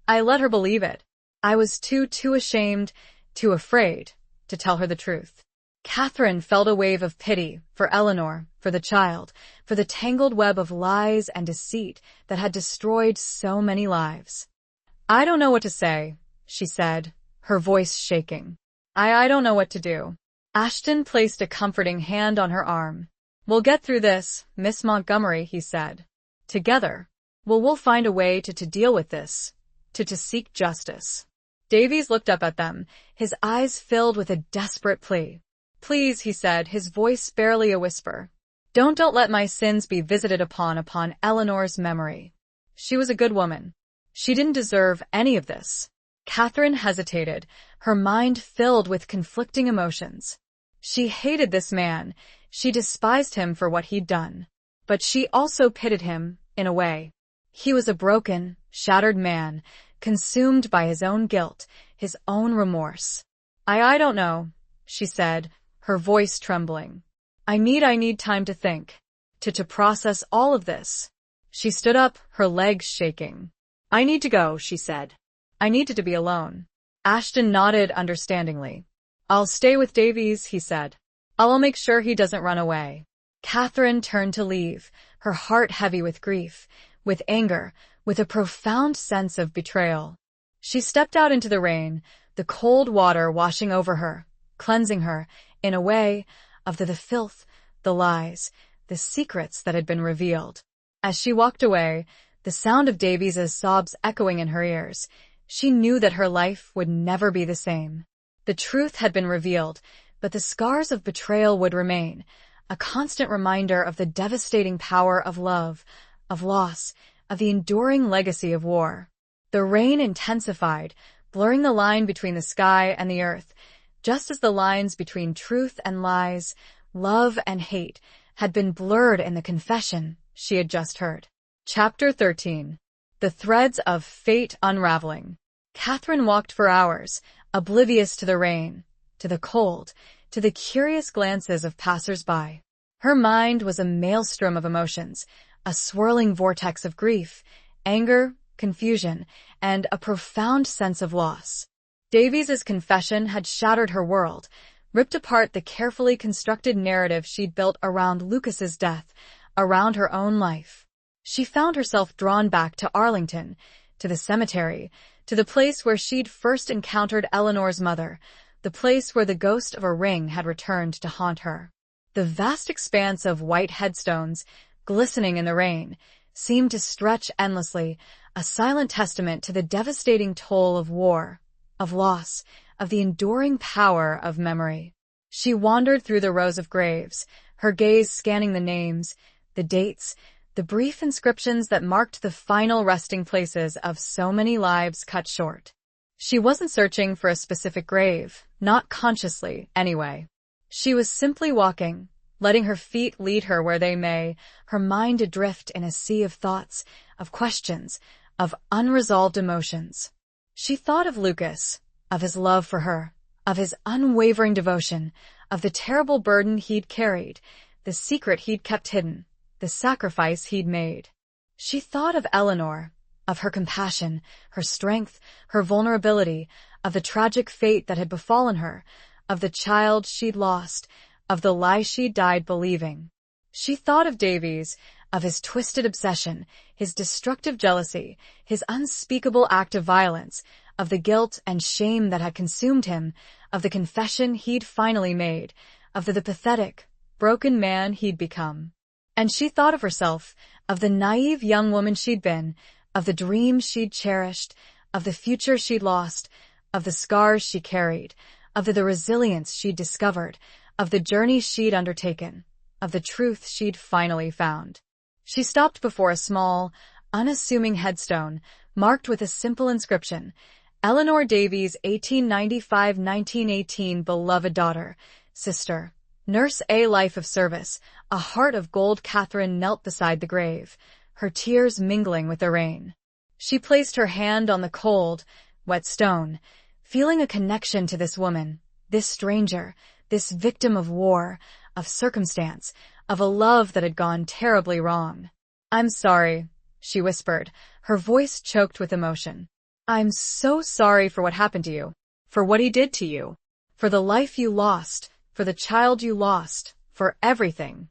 I let her believe it. I was too ashamed, too afraid to tell her the truth. Catherine felt a wave of pity for Eleanor, for the child, for the tangled web of lies and deceit that had destroyed so many lives. I don't know what to say, she said, her voice shaking. I don't know what to do. Ashton placed a comforting hand on her arm. We'll get through this, Miss Montgomery, he said. Together. We'll find a way to deal with this, to seek justice. Davies looked up at them, his eyes filled with a desperate plea. Please, he said, his voice barely a whisper. Don't let my sins be visited upon Eleanor's memory. She was a good woman. She didn't deserve any of this. Catherine hesitated, her mind filled with conflicting emotions. She hated this man. She despised him for what he'd done. But she also pitied him, in a way. He was a broken, shattered man, consumed by his own guilt, his own remorse. I don't know, she said, her voice trembling. I need time to think, to process all of this. She stood up, her legs shaking. I need to go, she said. I needed to be alone. Ashton nodded understandingly. I'll stay with Davies, he said. I'll make sure he doesn't run away. Catherine turned to leave, her heart heavy with grief, with anger, with a profound sense of betrayal. She stepped out into the rain, the cold water washing over her, cleansing her, in a way, of the filth, the lies, the secrets that had been revealed. As she walked away, the sound of Davies's sobs echoing in her ears, she knew that her life would never be the same. The truth had been revealed, but the scars of betrayal would remain, a constant reminder of the devastating power of love, of loss, of the enduring legacy of war. The rain intensified, blurring the line between the sky and the earth, just as the lines between truth and lies, love and hate, had been blurred in the confession she had just heard. Chapter 13. The Threads of Fate Unraveling. Catherine walked for hours, oblivious to the rain, to the cold, to the curious glances of passers-by. Her mind was a maelstrom of emotions, a swirling vortex of grief, anger, confusion, and a profound sense of loss. Davies's confession had shattered her world, ripped apart the carefully constructed narrative she'd built around Lucas's death, around her own life. She found herself drawn back to Arlington, to the cemetery, to the place where she'd first encountered Eleanor's mother, the place where the ghost of a ring had returned to haunt her. The vast expanse of white headstones, glistening in the rain, seemed to stretch endlessly, a silent testament to the devastating toll of war, of loss, of the enduring power of memory. She wandered through the rows of graves, her gaze scanning the names, the dates, the brief inscriptions that marked the final resting places of so many lives cut short. She wasn't searching for a specific grave, not consciously, anyway. She was simply walking, letting her feet lead her where they may, her mind adrift in a sea of thoughts, of questions, of unresolved emotions. She thought of Lucas, of his love for her, of his unwavering devotion, of the terrible burden he'd carried, the secret he'd kept hidden, the sacrifice he'd made. She thought of Eleanor, of her compassion, her strength, her vulnerability, of the tragic fate that had befallen her, of the child she'd lost, of the lie she'd died believing. She thought of Davies, of his twisted obsession, his destructive jealousy, his unspeakable act of violence, of the guilt and shame that had consumed him, of the confession he'd finally made, of the pathetic, broken man he'd become. And she thought of herself, of the naive young woman she'd been, of the dreams she'd cherished, of the future she'd lost, of the scars she carried, of the resilience she'd discovered, of the journey she'd undertaken, of the truth she'd finally found. She stopped before a small, unassuming headstone, marked with a simple inscription, Eleanor Davies, 1895-1918, beloved daughter, sister, nurse, a life of service, a heart of gold. Catherine knelt beside the grave, her tears mingling with the rain. She placed her hand on the cold, wet stone, feeling a connection to this woman, this stranger, this victim of war, of circumstance, of a love that had gone terribly wrong. I'm sorry, she whispered, her voice choked with emotion. I'm so sorry for what happened to you, for what he did to you, for the life you lost, for the child you lost, for everything.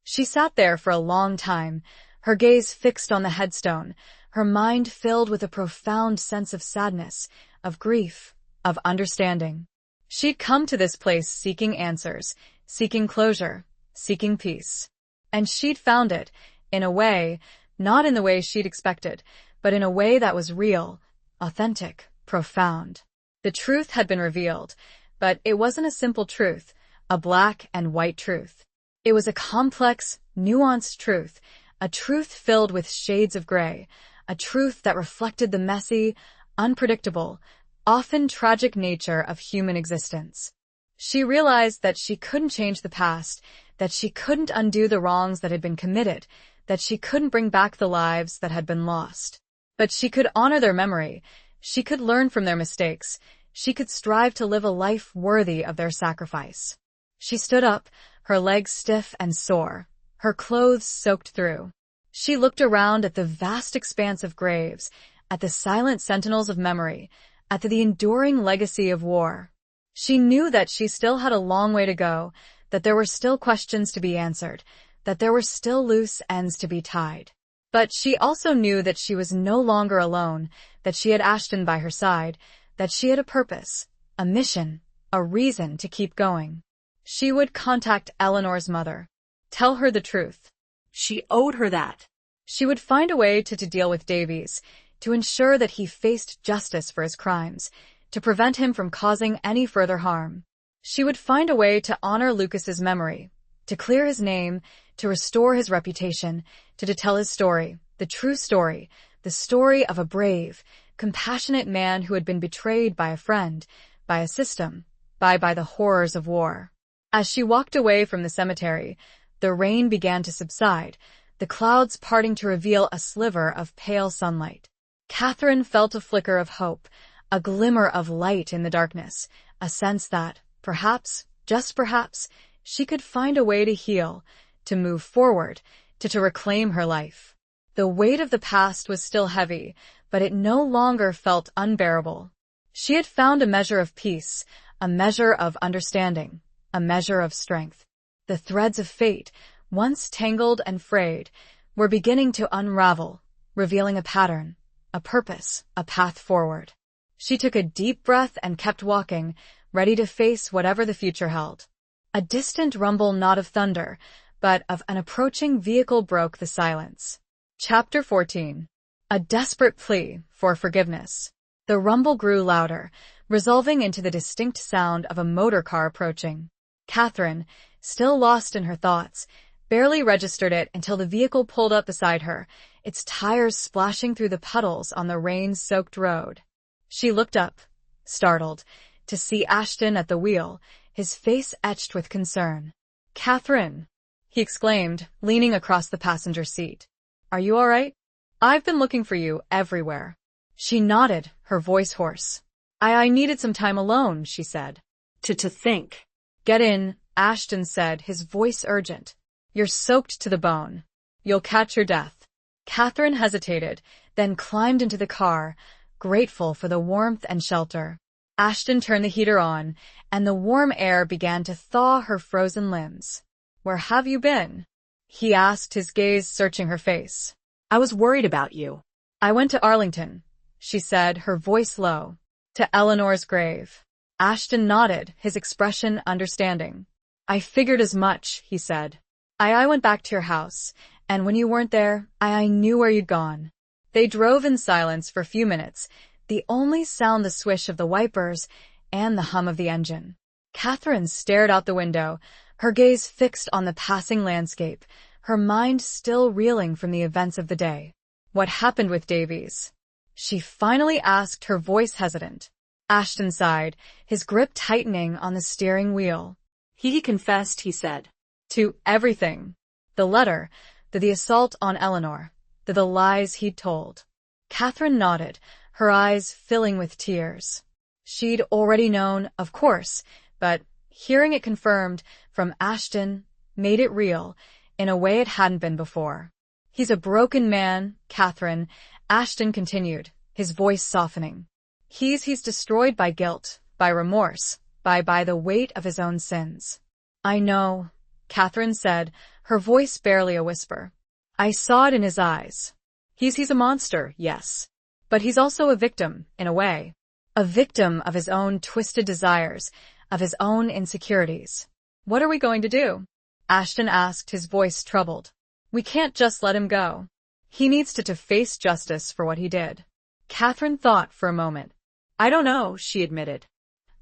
She sat there for a long time, her gaze fixed on the headstone, her mind filled with a profound sense of sadness, of grief, of understanding. She'd come to this place seeking answers, seeking closure, seeking peace. And she'd found it, in a way, not in the way she'd expected, but in a way that was real, authentic, profound. The truth had been revealed, but it wasn't a simple truth, a black and white truth. It was a complex, nuanced truth, a truth filled with shades of gray, a truth that reflected the messy, unpredictable, often tragic nature of human existence. She realized that she couldn't change the past, that she couldn't undo the wrongs that had been committed, that she couldn't bring back the lives that had been lost. But she could honor their memory, she could learn from their mistakes, she could strive to live a life worthy of their sacrifice. She stood up, her legs stiff and sore, her clothes soaked through. She looked around at the vast expanse of graves, at the silent sentinels of memory, at the enduring legacy of war. She knew that she still had a long way to go, that there were still questions to be answered, that there were still loose ends to be tied. But she also knew that she was no longer alone, that she had Ashton by her side, that she had a purpose, a mission, a reason to keep going. She would contact Eleanor's mother, tell her the truth. She owed her that. She would find a way to deal with Davies, to ensure that he faced justice for his crimes, to prevent him from causing any further harm. She would find a way to honor Lucas's memory, to clear his name, to restore his reputation, to tell his story, the true story, the story of a brave, compassionate man who had been betrayed by a friend, by a system, by the horrors of war. As she walked away from the cemetery, the rain began to subside, the clouds parting to reveal a sliver of pale sunlight. Catherine felt a flicker of hope, a glimmer of light in the darkness, a sense that, perhaps, just perhaps, she could find a way to heal, to move forward, to reclaim her life. The weight of the past was still heavy, but it no longer felt unbearable. She had found a measure of peace, a measure of understanding, a measure of strength. The threads of fate, once tangled and frayed, were beginning to unravel, revealing a pattern, a purpose, a path forward. She took a deep breath and kept walking, ready to face whatever the future held. A distant rumble, not of thunder, but of an approaching vehicle, broke the silence. Chapter 14. A desperate plea for forgiveness. The rumble grew louder, resolving into the distinct sound of a motor car approaching. Catherine, still lost in her thoughts, barely registered it until the vehicle pulled up beside her, its tires splashing through the puddles on the rain-soaked road. She looked up, startled, to see Ashton at the wheel, his face etched with concern. "Catherine," he exclaimed, leaning across the passenger seat. "Are you all right? I've been looking for you everywhere." She nodded, her voice hoarse. I needed some time alone," she said. To think. "Get in," Ashton said, his voice urgent. "You're soaked to the bone. You'll catch your death." Catherine hesitated, then climbed into the car, grateful for the warmth and shelter. Ashton turned the heater on, and the warm air began to thaw her frozen limbs. "Where have you been?" he asked, his gaze searching her face. "I was worried about you." "I went to Arlington," she said, her voice low. "To Eleanor's grave." Ashton nodded, his expression understanding. "I figured as much," he said. I went back to your house, and when you weren't there, I knew where you'd gone." They drove in silence for a few minutes, the only sound the swish of the wipers and the hum of the engine. Catherine stared out the window, her gaze fixed on the passing landscape, her mind still reeling from the events of the day. "What happened with Davies?" she finally asked, her voice hesitant. Ashton sighed, his grip tightening on the steering wheel. He confessed, he said. To everything. The letter, the assault on Eleanor, the lies he'd told. Catherine nodded, her eyes filling with tears. She'd already known, of course, but hearing it confirmed from Ashton made it real in a way it hadn't been before. "He's a broken man, Catherine," Ashton continued, his voice softening. He's destroyed by guilt, by remorse, by the weight of his own sins." "I know," Catherine said, her voice barely a whisper. "I saw it in his eyes. He's a monster, yes. But he's also a victim, in a way. A victim of his own twisted desires, of his own insecurities." "What are we going to do?" Ashton asked, his voice troubled. "We can't just let him go. He needs to face justice for what he did." Catherine thought for a moment. "I don't know," she admitted.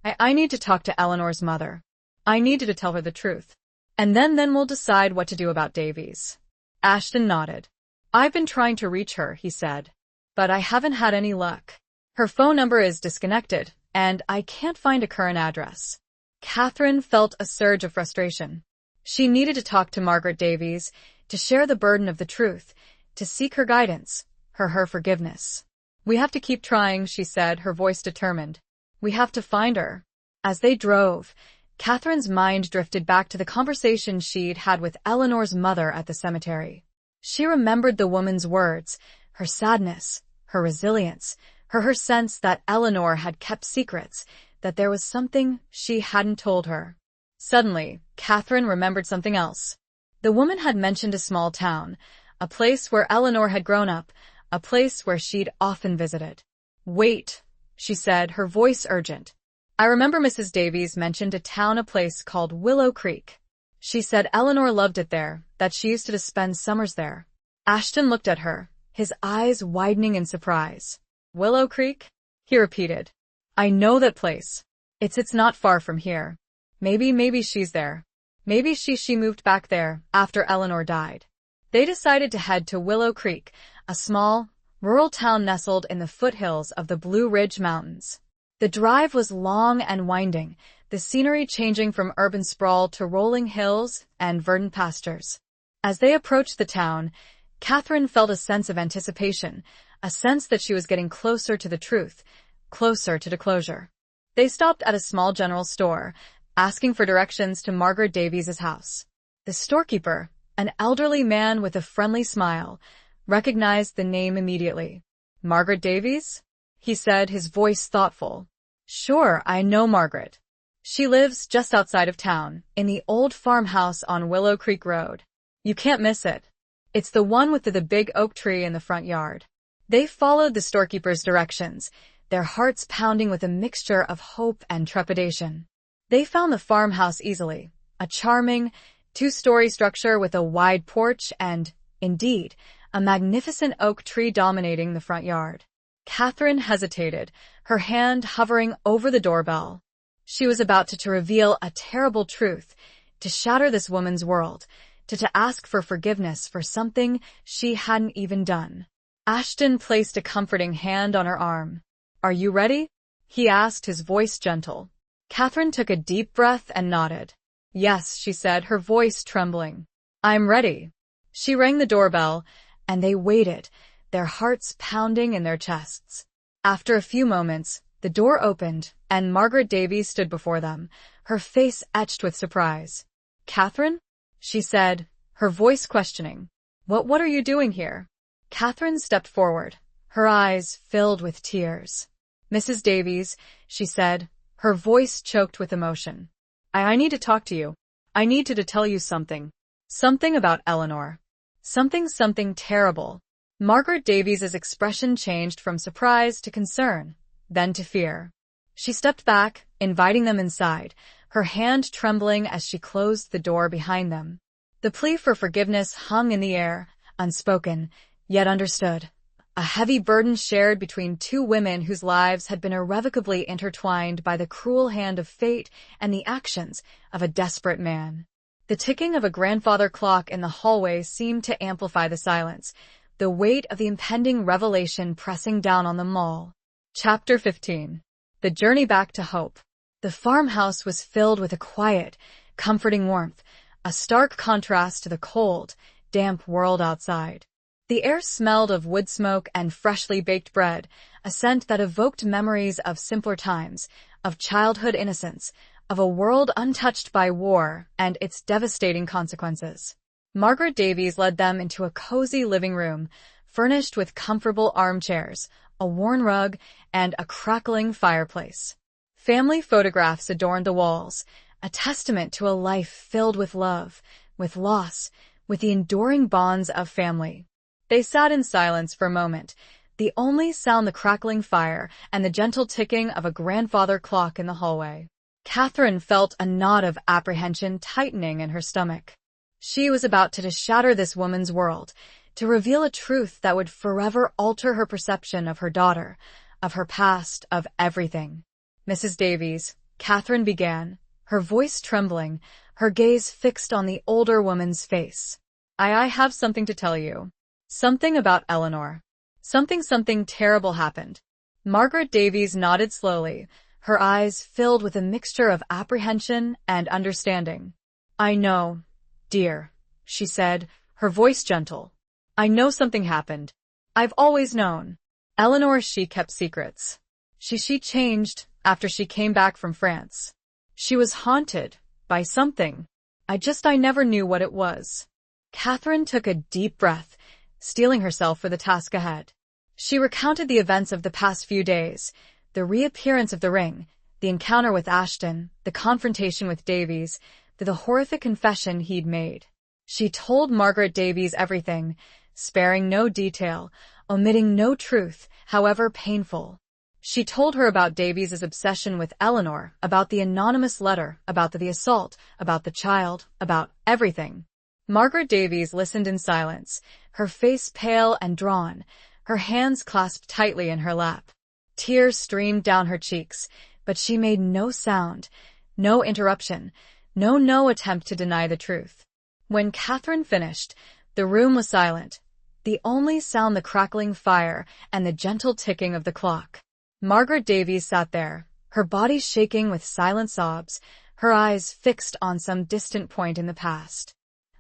I need to talk to Eleanor's mother. I needed to tell her the truth." And then we'll decide what to do about Davies. Ashton nodded. I've been trying to reach her, he said. But I haven't had any luck. Her phone number is disconnected, and I can't find a current address. Catherine felt a surge of frustration. She needed to talk to Margaret Davies, to share the burden of the truth, to seek her guidance, her forgiveness. We have to keep trying, she said, her voice determined. We have to find her. As they drove, Catherine's mind drifted back to the conversation she'd had with Eleanor's mother at the cemetery. She remembered the woman's words, her sadness, her resilience, her sense that Eleanor had kept secrets, that there was something she hadn't told her. Suddenly, Catherine remembered something else. The woman had mentioned a small town, a place where Eleanor had grown up, a place where she'd often visited. Wait, she said, her voice urgent. I remember Mrs. Davies mentioned a place called Willow Creek. She said Eleanor loved it there, that she used to spend summers there. Ashton looked at her, his eyes widening in surprise. Willow Creek? He repeated. I know that place. It's not far from here. Maybe she's there. Maybe she moved back there after Eleanor died. They decided to head to Willow Creek, a small, rural town nestled in the foothills of the Blue Ridge Mountains. The drive was long and winding, the scenery changing from urban sprawl to rolling hills and verdant pastures. As they approached the town, Catherine felt a sense of anticipation, a sense that she was getting closer to the truth, closer to disclosure. They stopped at a small general store, asking for directions to Margaret Davies' house. The storekeeper, an elderly man with a friendly smile, recognized the name immediately. Margaret Davies? He said, his voice thoughtful. Sure, I know Margaret. She lives just outside of town, in the old farmhouse on Willow Creek Road. You can't miss it. It's the one with the big oak tree in the front yard. They followed the storekeeper's directions, their hearts pounding with a mixture of hope and trepidation. They found the farmhouse easily, a charming, two-story structure with a wide porch and, indeed, a magnificent oak tree dominating the front yard. Catherine hesitated, her hand hovering over the doorbell. She was about to reveal a terrible truth, to shatter this woman's world, to ask for forgiveness for something she hadn't even done. Ashton placed a comforting hand on her arm. Are you ready? He asked, his voice gentle. Catherine took a deep breath and nodded. Yes, she said, her voice trembling. I'm ready. She rang the doorbell, and they waited, their hearts pounding in their chests. After a few moments, the door opened, and Margaret Davies stood before them, her face etched with surprise. Catherine? She said, her voice questioning. What are you doing here? Catherine stepped forward, her eyes filled with tears. Mrs. Davies, she said, her voice choked with emotion. I need to talk to you. I need to tell you something. Something about Eleanor. Something terrible. Margaret Davies' expression changed from surprise to concern, then to fear. She stepped back, inviting them inside, her hand trembling as she closed the door behind them. The plea for forgiveness hung in the air, unspoken, yet understood. A heavy burden shared between two women whose lives had been irrevocably intertwined by the cruel hand of fate and the actions of a desperate man. The ticking of a grandfather clock in the hallway seemed to amplify the silence, the weight of the impending revelation pressing down on them all. Chapter 15. The Journey Back to Hope. The farmhouse was filled with a quiet, comforting warmth, a stark contrast to the cold, damp world outside. The air smelled of wood smoke and freshly baked bread, a scent that evoked memories of simpler times, of childhood innocence, of a world untouched by war and its devastating consequences. Margaret Davies led them into a cozy living room, furnished with comfortable armchairs, a worn rug, and a crackling fireplace. Family photographs adorned the walls, a testament to a life filled with love, with loss, with the enduring bonds of family. They sat in silence for a moment, the only sound the crackling fire and the gentle ticking of a grandfather clock in the hallway. Catherine felt a knot of apprehension tightening in her stomach. She was about to shatter this woman's world, to reveal a truth that would forever alter her perception of her daughter, of her past, of everything. Mrs. Davies, Catherine began, her voice trembling, her gaze fixed on the older woman's face. I have something to tell you. Something about Eleanor. Something terrible happened. Margaret Davies nodded slowly, her eyes filled with a mixture of apprehension and understanding. I know, dear, she said, her voice gentle. I know something happened. I've always known. Eleanor, she kept secrets. She changed after she came back from France. She was haunted by something. I never knew what it was. Catherine took a deep breath, steeling herself for the task ahead. She recounted the events of the past few days, the reappearance of the ring, the encounter with Ashton, the confrontation with Davies, the horrific confession he'd made. She told Margaret Davies everything, sparing no detail, omitting no truth, however painful. She told her about Davies' obsession with Eleanor, about the anonymous letter, about the assault, about the child, about everything. Margaret Davies listened in silence, her face pale and drawn, her hands clasped tightly in her lap. Tears streamed down her cheeks, but she made no sound, no interruption, no attempt to deny the truth. When Catherine finished, the room was silent, the only sound the crackling fire and the gentle ticking of the clock. Margaret Davies sat there, her body shaking with silent sobs, her eyes fixed on some distant point in the past.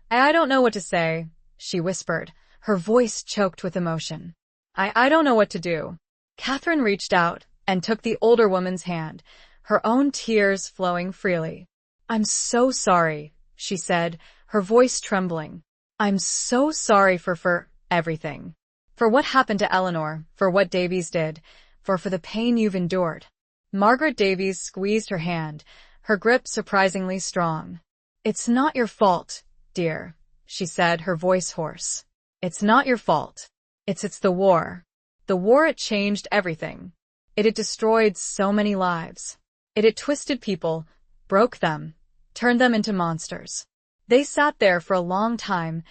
I don't know what to say, she whispered, her voice choked with emotion. I don't know what to do. Catherine reached out and took the older woman's hand, her own tears flowing freely. I'm so sorry, she said, her voice trembling. I'm so sorry for everything. For what happened to Eleanor, for what Davies did, for the pain you've endured. Margaret Davies squeezed her hand, her grip surprisingly strong. It's not your fault, dear, she said, her voice hoarse. It's not your fault. It's the war. The war, it changed everything. It destroyed so many lives. It twisted people, broke them, turned them into monsters. They sat there for a long time,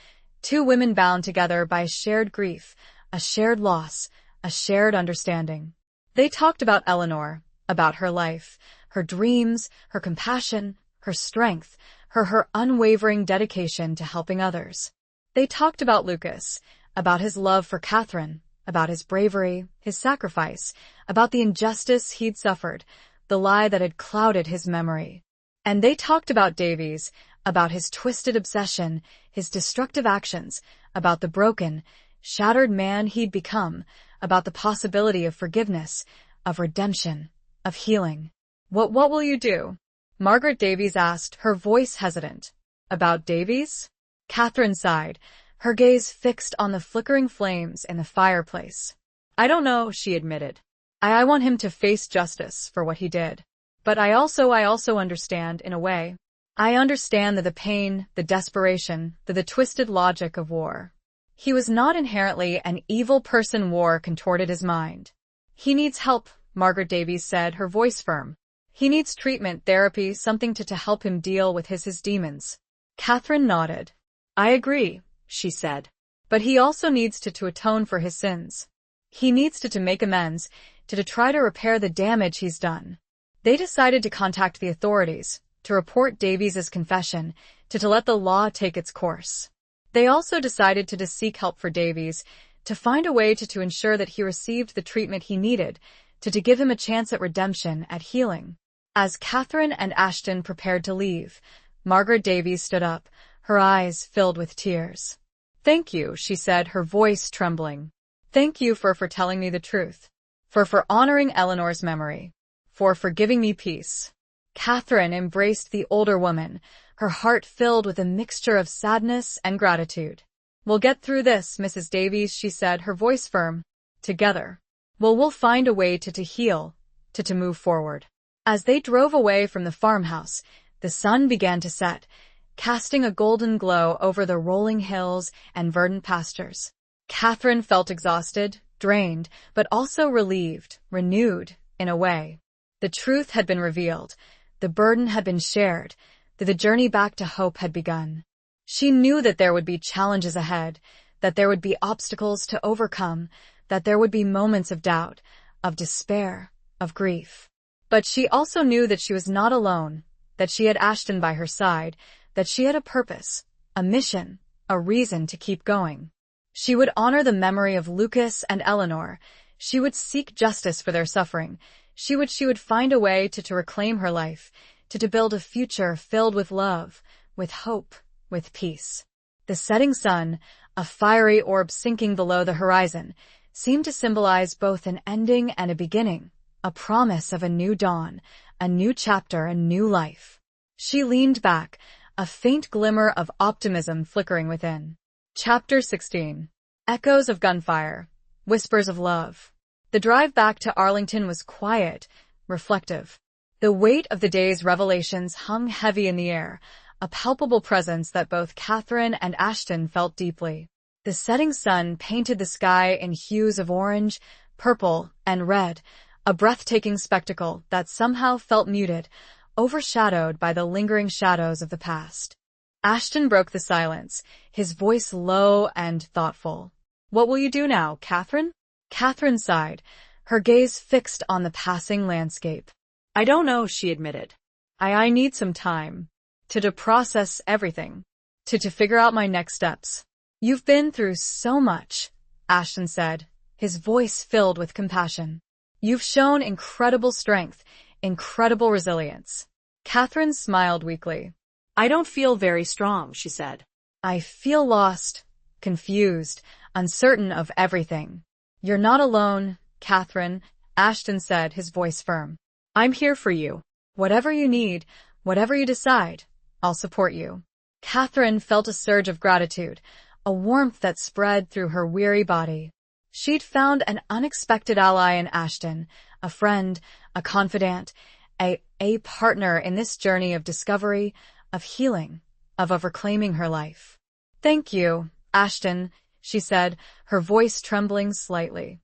two women bound together by a shared grief, a shared loss, a shared understanding. They talked about Eleanor, about her life, her dreams, her compassion, her strength, her unwavering dedication to helping others. They talked about Lucas, about his love for Catherine, about his bravery, his sacrifice, about the injustice he'd suffered, the lie that had clouded his memory. And they talked about Davies, about his twisted obsession, his destructive actions, about the broken, shattered man he'd become, about the possibility of forgiveness, of redemption, of healing. What will you do? Margaret Davies asked, her voice hesitant. About Davies? Catherine sighed, her gaze fixed on the flickering flames in the fireplace. I don't know, she admitted. I want him to face justice for what he did. But I also understand, in a way. I understand the pain, the desperation, the twisted logic of war. He was not inherently an evil person. War contorted his mind. He needs help, Margaret Davies said, her voice firm. He needs treatment, therapy, something to help him deal with his demons. Catherine nodded. I agree, she said. But he also needs to atone for his sins. He needs to make amends, to try to repair the damage he's done. They decided to contact the authorities, to report Davies' confession, to let the law take its course. They also decided to seek help for Davies, to find a way to ensure that he received the treatment he needed, to give him a chance at redemption, at healing. As Catherine and Ashton prepared to leave, Margaret Davies stood up, her eyes filled with tears. Thank you, she said, her voice trembling. Thank you for telling me the truth. For honoring Eleanor's memory. For giving me peace. Catherine embraced the older woman, her heart filled with a mixture of sadness and gratitude. We'll get through this, Mrs. Davies, she said, her voice firm. Together. We'll find a way to heal, to move forward. As they drove away from the farmhouse, the sun began to set, casting a golden glow over the rolling hills and verdant pastures. Catherine felt exhausted, drained, but also relieved, renewed, in a way. The truth had been revealed, the burden had been shared, the journey back to hope had begun. She knew that there would be challenges ahead, that there would be obstacles to overcome, that there would be moments of doubt, of despair, of grief. But she also knew that she was not alone, that she had Ashton by her side, that she had a purpose, a mission, a reason to keep going. She would honor the memory of Lucas and Eleanor. She would seek justice for their suffering. She would find a way to reclaim her life, to build a future filled with love, with hope, with peace. The setting sun, a fiery orb sinking below the horizon, seemed to symbolize both an ending and a beginning, a promise of a new dawn, a new chapter, a new life. She leaned back, a faint glimmer of optimism flickering within. Chapter 16. Echoes of gunfire, whispers of love. The drive back to Arlington was quiet, reflective. The weight of the day's revelations hung heavy in the air, a palpable presence that both Catherine and Ashton felt deeply. The setting sun painted the sky in hues of orange, purple, and red, a breathtaking spectacle that somehow felt muted, overshadowed by the lingering shadows of the past. Ashton broke the silence, his voice low and thoughtful. "What will you do now, Catherine?" Catherine sighed, her gaze fixed on the passing landscape. "I don't know," she admitted. I need some time to process everything, to figure out my next steps." "You've been through so much," Ashton said, his voice filled with compassion. "You've shown incredible strength, incredible resilience." Catherine smiled weakly. "I don't feel very strong," she said. "I feel lost, confused, uncertain of everything." "You're not alone, Catherine," Ashton said, his voice firm. "I'm here for you. Whatever you need, whatever you decide, I'll support you." Catherine felt a surge of gratitude, a warmth that spread through her weary body. She'd found an unexpected ally in Ashton, a friend, a confidant, a partner in this journey of discovery, of healing, of reclaiming her life. "Thank you, Ashton," she said, her voice trembling slightly.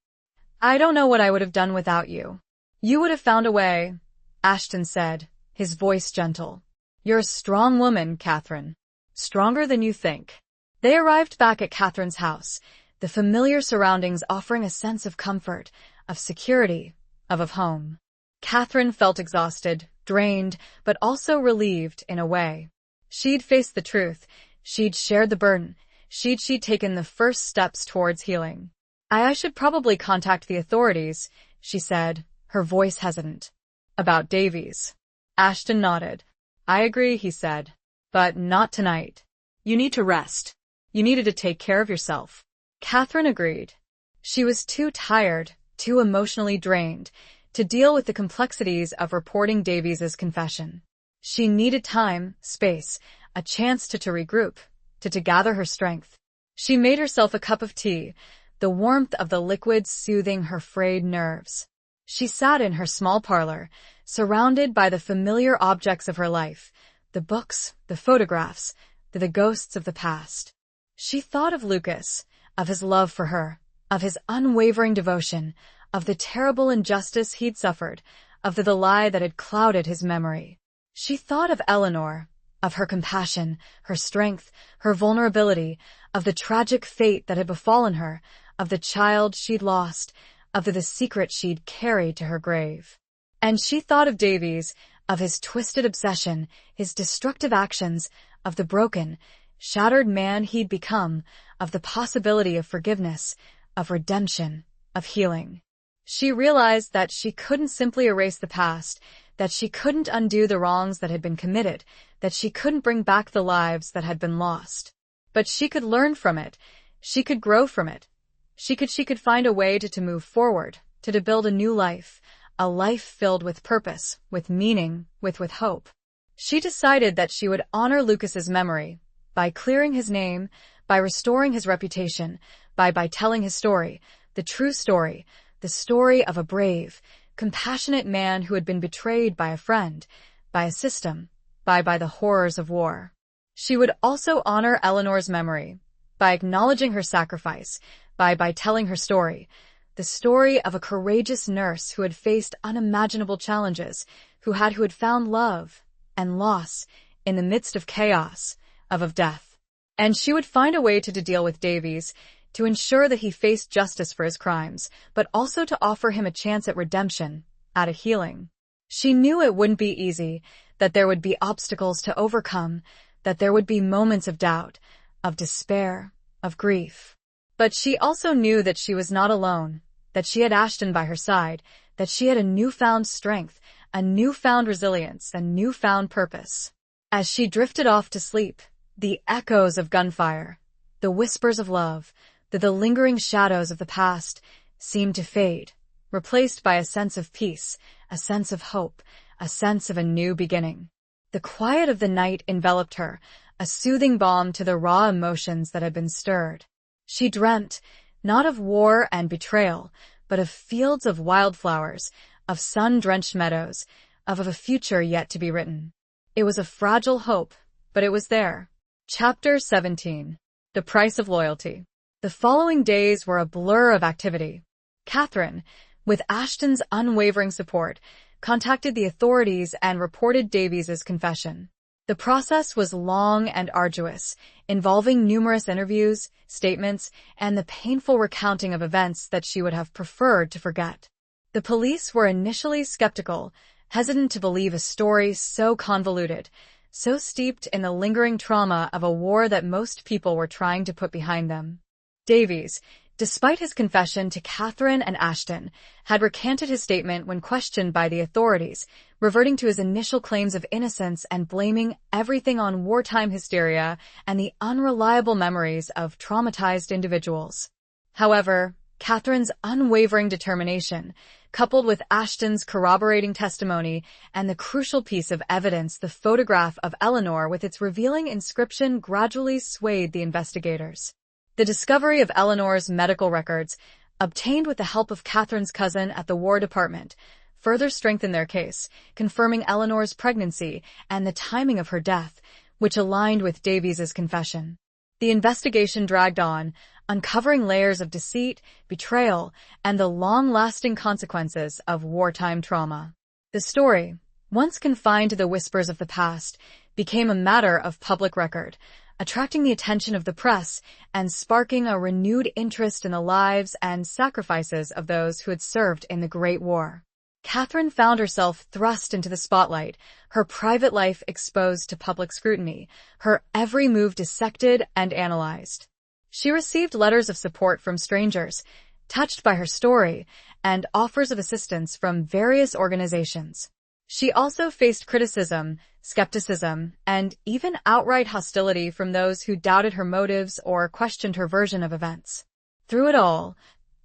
"I don't know what I would have done without you." "You would have found a way," Ashton said, his voice gentle. "You're a strong woman, Catherine. Stronger than you think." They arrived back at Catherine's house, the familiar surroundings offering a sense of comfort, of security, of home. Catherine felt exhausted, drained, but also relieved in a way. She'd faced the truth. She'd shared the burden. She'd taken the first steps towards healing. I should probably contact the authorities," she said, her voice hesitant. "About Davies." Ashton nodded. "I agree," he said. "But not tonight. You need to rest. You needed to take care of yourself." Catherine agreed. She was too tired, too emotionally drained, to deal with the complexities of reporting Davies's confession. She needed time, space, a chance to regroup, to gather her strength. She made herself a cup of tea, the warmth of the liquid soothing her frayed nerves. She sat in her small parlor, surrounded by the familiar objects of her life, the books, the photographs, the ghosts of the past. She thought of Lucas, of his love for her, of his unwavering devotion, of the terrible injustice he'd suffered, of the lie that had clouded his memory. She thought of Eleanor, of her compassion, her strength, her vulnerability, of the tragic fate that had befallen her, of the child she'd lost, of the secret she'd carried to her grave. And she thought of Davies, of his twisted obsession, his destructive actions, of the broken, shattered man he'd become, of the possibility of forgiveness, of redemption, of healing. She realized that she couldn't simply erase the past, that she couldn't undo the wrongs that had been committed, that she couldn't bring back the lives that had been lost. But she could learn from it. She could grow from it. She could find a way to move forward, to build a new life, a life filled with purpose, with meaning, with hope. She decided that she would honor Lucas's memory by clearing his name, by restoring his reputation, by telling his story, the true story, the story of a brave, compassionate man who had been betrayed by a friend, by a system, by the horrors of war. She would also honor Eleanor's memory by acknowledging her sacrifice, by telling her story, the story of a courageous nurse who had faced unimaginable challenges, who had found love and loss in the midst of chaos, of death. And she would find a way to deal with Davies, to ensure that he faced justice for his crimes, but also to offer him a chance at redemption, at a healing. She knew it wouldn't be easy, that there would be obstacles to overcome, that there would be moments of doubt, of despair, of grief. But she also knew that she was not alone, that she had Ashton by her side, that she had a newfound strength, a newfound resilience, a newfound purpose. As she drifted off to sleep, the echoes of gunfire, the whispers of love, the lingering shadows of the past seemed to fade, replaced by a sense of peace, a sense of hope, a sense of a new beginning. The quiet of the night enveloped her, a soothing balm to the raw emotions that had been stirred. She dreamt, not of war and betrayal, but of fields of wildflowers, of sun-drenched meadows, of a future yet to be written. It was a fragile hope, but it was there. Chapter 17. The Price of Loyalty. The following days were a blur of activity. Catherine, with Ashton's unwavering support, contacted the authorities and reported Davies's confession. The process was long and arduous, involving numerous interviews, statements, and the painful recounting of events that she would have preferred to forget. The police were initially skeptical, hesitant to believe a story so convoluted, so steeped in the lingering trauma of a war that most people were trying to put behind them. Davies, despite his confession to Catherine and Ashton, had recanted his statement when questioned by the authorities, reverting to his initial claims of innocence and blaming everything on wartime hysteria and the unreliable memories of traumatized individuals. However, Catherine's unwavering determination, coupled with Ashton's corroborating testimony and the crucial piece of evidence, the photograph of Eleanor with its revealing inscription, gradually swayed the investigators. The discovery of Eleanor's medical records, obtained with the help of Catherine's cousin at the War Department, further strengthened their case, confirming Eleanor's pregnancy and the timing of her death, which aligned with Davies's confession. The investigation dragged on, uncovering layers of deceit, betrayal, and the long-lasting consequences of wartime trauma. The story, once confined to the whispers of the past, became a matter of public record, attracting the attention of the press and sparking a renewed interest in the lives and sacrifices of those who had served in the Great War. Catherine found herself thrust into the spotlight, her private life exposed to public scrutiny, her every move dissected and analyzed. She received letters of support from strangers, touched by her story, and offers of assistance from various organizations. She also faced criticism, skepticism, and even outright hostility from those who doubted her motives or questioned her version of events. Through it all,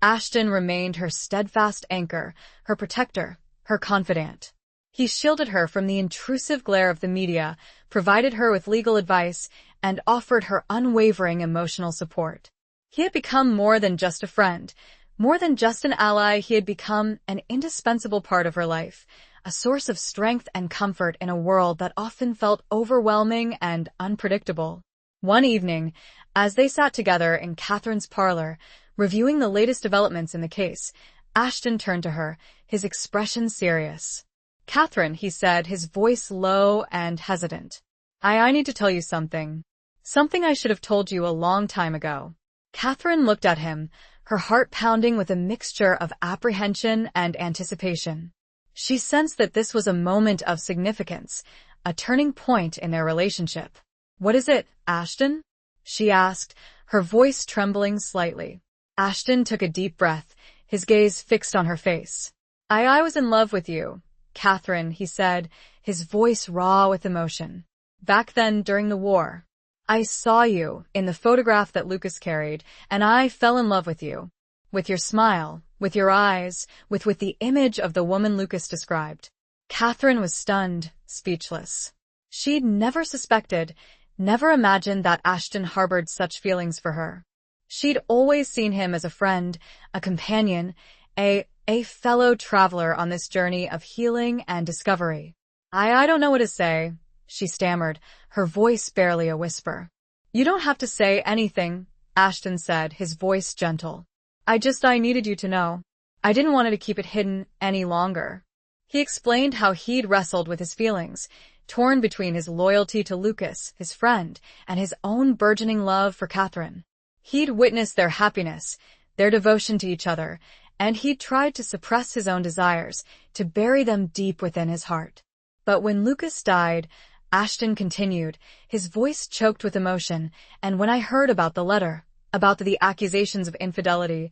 Ashton remained her steadfast anchor, her protector, her confidant. He shielded her from the intrusive glare of the media, provided her with legal advice, and offered her unwavering emotional support. He had become more than just a friend, more than just an ally. He had become an indispensable part of her life, a source of strength and comfort in a world that often felt overwhelming and unpredictable. One evening, as they sat together in Catherine's parlor, reviewing the latest developments in the case, Ashton turned to her, his expression serious. "Catherine," he said, his voice low and hesitant. I need to tell you something. Something I should have told you a long time ago." Catherine looked at him, her heart pounding with a mixture of apprehension and anticipation. She sensed that this was a moment of significance, a turning point in their relationship. "What is it, Ashton?" she asked, her voice trembling slightly. Ashton took a deep breath, his gaze fixed on her face. I was in love with you, Catherine," he said, his voice raw with emotion. "Back then, during the war. I saw you in the photograph that Lucas carried, and I fell in love with you. With your smile, with your eyes, with the image of the woman Lucas described." Catherine was stunned, speechless. She'd never suspected, never imagined that Ashton harbored such feelings for her. She'd always seen him as a friend, a companion, a fellow traveler on this journey of healing and discovery. I don't know what to say," she stammered, her voice barely a whisper. "You don't have to say anything," Ashton said, his voice gentle. I needed you to know. I didn't want to keep it hidden any longer." He explained how he'd wrestled with his feelings, torn between his loyalty to Lucas, his friend, and his own burgeoning love for Catherine. He'd witnessed their happiness, their devotion to each other, and he'd tried to suppress his own desires, to bury them deep within his heart. But when Lucas died, Ashton continued, his voice choked with emotion, and when I heard about the letter, about the accusations of infidelity,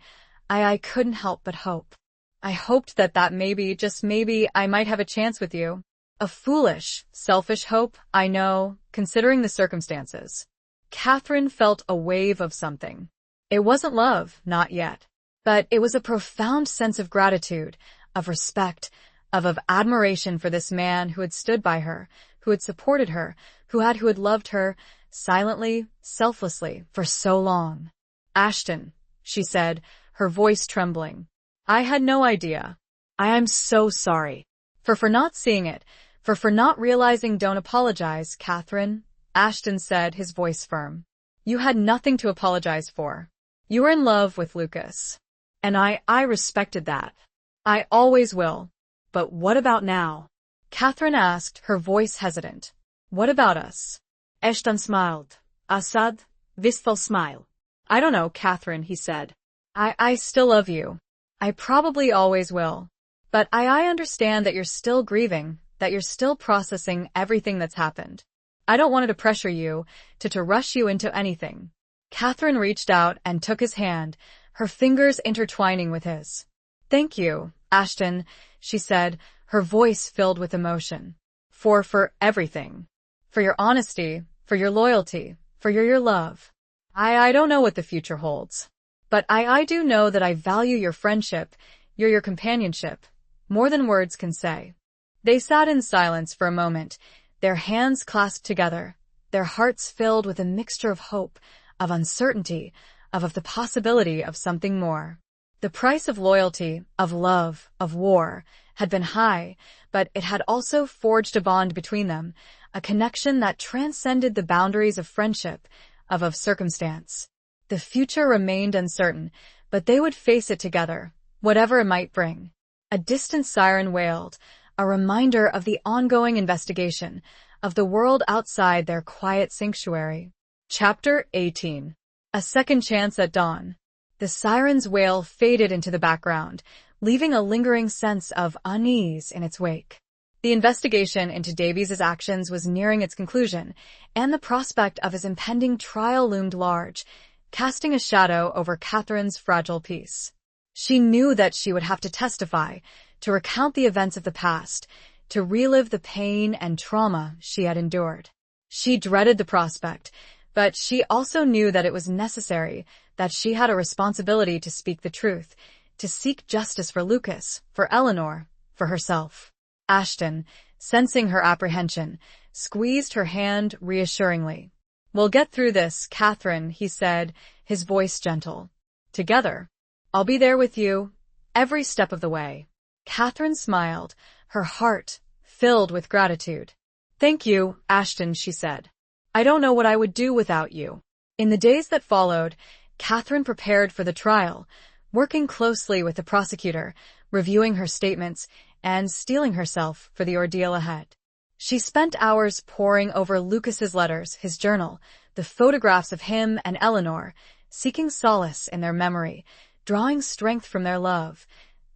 I couldn't help but hope. I hoped that maybe, just maybe, I might have a chance with you. A foolish, selfish hope, I know, considering the circumstances. Catherine felt a wave of something. It wasn't love, not yet. But it was a profound sense of gratitude, of respect, of admiration for this man who had stood by her, who had supported her, who had loved her, silently, selflessly, for so long. Ashton, she said, her voice trembling. I had no idea. I am so sorry. For not seeing it, for not realizing. Don't apologize, Catherine, Ashton said, his voice firm. You had nothing to apologize for. You were in love with Lucas. And I respected that. I always will. But what about now? Catherine asked, her voice hesitant. What about us? Ashton smiled. A sad, wistful smile. I don't know, Catherine, he said. I still love you. I probably always will. But I understand that you're still grieving, that you're still processing everything that's happened. I don't want to pressure you, to rush you into anything. Catherine reached out and took his hand, her fingers intertwining with his. Thank you, Ashton, she said, her voice filled with emotion. For everything. For your honesty, for your loyalty, for your love. I don't know what the future holds. But I do know that I value your friendship, your companionship, more than words can say. They sat in silence for a moment, their hands clasped together, their hearts filled with a mixture of hope, of uncertainty, of the possibility of something more. The price of loyalty, of love, of war, had been high, but it had also forged a bond between them, a connection that transcended the boundaries of friendship, of circumstance. The future remained uncertain, but they would face it together, whatever it might bring. A distant siren wailed, a reminder of the ongoing investigation, of the world outside their quiet sanctuary. Chapter 18. A Second Chance at Dawn. The siren's wail faded into the background, leaving a lingering sense of unease in its wake. The investigation into Davies's actions was nearing its conclusion, and the prospect of his impending trial loomed large, casting a shadow over Catherine's fragile peace. She knew that she would have to testify, to recount the events of the past, to relive the pain and trauma she had endured. She dreaded the prospect, but she also knew that it was necessary, that she had a responsibility to speak the truth, to seek justice for Lucas, for Eleanor, for herself. Ashton, sensing her apprehension, squeezed her hand reassuringly. We'll get through this, Catherine, he said, his voice gentle. Together. I'll be there with you, every step of the way. Catherine smiled, her heart filled with gratitude. Thank you, Ashton, she said. I don't know what I would do without you. In the days that followed, Catherine prepared for the trial, working closely with the prosecutor, reviewing her statements, and steeling herself for the ordeal ahead. She spent hours poring over Lucas's letters, his journal, the photographs of him and Eleanor, seeking solace in their memory, drawing strength from their love,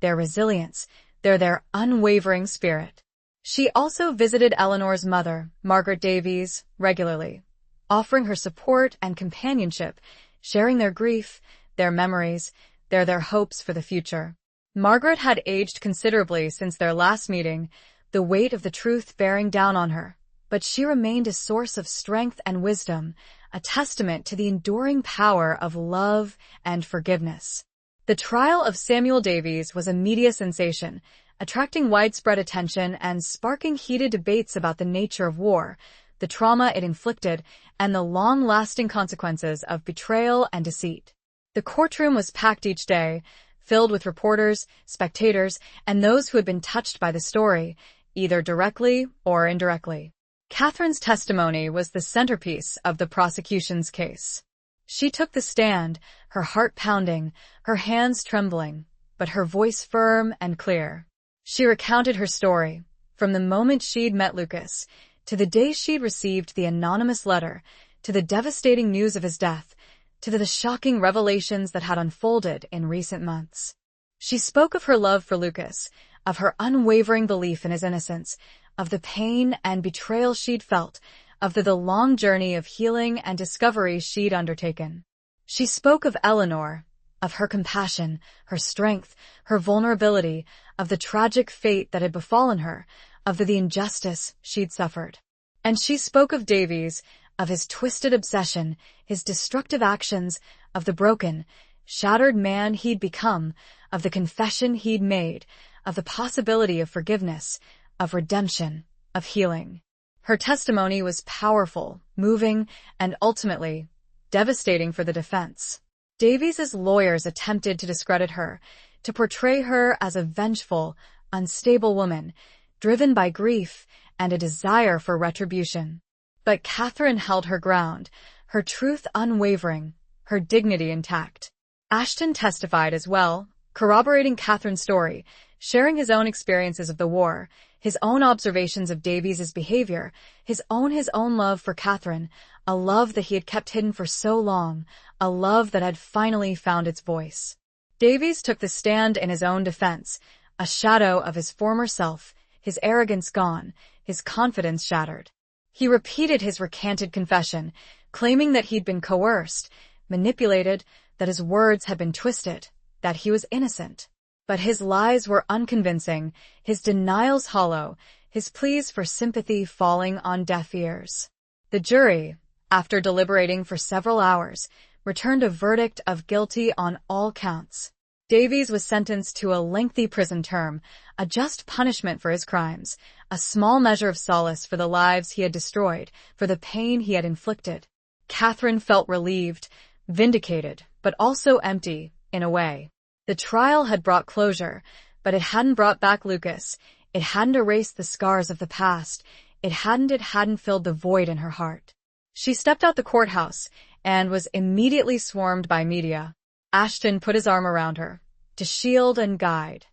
their resilience, their unwavering spirit. She also visited Eleanor's mother, Margaret Davies, regularly, offering her support and companionship, sharing their grief, their memories, their hopes for the future. Margaret had aged considerably since their last meeting, the weight of the truth bearing down on her, but she remained a source of strength and wisdom, a testament to the enduring power of love and forgiveness. The trial of Samuel Davies was a media sensation, attracting widespread attention and sparking heated debates about the nature of war, the trauma it inflicted, and the long-lasting consequences of betrayal and deceit. The courtroom was packed each day, filled with reporters, spectators, and those who had been touched by the story, either directly or indirectly. Catherine's testimony was the centerpiece of the prosecution's case. She took the stand, her heart pounding, her hands trembling, but her voice firm and clear. She recounted her story, from the moment she'd met Lucas, to the day she'd received the anonymous letter, to the devastating news of his death, to the shocking revelations that had unfolded in recent months. She spoke of her love for Lucas, of her unwavering belief in his innocence, of the pain and betrayal she'd felt, of the long journey of healing and discovery she'd undertaken. She spoke of Eleanor, of her compassion, her strength, her vulnerability, of the tragic fate that had befallen her, of the injustice she'd suffered. And she spoke of Davies, of his twisted obsession, his destructive actions, of the broken, shattered man he'd become, of the confession he'd made, of the possibility of forgiveness, of redemption, of healing. Her testimony was powerful, moving, and ultimately devastating for the defense. Davies's lawyers attempted to discredit her, to portray her as a vengeful, unstable woman, driven by grief and a desire for retribution. But Catherine held her ground, her truth unwavering, her dignity intact. Ashton testified as well, corroborating Catherine's story, sharing his own experiences of the war, his own observations of Davies's behavior, his own love for Catherine, a love that he had kept hidden for so long, a love that had finally found its voice. Davies took the stand in his own defense, a shadow of his former self, his arrogance gone, his confidence shattered. He repeated his recanted confession, claiming that he'd been coerced, manipulated, that his words had been twisted, that he was innocent. But his lies were unconvincing, his denials hollow, his pleas for sympathy falling on deaf ears. The jury, after deliberating for several hours, returned a verdict of guilty on all counts. Davies was sentenced to a lengthy prison term, a just punishment for his crimes, a small measure of solace for the lives he had destroyed, for the pain he had inflicted. Catherine felt relieved, vindicated, but also empty, in a way. The trial had brought closure, but it hadn't brought back Lucas. It hadn't erased the scars of the past. It hadn't filled the void in her heart. She stepped out the courthouse and was immediately swarmed by media. Ashton put his arm around her, to shield and guide.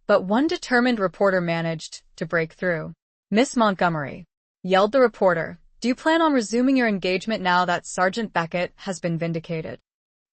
But one determined reporter managed to break through. "Miss Montgomery," yelled the reporter, "do you plan on resuming your engagement now that Sergeant Beckett has been vindicated?"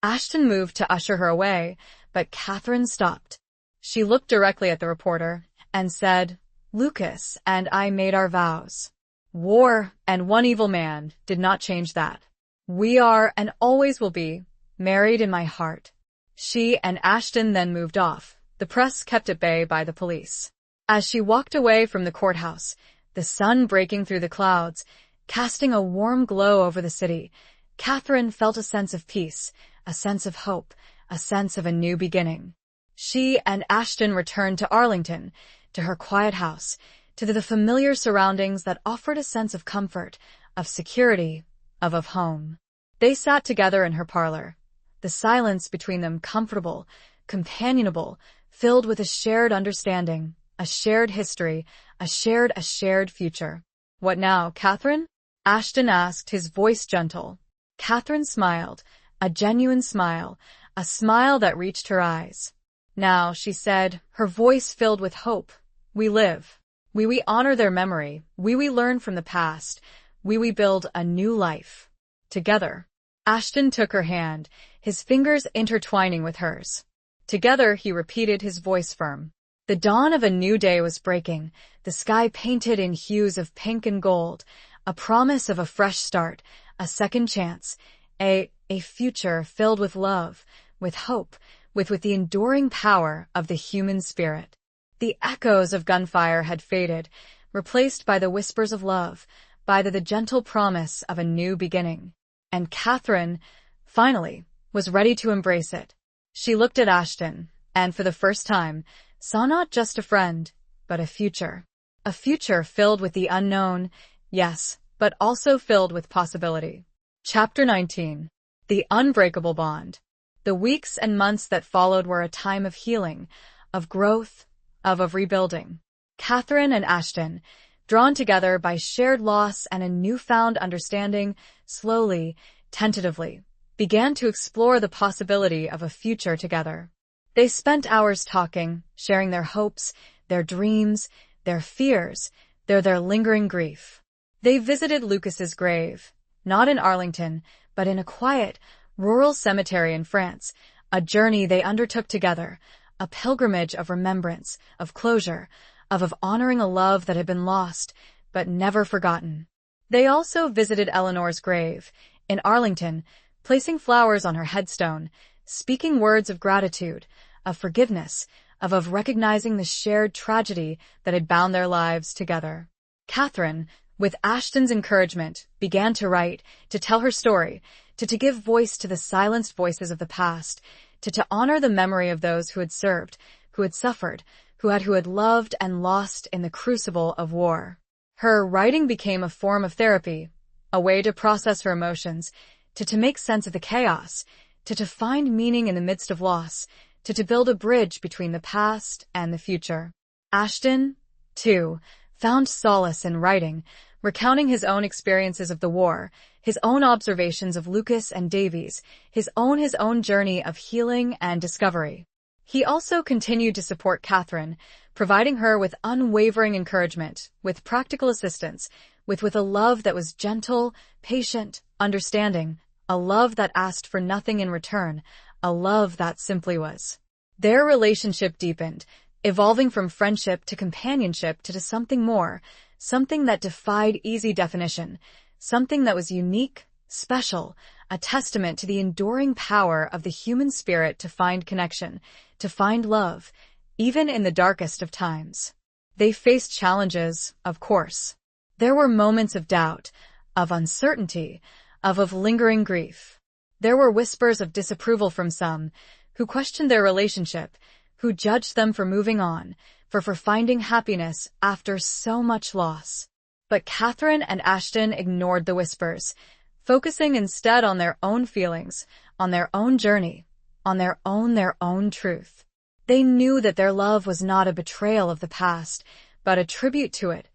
Ashton moved to usher her away, but Catherine stopped. She looked directly at the reporter and said, "Lucas and I made our vows. War and one evil man did not change that. We are, and always will be, married in my heart." She and Ashton then moved off, the press kept at bay by the police. As she walked away from the courthouse, the sun breaking through the clouds, casting a warm glow over the city, Catherine felt a sense of peace, a sense of hope, a sense of a new beginning. She and Ashton returned to Arlington, to her quiet house, to the familiar surroundings that offered a sense of comfort, of security, of home. They sat together in her parlor, the silence between them comfortable, companionable, filled with a shared understanding, a shared history, a shared future. "What now, Catherine?" Ashton asked, his voice gentle. Catherine smiled, a genuine smile, a smile that reached her eyes. "Now," she said, her voice filled with hope, "we live. We honor their memory. We learn from the past. We build a new life. Together." Ashton took her hand, his fingers intertwining with hers. "Together," he repeated, his voice firm. The dawn of a new day was breaking, the sky painted in hues of pink and gold, a promise of a fresh start, a second chance, a future filled with love, with hope, with the enduring power of the human spirit. The echoes of gunfire had faded, replaced by the whispers of love, by the gentle promise of a new beginning. And Catherine, finally, was ready to embrace it. She looked at Ashton, and for the first time, saw not just a friend, but a future. A future filled with the unknown, yes, but also filled with possibility. Chapter 19. The Unbreakable Bond. The weeks and months that followed were a time of healing, of growth, of rebuilding. Catherine and Ashton, drawn together by shared loss and a newfound understanding, slowly, tentatively, began to explore the possibility of a future together. They spent hours talking, sharing their hopes, their dreams, their fears, their lingering grief. They visited Lucas's grave, not in Arlington, but in a quiet, rural cemetery in France, a journey they undertook together, a pilgrimage of remembrance, of closure, of honoring a love that had been lost, but never forgotten. They also visited Eleanor's grave in Arlington, placing flowers on her headstone, speaking words of gratitude, of forgiveness, of recognizing the shared tragedy that had bound their lives together. Catherine, with Ashton's encouragement, began to write, to tell her story, to give voice to the silenced voices of the past, to honor the memory of those who had served, who had suffered, who had loved and lost in the crucible of war. Her writing became a form of therapy, a way to process her emotions, to make sense of the chaos, to find meaning in the midst of loss, to build a bridge between the past and the future. Ashton, too, found solace in writing, recounting his own experiences of the war, his own observations of Lucas and Davies, his own journey of healing and discovery. He also continued to support Catherine, providing her with unwavering encouragement, with practical assistance, with a love that was gentle, patient, understanding, a love that asked for nothing in return, a love that simply was. Their relationship deepened, evolving from friendship to companionship to something more, something that defied easy definition, something that was unique, special, a testament to the enduring power of the human spirit to find connection, to find love, even in the darkest of times. They faced challenges, of course. There were moments of doubt, of uncertainty, of lingering grief. There were whispers of disapproval from some, who questioned their relationship, who judged them for moving on, for finding happiness after so much loss. But Catherine and Ashton ignored the whispers, focusing instead on their own feelings, on their own journey, on their own truth. They knew that their love was not a betrayal of the past, but a tribute to it,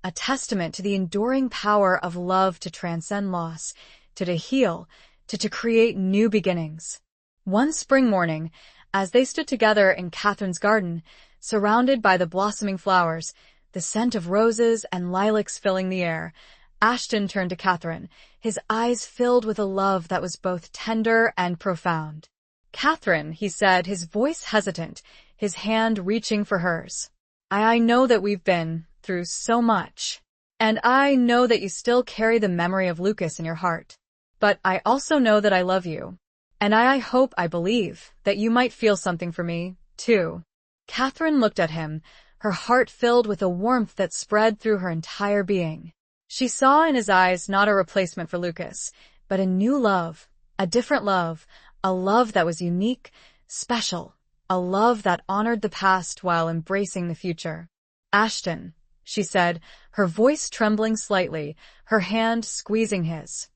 a testament to the enduring power of love to transcend loss, to heal, to create new beginnings. One spring morning, as they stood together in Catherine's garden, surrounded by the blossoming flowers, the scent of roses and lilacs filling the air, Ashton turned to Catherine, his eyes filled with a love that was both tender and profound. "Catherine," he said, his voice hesitant, his hand reaching for hers. I know that we've been through so much, and I know that you still carry the memory of Lucas in your heart. But I also know that I love you, and I believe that you might feel something for me, too." Catherine looked at him, her heart filled with a warmth that spread through her entire being. She saw in his eyes not a replacement for Lucas, but a new love, a different love, a love that was unique, special, a love that honored the past while embracing the future. "Ashton," she said, her voice trembling slightly, her hand squeezing his.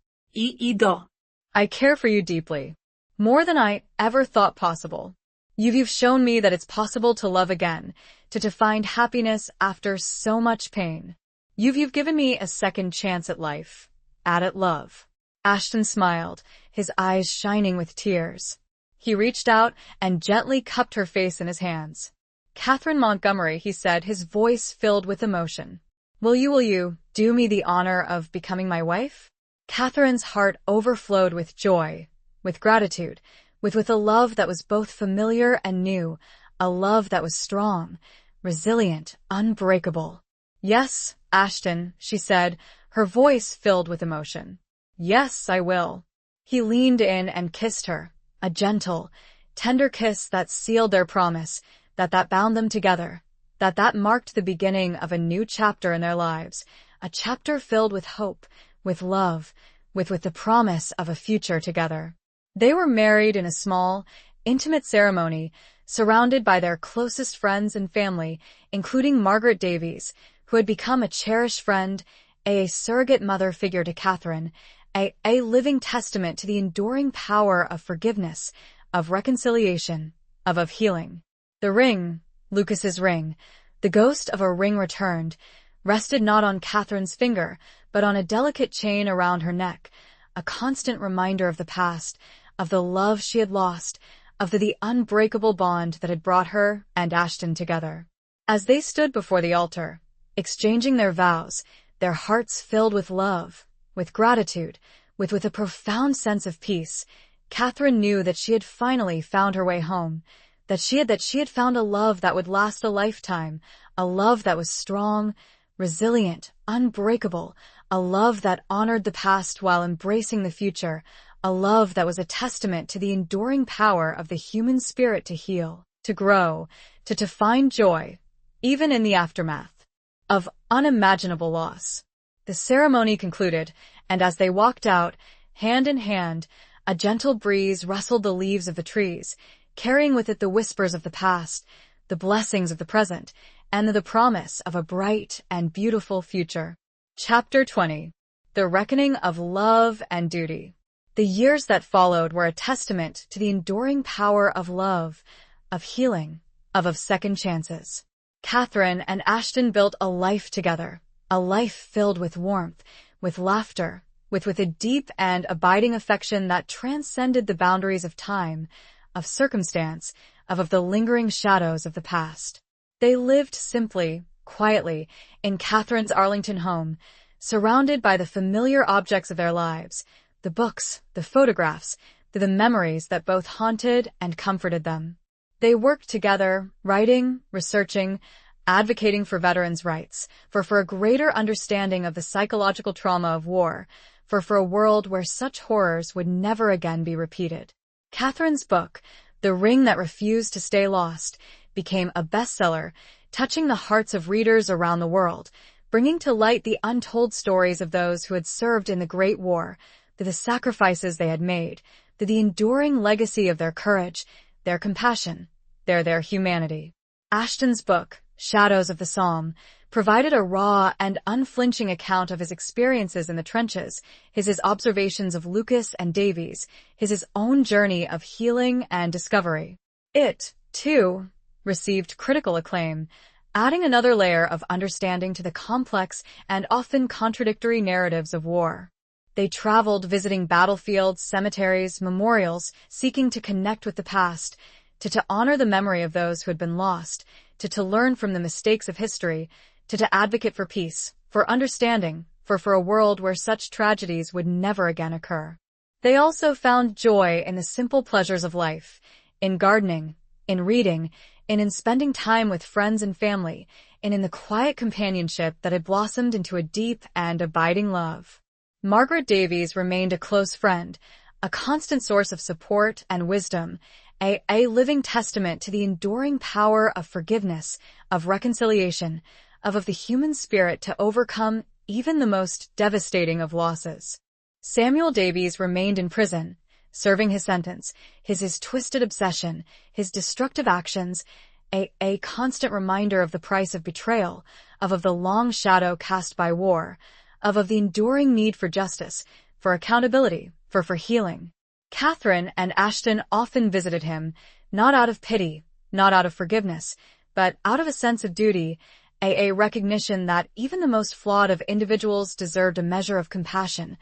"I care for you deeply, more than I ever thought possible. You've shown me that it's possible to love again, to find happiness after so much pain. You've given me a second chance at life, at love." Ashton smiled, his eyes shining with tears. He reached out and gently cupped her face in his hands. "Catherine Montgomery," he said, his voice filled with emotion. Will you do me the honor of becoming my wife?" Catherine's heart overflowed with joy, with gratitude, with a love that was both familiar and new, a love that was strong, resilient, unbreakable. "Yes, Ashton," she said, her voice filled with emotion. "Yes, I will." He leaned in and kissed her, a gentle, tender kiss that sealed their promise, that bound them together, that marked the beginning of a new chapter in their lives, a chapter filled with hope, with love, with the promise of a future together. They were married in a small, intimate ceremony, surrounded by their closest friends and family, including Margaret Davies, who had become a cherished friend, a surrogate mother figure to Catherine, a living testament to the enduring power of forgiveness, of reconciliation, of healing. The ring, Lucas's ring, the ghost of a ring returned, rested not on Catherine's finger, but on a delicate chain around her neck, a constant reminder of the past, of the love she had lost, of the unbreakable bond that had brought her and Ashton together. As they stood before the altar, exchanging their vows, their hearts filled with love, with gratitude, with a profound sense of peace, Catherine knew that she had finally found her way home, that she had found a love that would last a lifetime, a love that was strong, resilient, unbreakable, a love that honored the past while embracing the future, a love that was a testament to the enduring power of the human spirit to heal, to grow, to find joy, even in the aftermath of unimaginable loss. The ceremony concluded, and as they walked out, hand in hand, a gentle breeze rustled the leaves of the trees, carrying with it the whispers of the past, the blessings of the present, and the promise of a bright and beautiful future. Chapter 20. The Reckoning of Love and Duty. The years that followed were a testament to the enduring power of love, of healing, of second chances. Catherine and Ashton built a life together, a life filled with warmth, with laughter, with a deep and abiding affection that transcended the boundaries of time, of circumstance, of the lingering shadows of the past. They lived simply, quietly, in Catherine's Arlington home, surrounded by the familiar objects of their lives, the books, the photographs, the memories that both haunted and comforted them. They worked together, writing, researching, advocating for veterans' rights, for a greater understanding of the psychological trauma of war, for a world where such horrors would never again be repeated. Catherine's book, The Ring That Refused to Stay Lost, became a bestseller, touching the hearts of readers around the world, bringing to light the untold stories of those who had served in the Great War, the sacrifices they had made, the enduring legacy of their courage, their compassion, their humanity. Ashton's book, Shadows of the Somme, provided a raw and unflinching account of his experiences in the trenches, his observations of Lucas and Davies, his own journey of healing and discovery. It, too, received critical acclaim, adding another layer of understanding to the complex and often contradictory narratives of war. They traveled visiting battlefields, cemeteries, memorials, seeking to connect with the past, to honor the memory of those who had been lost, to learn from the mistakes of history, to advocate for peace, for understanding, for a world where such tragedies would never again occur. They also found joy in the simple pleasures of life, in gardening, in reading, in spending time with friends and family, and in the quiet companionship that had blossomed into a deep and abiding love. Margaret Davies remained a close friend, a constant source of support and wisdom, a living testament to the enduring power of forgiveness, of reconciliation, of the human spirit to overcome even the most devastating of losses. Samuel Davies remained in prison, serving his sentence, his twisted obsession, his destructive actions, a constant reminder of the price of betrayal, of the long shadow cast by war, of the enduring need for justice, for accountability, for healing. Catherine and Ashton often visited him, not out of pity, not out of forgiveness, but out of a sense of duty, a recognition that even the most flawed of individuals deserved a measure of compassion,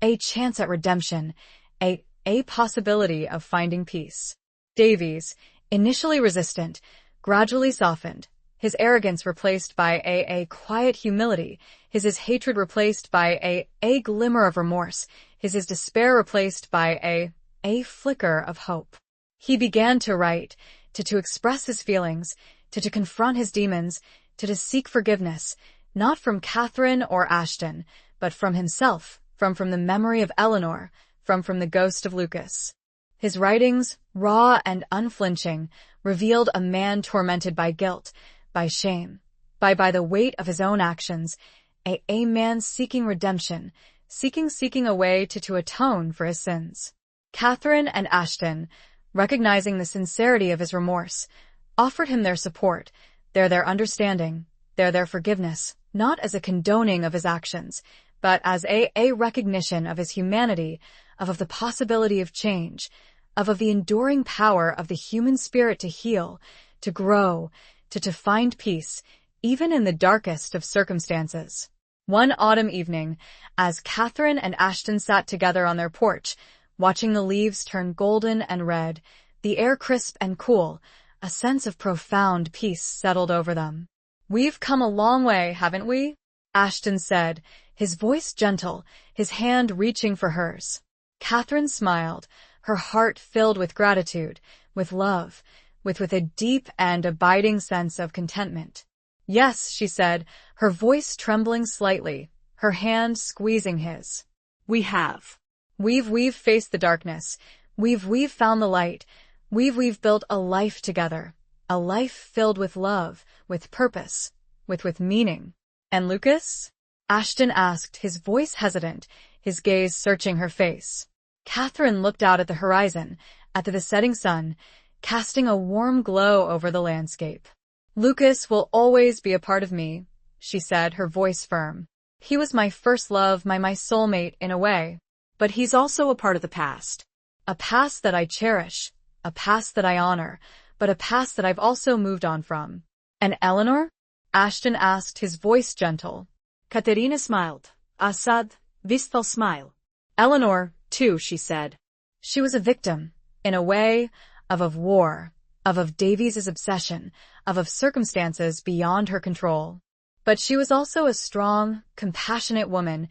a chance at redemption, a possibility of finding peace. Davies, initially resistant, gradually softened, his arrogance replaced by a quiet humility, his hatred replaced by a glimmer of remorse, his despair replaced by a flicker of hope. He began to write, to express his feelings, to confront his demons, to seek forgiveness, not from Catherine or Ashton, but from himself, from the memory of Eleanor, from the ghost of Lucas. His writings, raw and unflinching, revealed a man tormented by guilt, by shame, by the weight of his own actions, a man seeking redemption, seeking a way to atone for his sins. Catherine and Ashton, recognizing the sincerity of his remorse, offered him their support, their understanding, their forgiveness, not as a condoning of his actions, but as a recognition of his humanity, of the possibility of change, of the enduring power of the human spirit to heal, to grow, to find peace, even in the darkest of circumstances. One autumn evening, as Catherine and Ashton sat together on their porch, watching the leaves turn golden and red, the air crisp and cool, a sense of profound peace settled over them. "We've come a long way, haven't we?" Ashton said, his voice gentle, his hand reaching for hers. Catherine smiled, her heart filled with gratitude, with love, with a deep and abiding sense of contentment. "Yes," she said, her voice trembling slightly, her hand squeezing his. "We have. We've faced the darkness. We've found the light. We've built a life together. A life filled with love, with purpose, with meaning." "And Lucas?" Ashton asked, his voice hesitant, his gaze searching her face. Catherine looked out at the horizon, at the setting sun, casting a warm glow over the landscape. "Lucas will always be a part of me," she said, her voice firm. "He was my first love, my soulmate in a way. But he's also a part of the past." A past that I cherish, a past that I honor, but a past that I've also moved on from." "And Eleanor?" Ashton asked, his voice gentle. Katerina smiled. A sad, wistful smile. "Eleanor, too," she said. She was a victim, in a way, of war, of Davies's obsession, of circumstances beyond her control. But she was also a strong, compassionate woman,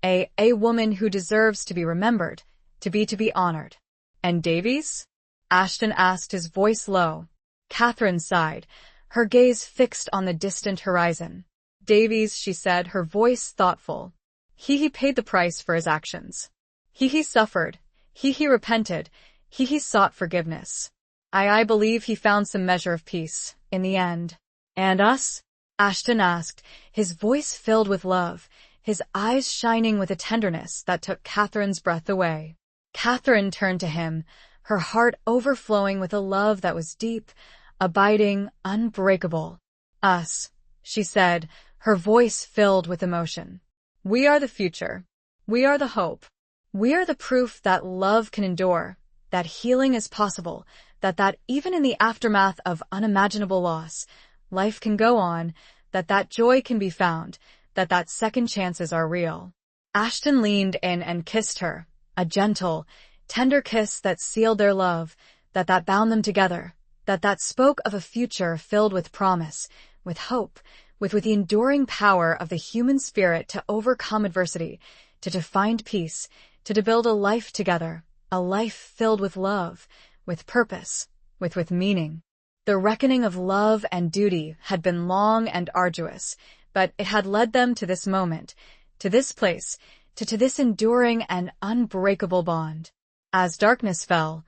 a woman who deserves to be remembered, to be honored. "And Davies?" Ashton asked, his voice low. Catherine sighed, her gaze fixed on the distant horizon. "Davies," she said, her voice thoughtful. He paid the price for his actions. He suffered. He repented. He sought forgiveness. I believe he found some measure of peace, in the end." "And us?" Ashton asked, his voice filled with love, his eyes shining with a tenderness that took Catherine's breath away. Catherine turned to him, her heart overflowing with a love that was deep, abiding, unbreakable. "Us," she said, her voice filled with emotion. "We are the future. We are the hope. We are the proof that love can endure, that healing is possible, that even in the aftermath of unimaginable loss, life can go on, that joy can be found, that second chances are real." Ashton leaned in and kissed her, a gentle, tender kiss that sealed their love, that bound them together, that spoke of a future filled with promise, with hope, with the enduring power of the human spirit to overcome adversity, to find peace, to build a life together, a life filled with love, with purpose, with meaning. The reckoning of love and duty had been long and arduous, but it had led them to this moment, to this place, to this enduring and unbreakable bond. As darkness fell,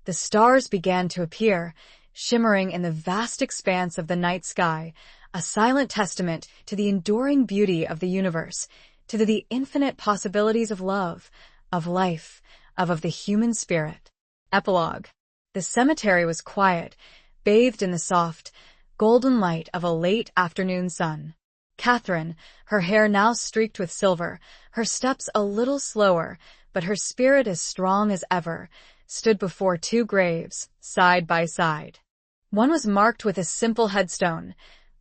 the stars began to appear, shimmering in the vast expanse of the night sky, a silent testament to the enduring beauty of the universe, to the infinite possibilities of love, of life, of the human spirit. Epilogue. The cemetery was quiet, bathed in the soft, golden light of a late afternoon sun. Catherine, her hair now streaked with silver, her steps a little slower, but her spirit as strong as ever, stood before two graves, side by side. One was marked with a simple headstone,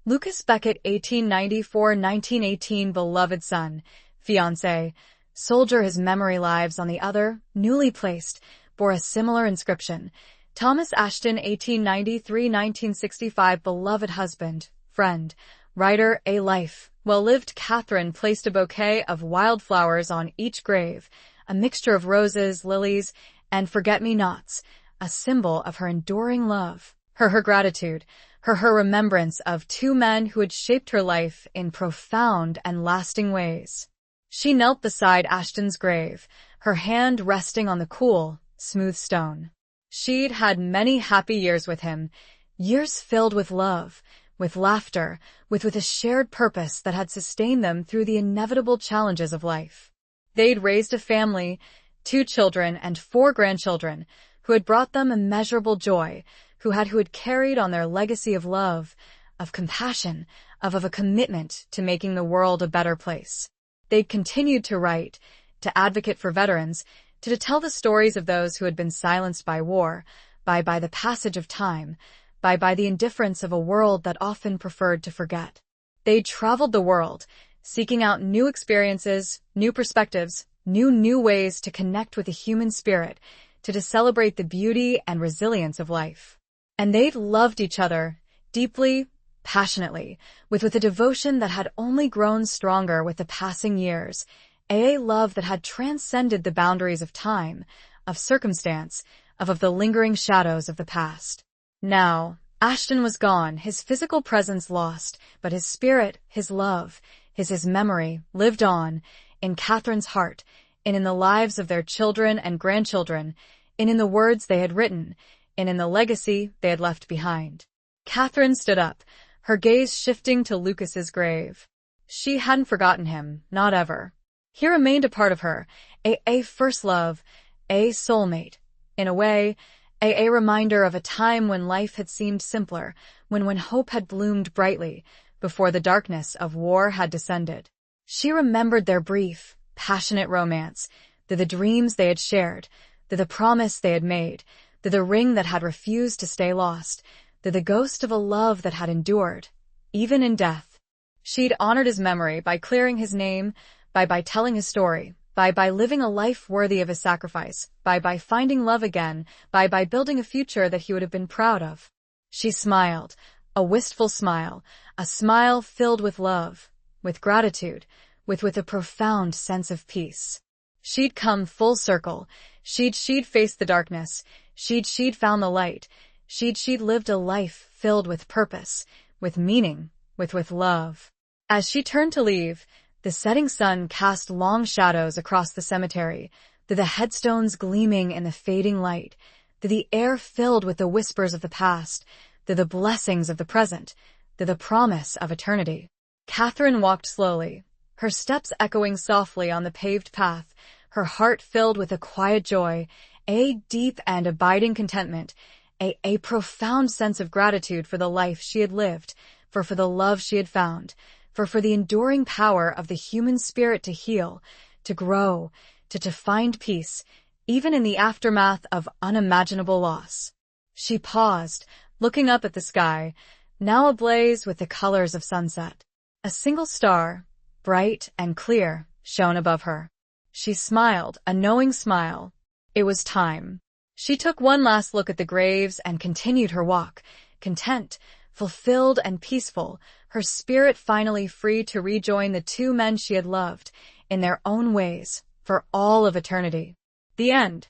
Lucas Beckett, 1894-1918, beloved son, fiancé, soldier. His memory lives. On the other, newly placed, bore a similar inscription, Thomas Ashton, 1893-1965, beloved husband, friend, writer, a life well lived. Catherine placed a bouquet of wildflowers on each grave, a mixture of roses, lilies, and forget-me-nots, a symbol of her enduring love, her gratitude, her remembrance of two men who had shaped her life in profound and lasting ways. She knelt beside Ashton's grave, her hand resting on the cool, smooth stone. She'd had many happy years with him, years filled with love, with laughter, with a shared purpose that had sustained them through the inevitable challenges of life. They'd raised a family, 2 children and 4 grandchildren, who had brought them immeasurable joy, who had carried on their legacy of love, of compassion, of a commitment to making the world a better place. They'd continued to write, to advocate for veterans, to tell the stories of those who had been silenced by war, by the passage of time, by the indifference of a world that often preferred to forget. They'd traveled the world, seeking out new experiences, new perspectives, new ways to connect with the human spirit, to celebrate the beauty and resilience of life. And they'd loved each other, deeply, passionately, with a devotion that had only grown stronger with the passing years, a love that had transcended the boundaries of time, of circumstance, of the lingering shadows of the past. Now, Ashton was gone, his physical presence lost, but his spirit, his love, his memory lived on, in Catherine's heart, and in the lives of their children and grandchildren, and in the words they had written, and in the legacy they had left behind. Catherine stood up, her gaze shifting to Lucas's grave. She hadn't forgotten him, not ever. He remained a part of her, a first love, a soulmate. In a way, a reminder of a time when life had seemed simpler, when hope had bloomed brightly, before the darkness of war had descended. She remembered their brief, passionate romance, the dreams they had shared, the promise they had made, the ring that had refused to stay lost, the ghost of a love that had endured, even in death. She'd honored his memory by clearing his name, by telling his story, by living a life worthy of his sacrifice, by finding love again, by building a future that he would have been proud of. She smiled, a wistful smile, a smile filled with love, with gratitude, with a profound sense of peace. She'd come full circle. She'd faced the darkness. She'd found the light. She'd lived a life filled with purpose, with meaning, with love. As she turned to leave, the setting sun cast long shadows across the cemetery, the headstones gleaming in the fading light, the air filled with the whispers of the past, the blessings of the present, the promise of eternity. Catherine walked slowly, her steps echoing softly on the paved path, her heart filled with a quiet joy, a deep and abiding contentment, a profound sense of gratitude for the life she had lived, for the love she had found, for the enduring power of the human spirit to heal, to grow, to find peace, even in the aftermath of unimaginable loss. She paused, looking up at the sky, now ablaze with the colors of sunset. A single star, bright and clear, shone above her. She smiled, a knowing smile. It was time. She took one last look at the graves and continued her walk, content, fulfilled and peaceful, her spirit finally free to rejoin the two men she had loved, in their own ways, for all of eternity. The end.